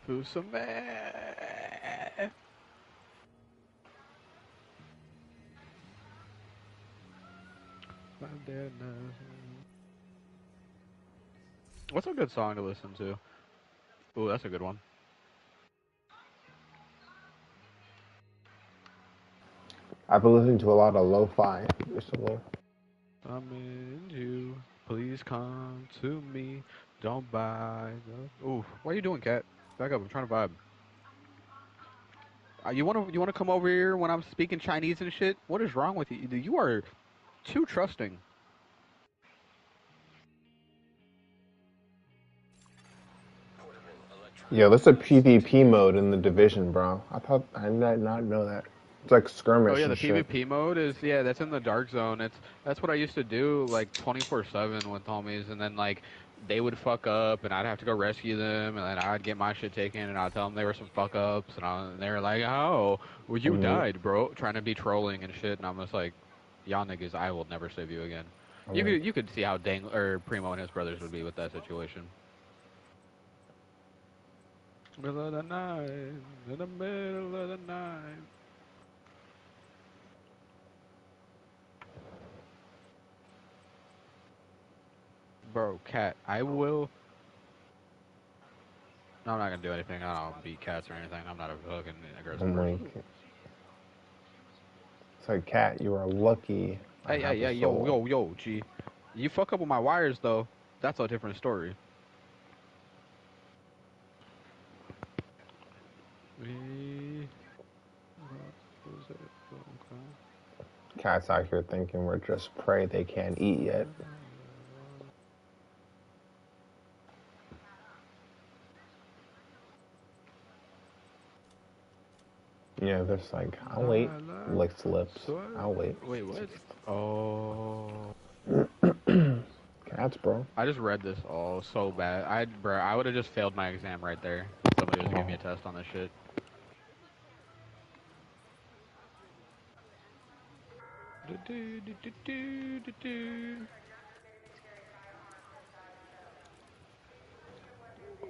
Fusame. What's a good song to listen to? Ooh, that's a good one. I've been listening to a lot of lo-fi recently. I'm in you. Please come to me. Don't buy. Ooh, what are you doing, cat? Back up. I'm trying to vibe. You wanna come over here when I'm speaking Chinese and shit? What is wrong with you? You are too trusting. Yo, there's a PvP mode in the Division, bro. I did not know that. It's like Oh skirmish yeah, the and shit. PvP mode is that's in the dark zone. That's what I used to do like 24/7 with homies, and then like they would fuck up, and I'd have to go rescue them, and then I'd get my shit taken, and I'd tell them they were some fuck ups, and they were like, "Oh, well you Mm-hmm. died, bro," trying to be trolling and shit, and I'm just like, "Y'all niggas, I will never save you again." I'm You like, could see how Dang or Primo and his brothers would be with that situation. Middle of the night, in the middle of the night. Bro, cat, I will. No, I'm not gonna do anything. I don't beat cats or anything. I'm not a fucking aggressive I'm person. like, it's like, cat, you are lucky I Hey, hey, have a hey, yo, soul. yo, yo, G. You fuck up with my wires though. That's a different story. What was it? Cats out here thinking we're just prey they can't eat yet. Yeah, they're just like, I'll wait. Licks lips. I'll wait. Wait, what? Oh. Cats, bro. I just read this all so bad. Bro, I would have just failed my exam right there if somebody was giving me a test on this shit.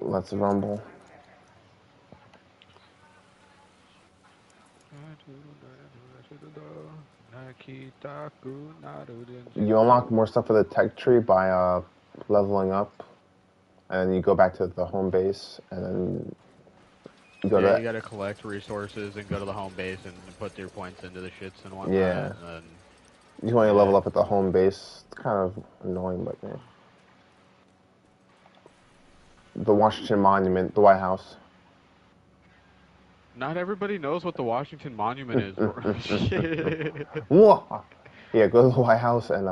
Let's rumble. You unlock more stuff for the tech tree by leveling up, and then you go back to the home base, and then you go Yeah, to you gotta collect resources and go to the home base and put your points into the shits and whatnot. yeah. And then, You can only yeah. level up at the home base. It's kind of annoying, but yeah. The Washington Monument, the White House. Not everybody knows what the Washington Monument is, bro. Shit. Yeah, go to the White House, and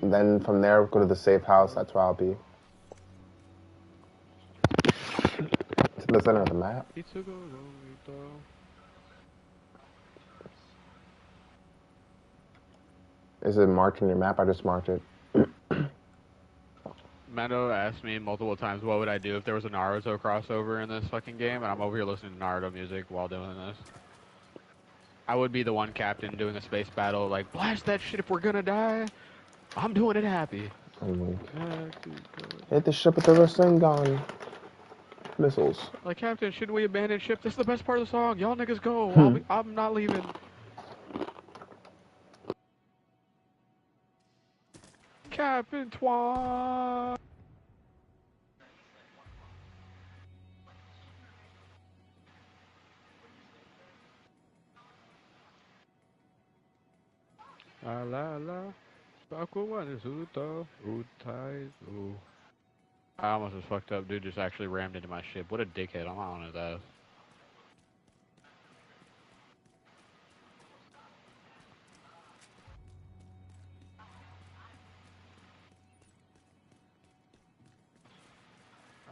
then from there go to the safe house. That's where I'll be. To the center of the map. Is it marked on your map? I just marked it. Mando asked me multiple times what would I do if there was a Naruto crossover in this fucking game, and I'm over here listening to Naruto music while doing this. I would be the one captain doing a space battle, like, blast that shit if we're gonna die. I'm doing it happy. Hit the ship with the Rasengan missiles. Like, Captain, shouldn't we abandon ship? This is the best part of the song. Y'all niggas go. I'm not leaving. Captain Twan. La la la. I almost was fucked up. Dude just actually rammed into my ship. What a dickhead. I'm on his ass.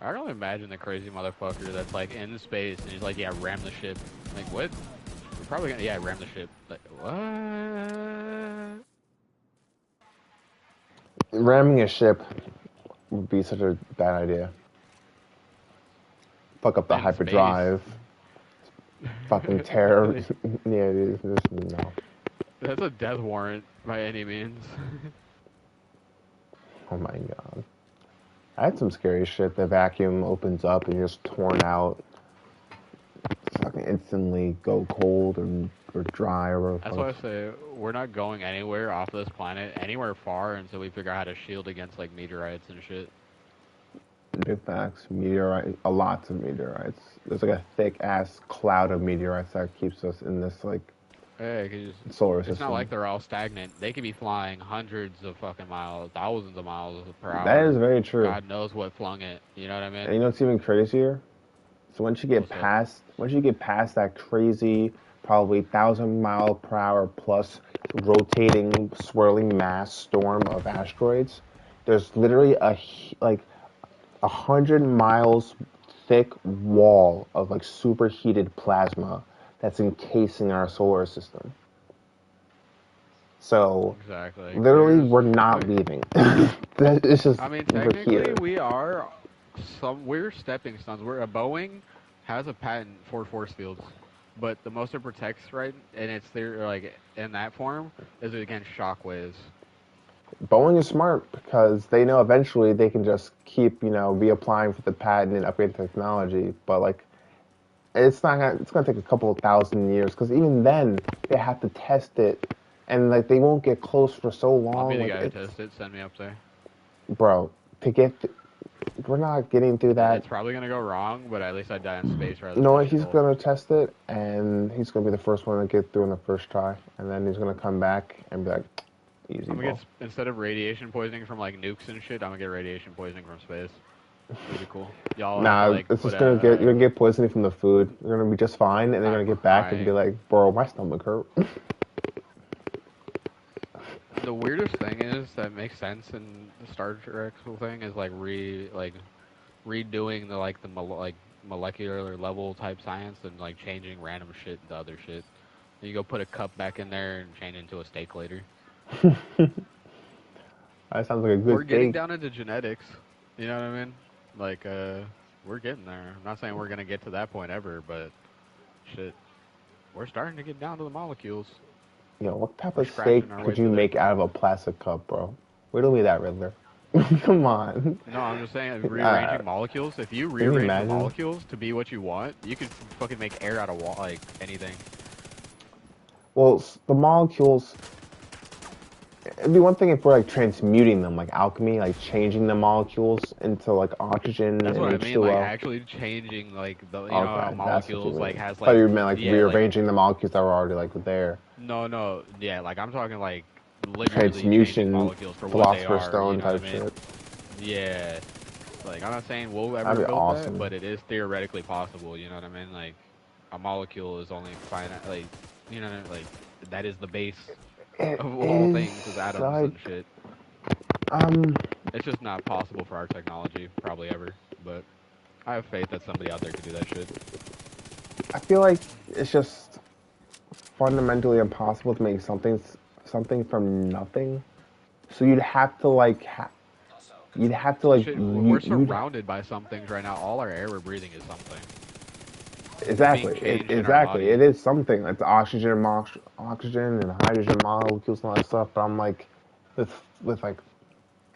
I can only imagine the crazy motherfucker that's like in space and he's like, yeah, ram the ship. Like, what? We're probably gonna, yeah, ram the ship. Like, what? Ramming a ship would be such a bad idea. Fuck up the In hyperdrive. Fucking terror. Yeah, no. That's a death warrant by any means. Oh my god. I had some scary shit. The vacuum opens up and you're just torn out. Fucking instantly go cold or dry or That's why I say we're not going anywhere off this planet, anywhere far, until we figure out how to shield against like meteorites and shit. Big facts. Meteorite, lots of meteorites. There's like a thick ass cloud of meteorites that keeps us in this like solar system. It's not like they're all stagnant. They could be flying hundreds of fucking miles, thousands of miles per hour. That is very true. God knows what flung it. You know what I mean? And you know what's even crazier? So once you get past that crazy, probably 1,000-mile-per-hour plus rotating, swirling mass storm of asteroids, there's literally a 100 miles thick wall of like superheated plasma that's encasing our solar system. So exactly. Literally, we're not leaving. It's just, I mean, technically, we're stepping stones. Boeing has a patent for force fields, but the most it protects, right, and it's there like in that form is against shockwaves. Boeing is smart because they know eventually they can just keep, reapplying for the patent and upgrade the technology. But like, it's gonna take a couple of thousand years because even then they have to test it, and like they won't get close for so long. I'll be the like, guy who tests it. Send me up there. bro, to get, we're not getting through that. It's probably gonna go wrong, but at least I die in space rather You than know a what? He's shithole. gonna test it, and he's gonna be the first one to get through in the first try, and then he's gonna come back and be like, easy, I'm gonna bro. get instead of radiation poisoning from like nukes and shit, I'm gonna get radiation poisoning from space. It'll be cool. Y'all have to Nah, like it's put just gonna get, you're gonna get poisoning from the food. You're gonna be just fine, and then you're I'm gonna get back and be crying. like, bro, my stomach hurt. The weirdest thing is that makes sense in the Star Trek whole thing is like redoing the like like molecular level type science and like changing random shit into other shit. You go put a cup back in there and change it into a steak later. That sounds like a We're good getting thing. down into genetics. You know what I mean? Like we're getting there. I'm not saying we're gonna get to that point ever, but shit, we're starting to get down to the molecules. Yo, what type We're of steak scratching our way could you through there. make out of a plastic cup, bro? Riddle me that, Riddler. Come on. No, I'm just saying Uh, rearranging molecules. If you can you rearrange the imagine? molecules to be what you want, you could fucking make air out of like anything. Well, the molecules. It'd be one thing if we're like transmuting them, like alchemy, like changing the molecules into like oxygen That's and what I mean. Like H2O. actually changing like the how Okay, that's what you molecules like mean. has I thought like you meant like yeah like rearranging the molecules that were already like there. no yeah like I'm talking like literally changing Transmutation, molecules for what they Philosopher's are. You Stone know what I type mean? shit. Yeah. Like I'm not saying we'll ever That'd be build that, awesome. but it is theoretically possible. You know what I mean? Like a molecule is only finite. Like you know like that is the base It of all is things is atoms like and shit. um It's just not possible for our technology, probably ever. But I have faith that somebody out there could do that shit. I feel like it's just fundamentally impossible to make something from nothing. So you'd have to like Shit, we're you'd surrounded by some things right now. All our air we're breathing is something. It's being exactly changed in our exactly body. it is something. It's oxygen and hydrogen molecules and all that stuff. But I'm like with like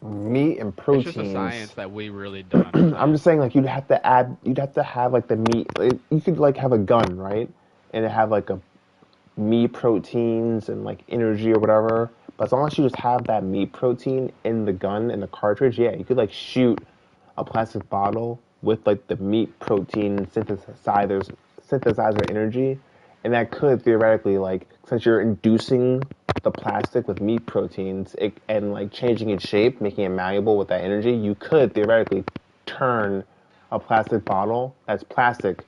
meat and It's just a science proteins. that we really don't I'm understand. just saying like you'd have to have like the meat. You could like have a gun, right? And it have like a meat proteins and like energy or whatever. But as long as you just have that meat protein in the gun in the cartridge, yeah, you could like shoot a plastic bottle with like the meat protein synthesizer energy, and that could theoretically like since you're inducing the plastic with meat proteins and like changing its shape, making it malleable with that energy, you could theoretically turn a plastic bottle that's plastic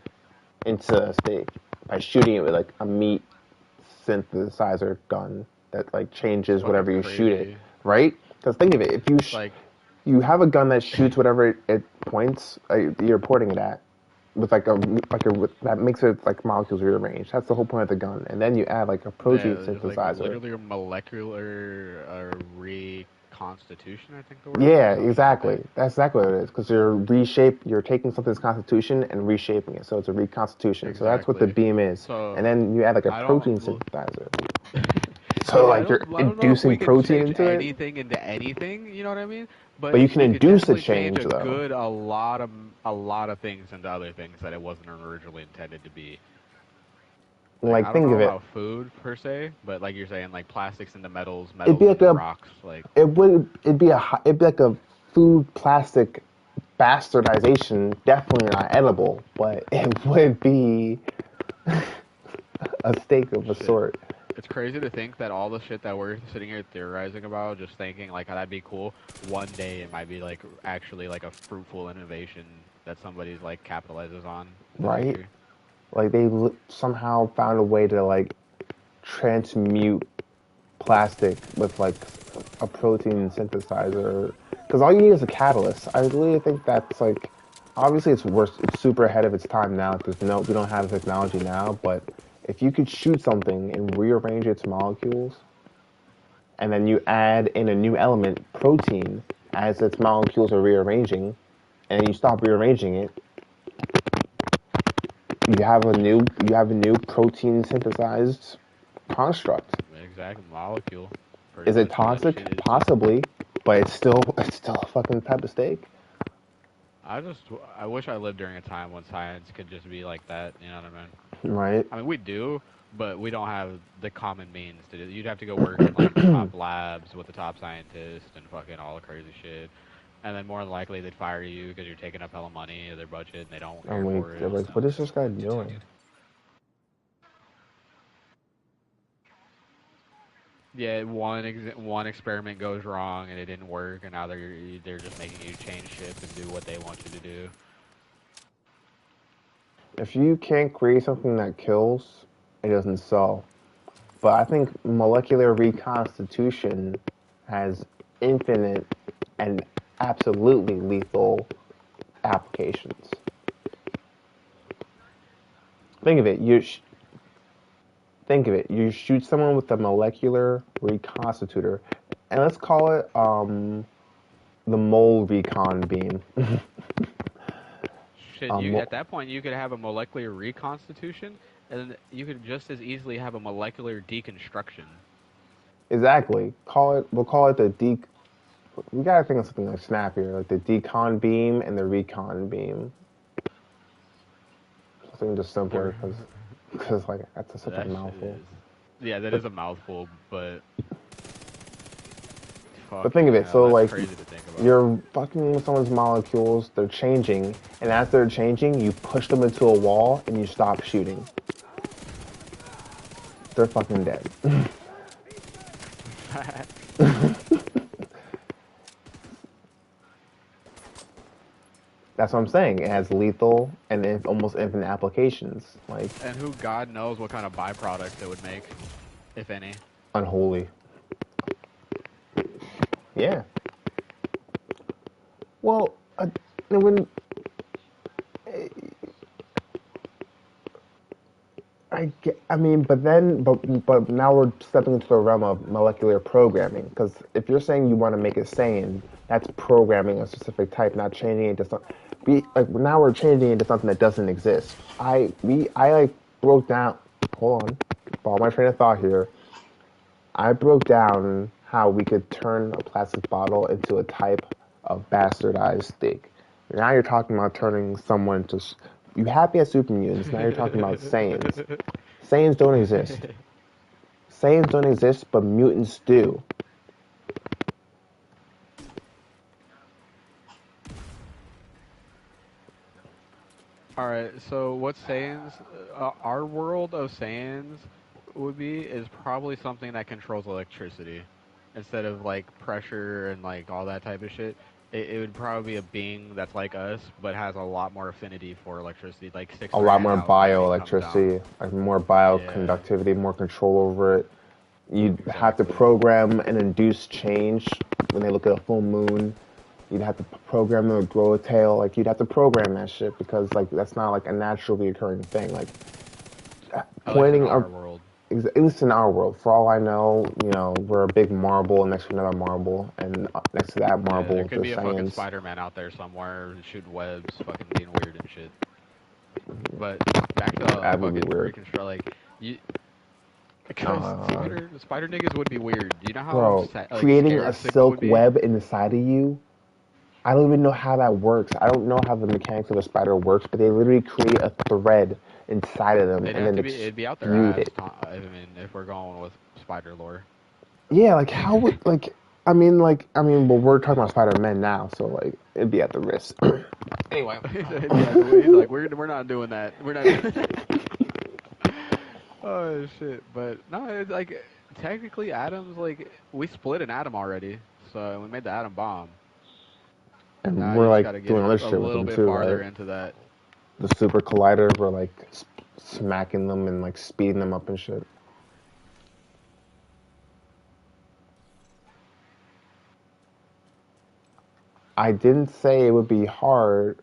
into a steak by shooting it with like a meat synthesizer gun that like It's changes fucking whatever you shoot it, crazy. right? Because think of it, if Like, you have a gun that shoots whatever it points, you're pointing it at, with that makes it like molecules rearranged. That's the whole point of the gun, and then you add like a protein yeah, just like synthesizer. literally a molecular reconstitution, I think the word is, Yeah, or some shit like exactly. that. That's exactly what it is. Because you're taking something's constitution and reshaping it, so it's a reconstitution. So that's what the Exactly. beam is, So and then you add like a I don't. protein synthesizer. So So yeah, like you're I don't know if we inducing can protein change into it, anything into anything. You know what I mean? but But you can we could induce a definitely change change though. a lot of things into other things that it wasn't originally intended to be. Like Like I don't think know of it, about food per se, but like you're saying, like plastics into metals, it'd be metals like into a rocks. Like it'd be like a food plastic bastardization. Definitely not edible, but it would be a steak of a shit. sort. It's crazy to think that all the shit that we're sitting here theorizing about, just thinking like how that'd be cool. One day it might be like actually like a fruitful innovation that somebody's like capitalizes on in the Right? future. Like they somehow found a way to like transmute plastic with like a protein synthesizer. Because all you need is a catalyst. I really think that's like, obviously it's worse. It's super ahead of its time now because we don't have the technology now. But if you could shoot something and rearrange its molecules, and then you add in a new element, protein, as its molecules are rearranging, and you stop rearranging it, you have a new protein synthesized construct. Exact molecule, pretty Is it much. That toxic? shit is just. Possibly, but it's still a fucking type of steak, I wish I lived during a time when science could just be like that. You know what I mean? right? I mean, we do, but we don't have the common means to do. You'd have to go work in like the top labs with the top scientists and fucking all the crazy shit. and then more than likely they'd fire you because you're taking up hella money of their budget and they don't I'm care like, for they're it. like, what is this guy doing? Yeah, one experiment goes wrong and it didn't work, and now they're just making you change ship and do what they want you to do. If you can't create something that kills, it doesn't sell. But I think molecular reconstitution has infinite and absolutely lethal applications. Think of it. Think of it. You shoot someone with a molecular reconstitutor, and let's call it the mole recon beam. Shit, you at that point you could have a molecular reconstitution, and you could just as easily have a molecular deconstruction. Exactly. Call it. We'll call it the de. We gotta think of something like snappier, like the decon beam and the recon beam. Something just simpler, because like that's such a That shit mouthful. is. Yeah, that is a mouthful, but But think fucking of it. hell, So that's like, crazy to think about. you're fucking with someone's molecules. They're changing, and as they're changing, you push them into a wall and you stop shooting. They're fucking dead. That's what I'm saying. It has lethal and almost infinite applications. Like, And who God knows what kind of byproducts it would make, if any. unholy. Yeah. Well, when I mean, but now we're stepping into the realm of molecular programming. Because if you're saying you want to make it sane, that's programming a specific type, not changing it to something. Now we're changing it to something that doesn't exist. I like broke down. Hold on, follow my train of thought here. I broke down how we could turn a plastic bottle into a type of bastardized steak. Now you're talking about turning someone to. You happy as super mutants. Now you're talking about Saiyans. Saiyans don't exist. Saiyans don't exist, but mutants do. Alright, so what Saiyans, our world of Saiyans would be is probably something that controls electricity instead of like pressure and like all that type of shit. It would probably be a being that's like us, but has a lot more affinity for electricity, like sticks A their lot hand more out when everything comes down. bioelectricity, like more Yeah, bioconductivity, more control over it. You'd have to exactly. program and induce change when they look at a full moon. You'd have to program them to grow a tail. Like you'd have to program that shit because like that's not like a naturally occurring thing. Like At least in pointing our up, world. at least in our world. For all I know, we're a big marble next to another marble, and next to that Yeah, there marble, could the be a fucking Saiyans. Spider-Man out there somewhere shooting webs, fucking being weird and shit. But back to That would be fucking weird. reconstruct, like you, because Uh, spider niggas would be weird. Do you know how Bro, like creating scary a a Sigma would silk be? web inside of you. I don't even know how that works. I don't know how the mechanics of a spider works, but they literally create a thread inside of them They'd and have then to be. It'd be out their extrude ass. it. I mean, if we're going with spider lore. Yeah, like how would well, we're talking about Spider-Man now, so like it'd be at the wrist. Anyway, Yeah, he's like, we're not doing that. We're not. Oh shit! But no, it's like technically atoms. Like we split an atom already, so we made the atom bomb. and Now we're you just like got to get doing other a shit with little them bit too, farther right? into that. The super collider, we're like smacking them and like speeding them up and shit. I didn't say it would be hard.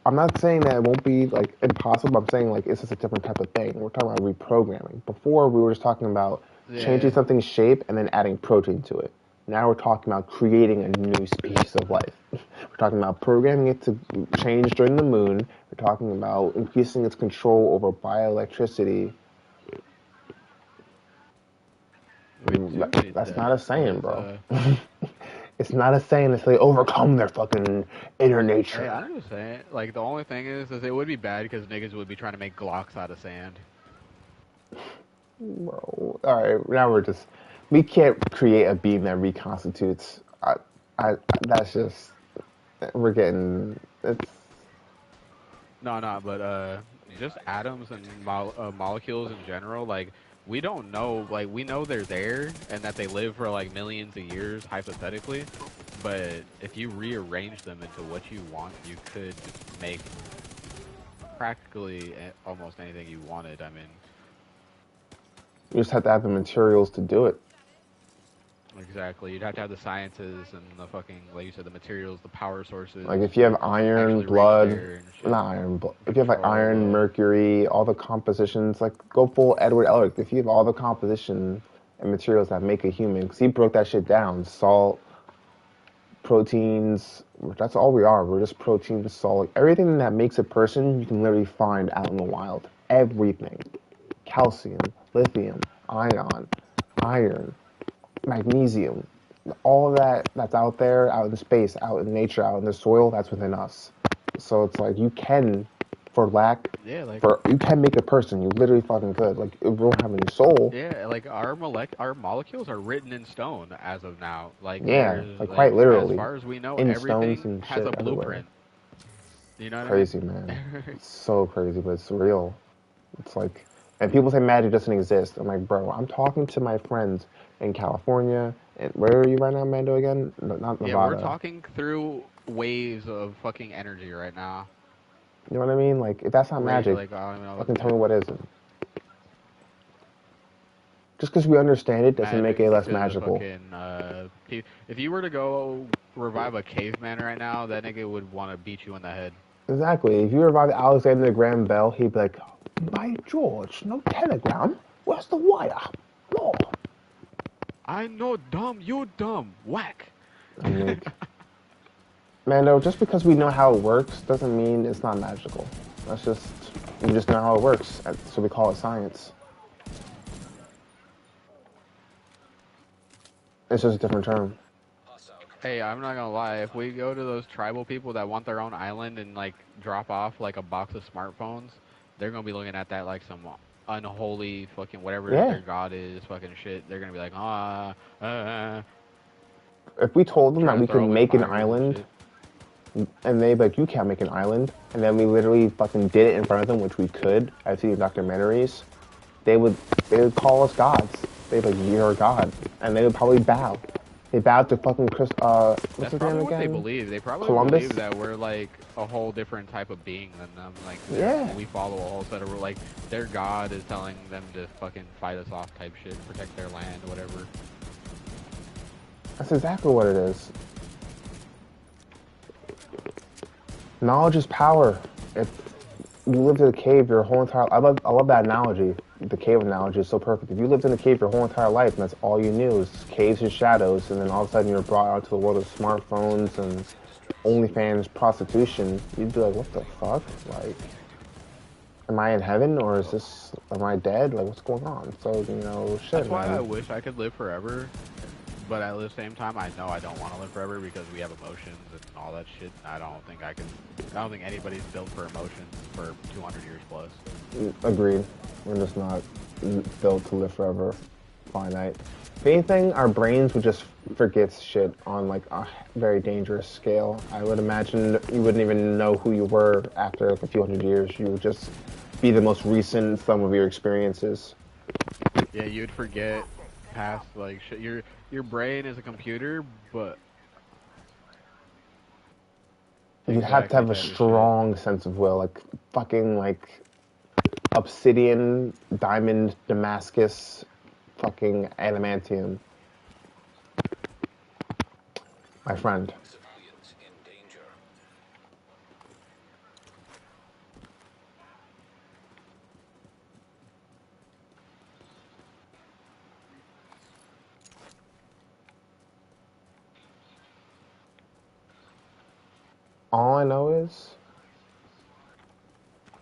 I'm not saying that it won't be like impossible. I'm saying like it's just a different type of thing. We're talking about reprogramming. Before we were just talking about changing Yeah. something's shape and then adding protein to it. Now we're talking about creating a new species of life. We're talking about programming it to change during the moon. We're talking about increasing its control over bioelectricity. We do need That's not a that, saying, cause bro. It's not a saying until they overcome their fucking inner hey, nature. I'm just saying. Like the only thing is it would be bad because niggas would be trying to make Glocks out of sand. Bro, all right, now we can't create a beam that reconstitutes. That's just. We're getting it's No, but just atoms and molecules in general, like we don't know, like we know they're there and that they live for like millions of years hypothetically, but if you rearrange them into what you want, you could make practically almost anything you wanted. I mean, you just have to have the materials to do it. exactly. You'd have to have the sciences and the fucking, like you said, the materials, the power sources Like if you have to iron, actually reach blood, there and shit. not iron, blood. If you have like Control iron, the. mercury, all the compositions, like go full Edward Elric. If you have all the composition and materials that make a human, because he broke that shit down, salt, proteins. That's all we are. We're just protein, salt. Everything that makes a person, you can literally find out in the wild. Everything. Calcium, lithium, iron, magnesium. All of that that's out there, out in space, out in nature, out in the soil, that's within us. So it's like you can, for lack, Yeah, like. for you can make a person. You literally fucking could. Like if we don't have any soul. Yeah, like our molecules are written in stone as of now. Like Yeah, there's like quite like as literally, far as we know, in stones everything and has shit a everywhere. blueprint. You know what I Crazy, man. It's so crazy, but it's real. It's like, and people say magic doesn't exist. I'm like, bro, I'm talking to my friends in California. And where are you right now, Mando? Again, no, not Yeah, we're Nevada. talking through waves of fucking energy right now. You know what I mean? Like, if that's not magic, Like I don't even know what fucking tell like me what isn't. Just because we understand it doesn't make magic it less because magical. fucking if you were to go revive a caveman right now, that nigga would want to beat you in the head. Exactly. If you revive Alexander Graham Bell, he'd be like, by George, no telegram. Where's the wire? No. I know dumb, you dumb, whack. I'm like, Mando, just because we know how it works doesn't mean it's not magical. That's just, we just know how it works, so we call it science. It's just a different term. Hey, I'm not gonna lie. If we go to those tribal people that want their own island and like drop off like a box of smartphones, they're gonna be looking at that like some unholy fucking whatever Yeah. their god is fucking shit. They're gonna be like, ah, If we told them try that to we could throw away make an fires and island, shit. and they'd be like, you can't make an island, and then we literally fucking did it in front of them, which we could. I've seen documentaries. They would call us gods. They'd be like, you're a god, and they would probably bow. They bowed to fucking what's That's his name probably what they again? believe. They probably Columbus. believe that we're like a whole different type of being than them. Like Yeah. we follow a whole set of like their god is telling them to fucking fight us off type shit, protect their land, whatever. That's exactly what it is. Knowledge is power. If you lived in a cave your whole entire, I love that analogy. The cave analogy is so perfect. If you lived in a cave your whole entire life and that's all you knew is caves and shadows, and then all of a sudden you're brought out to the world of smartphones and OnlyFans prostitution, you'd be like, what the fuck? Like, am I in heaven or am I dead? Like, what's going on? So, That's shit, why I man. wish I could live forever. But at the same time, I know I don't want to live forever because we have emotions and all that shit. And I don't think I can. I don't think anybody's built for emotions for 200 years plus. Agreed. We're just not built to live forever, finite. If anything, our brains would just forget shit on like a very dangerous scale. I would imagine you wouldn't even know who you were after like a few hundred years. You would just be the most recent sum of your experiences. Yeah, you'd forget past like shit. Your brain is a computer, but You'd have to exactly have a type of shit. strong sense of will, like fucking like obsidian, diamond, Damascus, fucking adamantium. My friend. Civilians in danger. All I know is,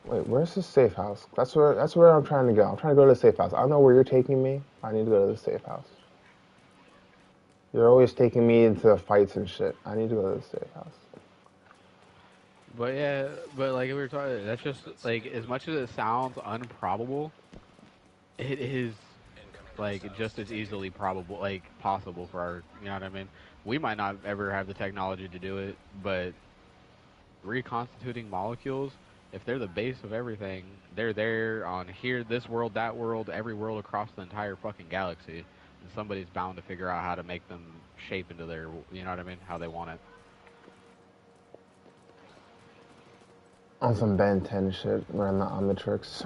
wait, where's the safe house? That's where I'm trying to go. I'm trying to go to the safe house. I don't know where you're taking me. I need to go to the safe house. You're always taking me into fights and shit. I need to go to the safe house. But yeah, but like we were talking, that's just like as much as it sounds unprobable, it is like just as easily probable, like possible for our. You know what I mean? We might not ever have the technology to do it, but reconstituting molecules, if they're the base of everything, they're there on here, this world, that world, every world across the entire fucking galaxy. And somebody's bound to figure out how to make them shape into their, you know what I mean? How they want it. On some Ben 10 shit, we're in the Omnitrix.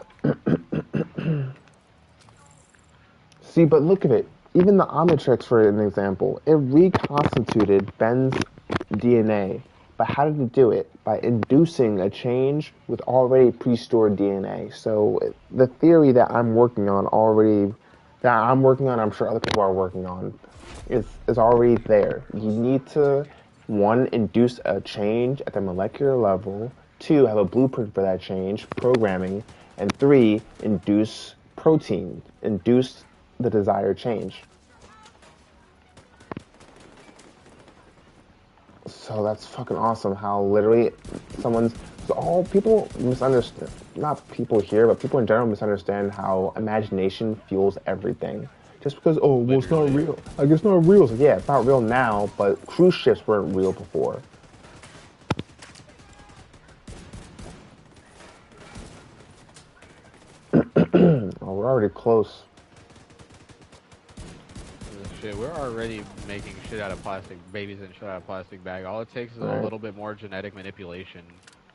See, but look at it. Even the Omnitrix, for an example, it reconstituted Ben's DNA. But how did it do it? By inducing a change with already pre-stored DNA. So the theory that I'm working on, I'm sure other people are working on, is already there. You need to, one, induce a change at the molecular level. Two, have a blueprint for that change, programming. And three, induce protein, induce the desired change. So that's fucking awesome how literally all people misunderstand, not people here, but people in general misunderstand how imagination fuels everything. Just because, oh, well, it's not real. Like, it's not real. So, yeah, it's not real now, but cruise ships weren't real before. Oh, we're already close. Shit, we're already making shit out of plastic, babies and shit out of plastic bag. All it takes is a Right. little bit more genetic manipulation,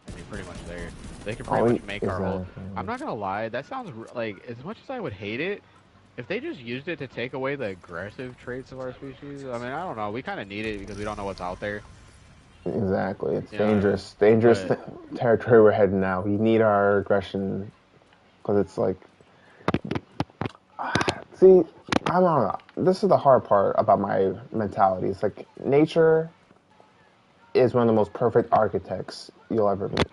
and you're pretty much there. They can pretty much make our whole. I'm not gonna lie, that sounds like, as much as I would hate it, if they just used it to take away the aggressive traits of our species. I mean, I don't know. We kind of need it because we don't know what's out there. Exactly. It's You know what I mean? dangerous But territory we're heading now. We need our aggression because it's like, see, I don't know. This is the hard part about my mentality. It's like nature is one of the most perfect architects you'll ever meet.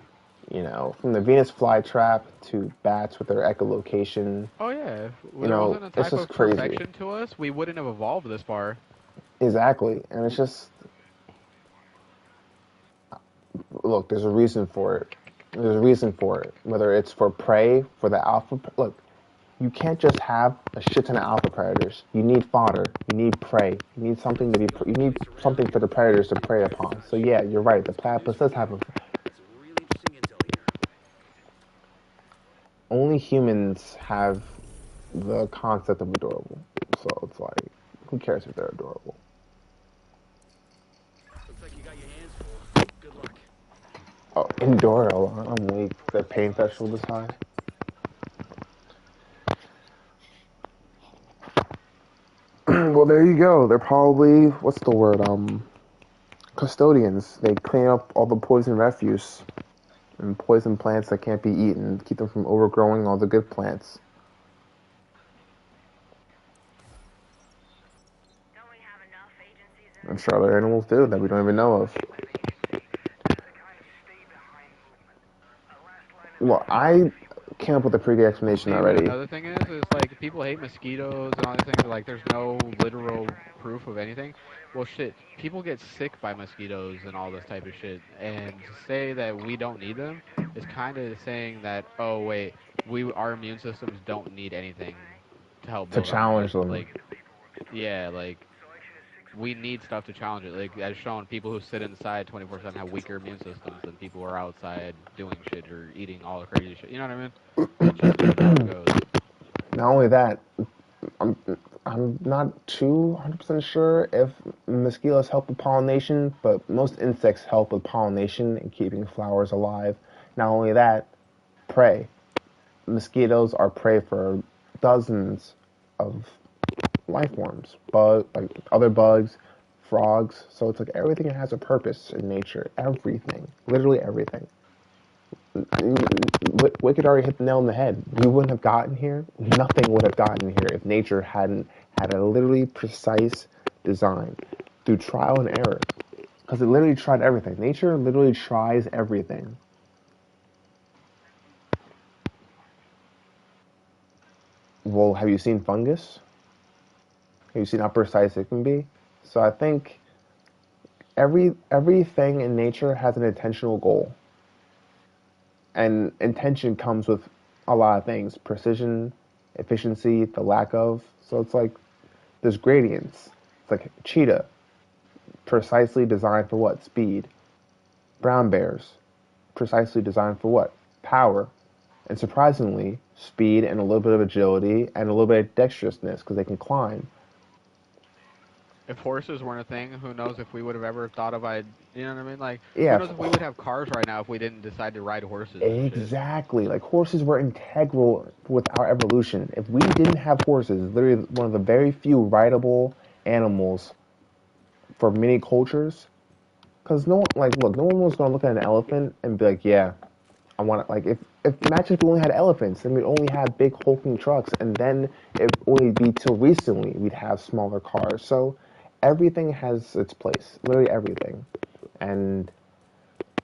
You know, from the Venus flytrap to bats with their echolocation. oh yeah, if You there know, wasn't a it's type just of crazy. perfection to us, we wouldn't have evolved this far. Exactly, and it's just look. There's a reason for it. There's a reason for it. Whether it's for prey, for the alpha. Look, you can't just have a shit ton of alpha predators. You need fodder. You need prey. You need something to be. You need something for the predators to prey upon. So yeah, you're right. The platypus does have a. Some really interesting intel here. Only humans have the concept of adorable. So it's like, who cares if they're adorable? Looks like you got your hands full. Good luck. Oh, indoor alone. I'm weak. The pain threshold is high. Well, there you go. They're probably what's the word? Custodians. They clean up all the poison refuse and poison plants that can't be eaten, keep them from overgrowing all the good plants. Don't we have enough agencies in I'm sure other animals do that we don't even know of. Well, I came up with a pretty good explanation See, what already. another thing is like people hate mosquitoes and all these things. Like, there's no literal proof of anything. Well, shit, people get sick by mosquitoes and all this type of shit. And to say that we don't need them is kind of saying that, oh wait, our immune systems don't need anything to help To build our immune. challenge them. Like, yeah, like we need stuff to challenge it. Like, as shown, people who sit inside 24/7 have weaker immune systems than people who are outside doing shit or eating all the crazy shit. You know what I mean? That's just how it goes. Not only that, I'm I'm not too 100% sure if mosquitoes help with pollination, but most insects help with pollination and keeping flowers alive. Not only that, prey. Mosquitoes are prey for dozens of life forms, like other bugs, frogs. So it's like everything has a purpose in nature. Everything, literally everything. Wicked already hit the nail on the head. We wouldn't have gotten here. Nothing would have gotten here if nature hadn't had a literally precise design through trial and error. Because it literally tried everything. Nature literally tries everything. Well, have you seen fungus? Have you seen how precise it can be? So I think everything in nature has an intentional goal. And intention comes with a lot of things: precision, efficiency, the lack of. So it's like there's gradients. It's like cheetah, precisely designed for what? Speed. Brown bears, precisely designed for what? Power. And surprisingly, speed and a little bit of agility and a little bit of dexterousness because they can climb. If horses weren't a thing, who knows if we would have ever thought of you know what I mean? Like, who Yeah, knows if we would have cars right now if we didn't decide to ride horses and shit. exactly. Like horses were integral with our evolution. If we didn't have horses, literally one of the very few rideable animals for many cultures. Because no one, like, look, no one was gonna look at an elephant and be like, yeah, I want it. Like, if imagine if we only had elephants, then we'd only have big hulking trucks, and then it would only be till recently we'd have smaller cars. So everything has its place, literally everything. And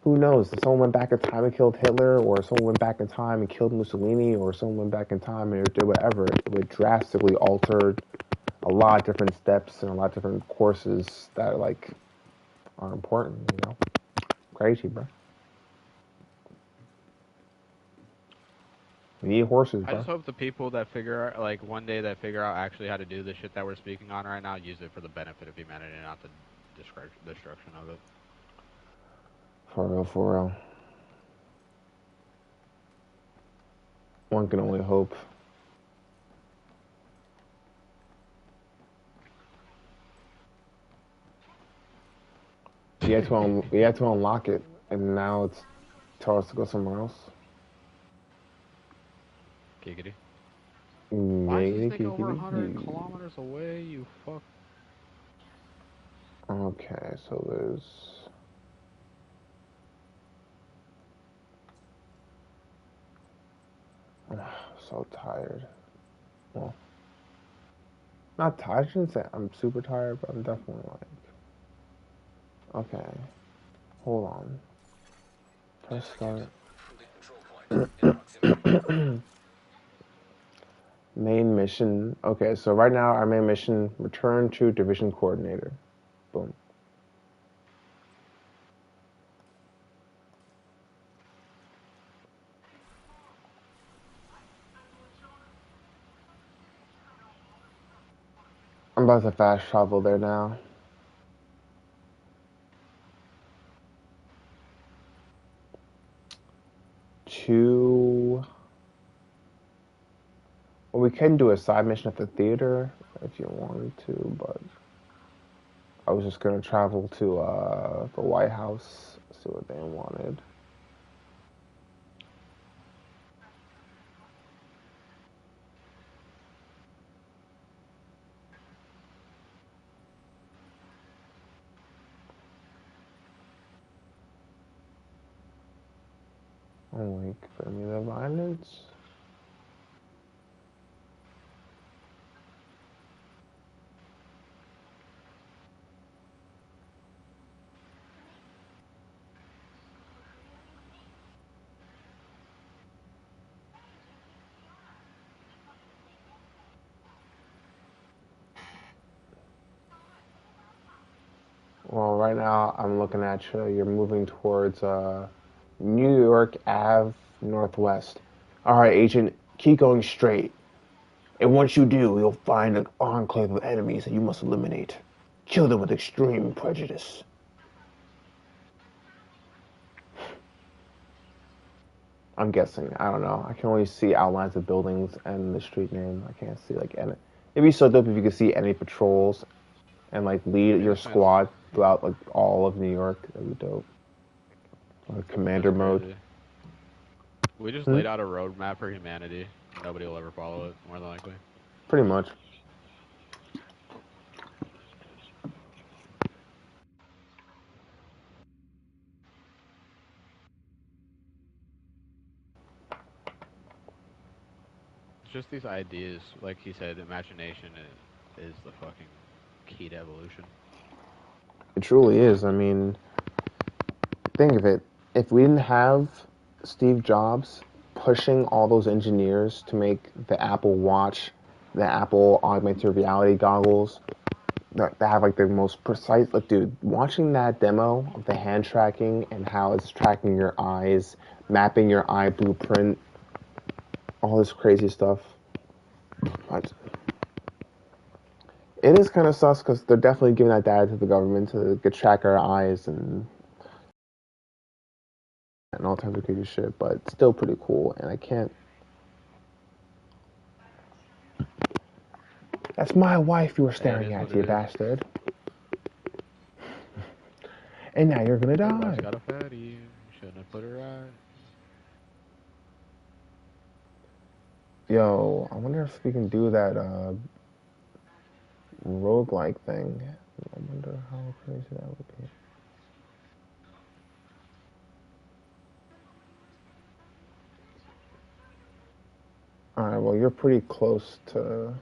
who knows? If someone went back in time and killed Hitler, or someone went back in time and killed Mussolini, or someone went back in time and did whatever, it would drastically alter a lot of different steps and a lot of different courses that like are important. You know, crazy, bro. We need horses, I bro. just hope the people that figure out, like, one day that figure out actually how to do the shit that we're speaking on right now use it for the benefit of humanity, not the destruction of it. For real, for real. One can only hope. We had to unlock it, and now it's tell us to go somewhere else. Giggity. Why is this Giggity, nigga over giggity, 100 giggity. kilometers away, you fuck? Okay, so there's. I'm so tired. Well, not tired. I shouldn't say I'm super tired, but I'm definitely like. Okay, hold on. Press start. Main mission. Okay, so right now our main mission: return to division coordinator. Boom. I'm about to fast travel there now. To. Well, we can do a side mission at the theater if you wanted to, but I was just gonna travel to the White House, see what they wanted. Only for me the violence. Well, right now I'm looking at you. You're moving towards New York Ave Northwest. All right, Agent, keep going straight. And once you do, you'll find an enclave of enemies that you must eliminate. Kill them with extreme prejudice. I'm guessing. I don't know. I can only see outlines of buildings and the street name. I can't see like any. It'd be so dope if you could see any patrols and like lead your This man's squad throughout like all of New York. That'd be dope. Or that's commander mode. crazy. We just Hmm? laid out a roadmap for humanity. Nobody will ever follow it, more than likely. Pretty much. It's just these ideas, like he said, imagination is the fucking key to evolution. It truly is. I mean, think of it. If we didn't have Steve Jobs pushing all those engineers to make the Apple Watch, the Apple augmented reality goggles, that have like the most precise. Like, dude, watching that demo of the hand tracking and how it's tracking your eyes, mapping your eye blueprint, all this crazy stuff. It is kind of sus because they're definitely giving that data to the government to get track our eyes and and all types of crazy shit, but it's still pretty cool. And I can't. That's my wife you were staring at, you bastard. And now you're gonna Your wife's die. got a fatty. You shouldn't have put her out. Yo, I wonder if we can do that roguelike thing. I wonder how crazy that would be. Alright, well, you're pretty close to.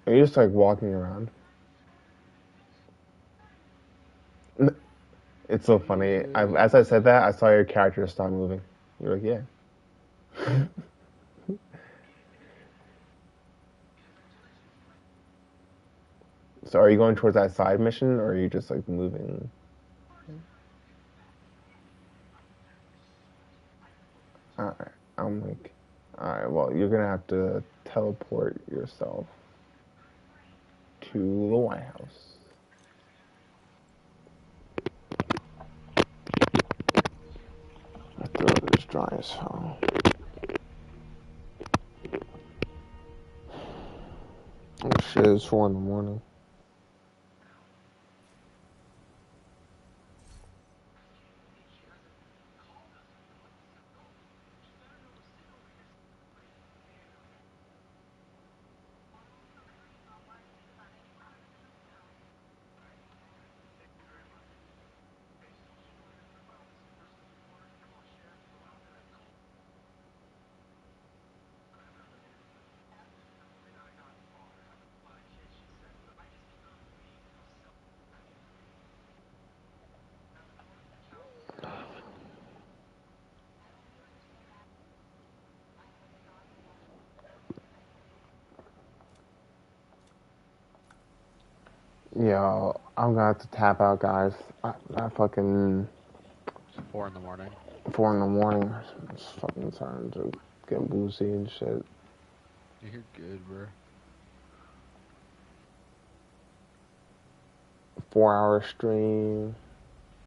Are you just like walking around? It's so funny. As I said that, I saw your character stop moving. You're like, yeah. So are you going towards that side mission, or are you just like moving? Alright, I'm like, alright, well, you're gonna have to teleport yourself to the White House. My throat is dry as hell. Oh shit, it's 4 in the morning. Yo, I'm gonna have to tap out, guys. I fucking. It's 4 in the morning. 4 in the morning. It's fucking starting to get woozy and shit. You're good, bro. 4-hour stream.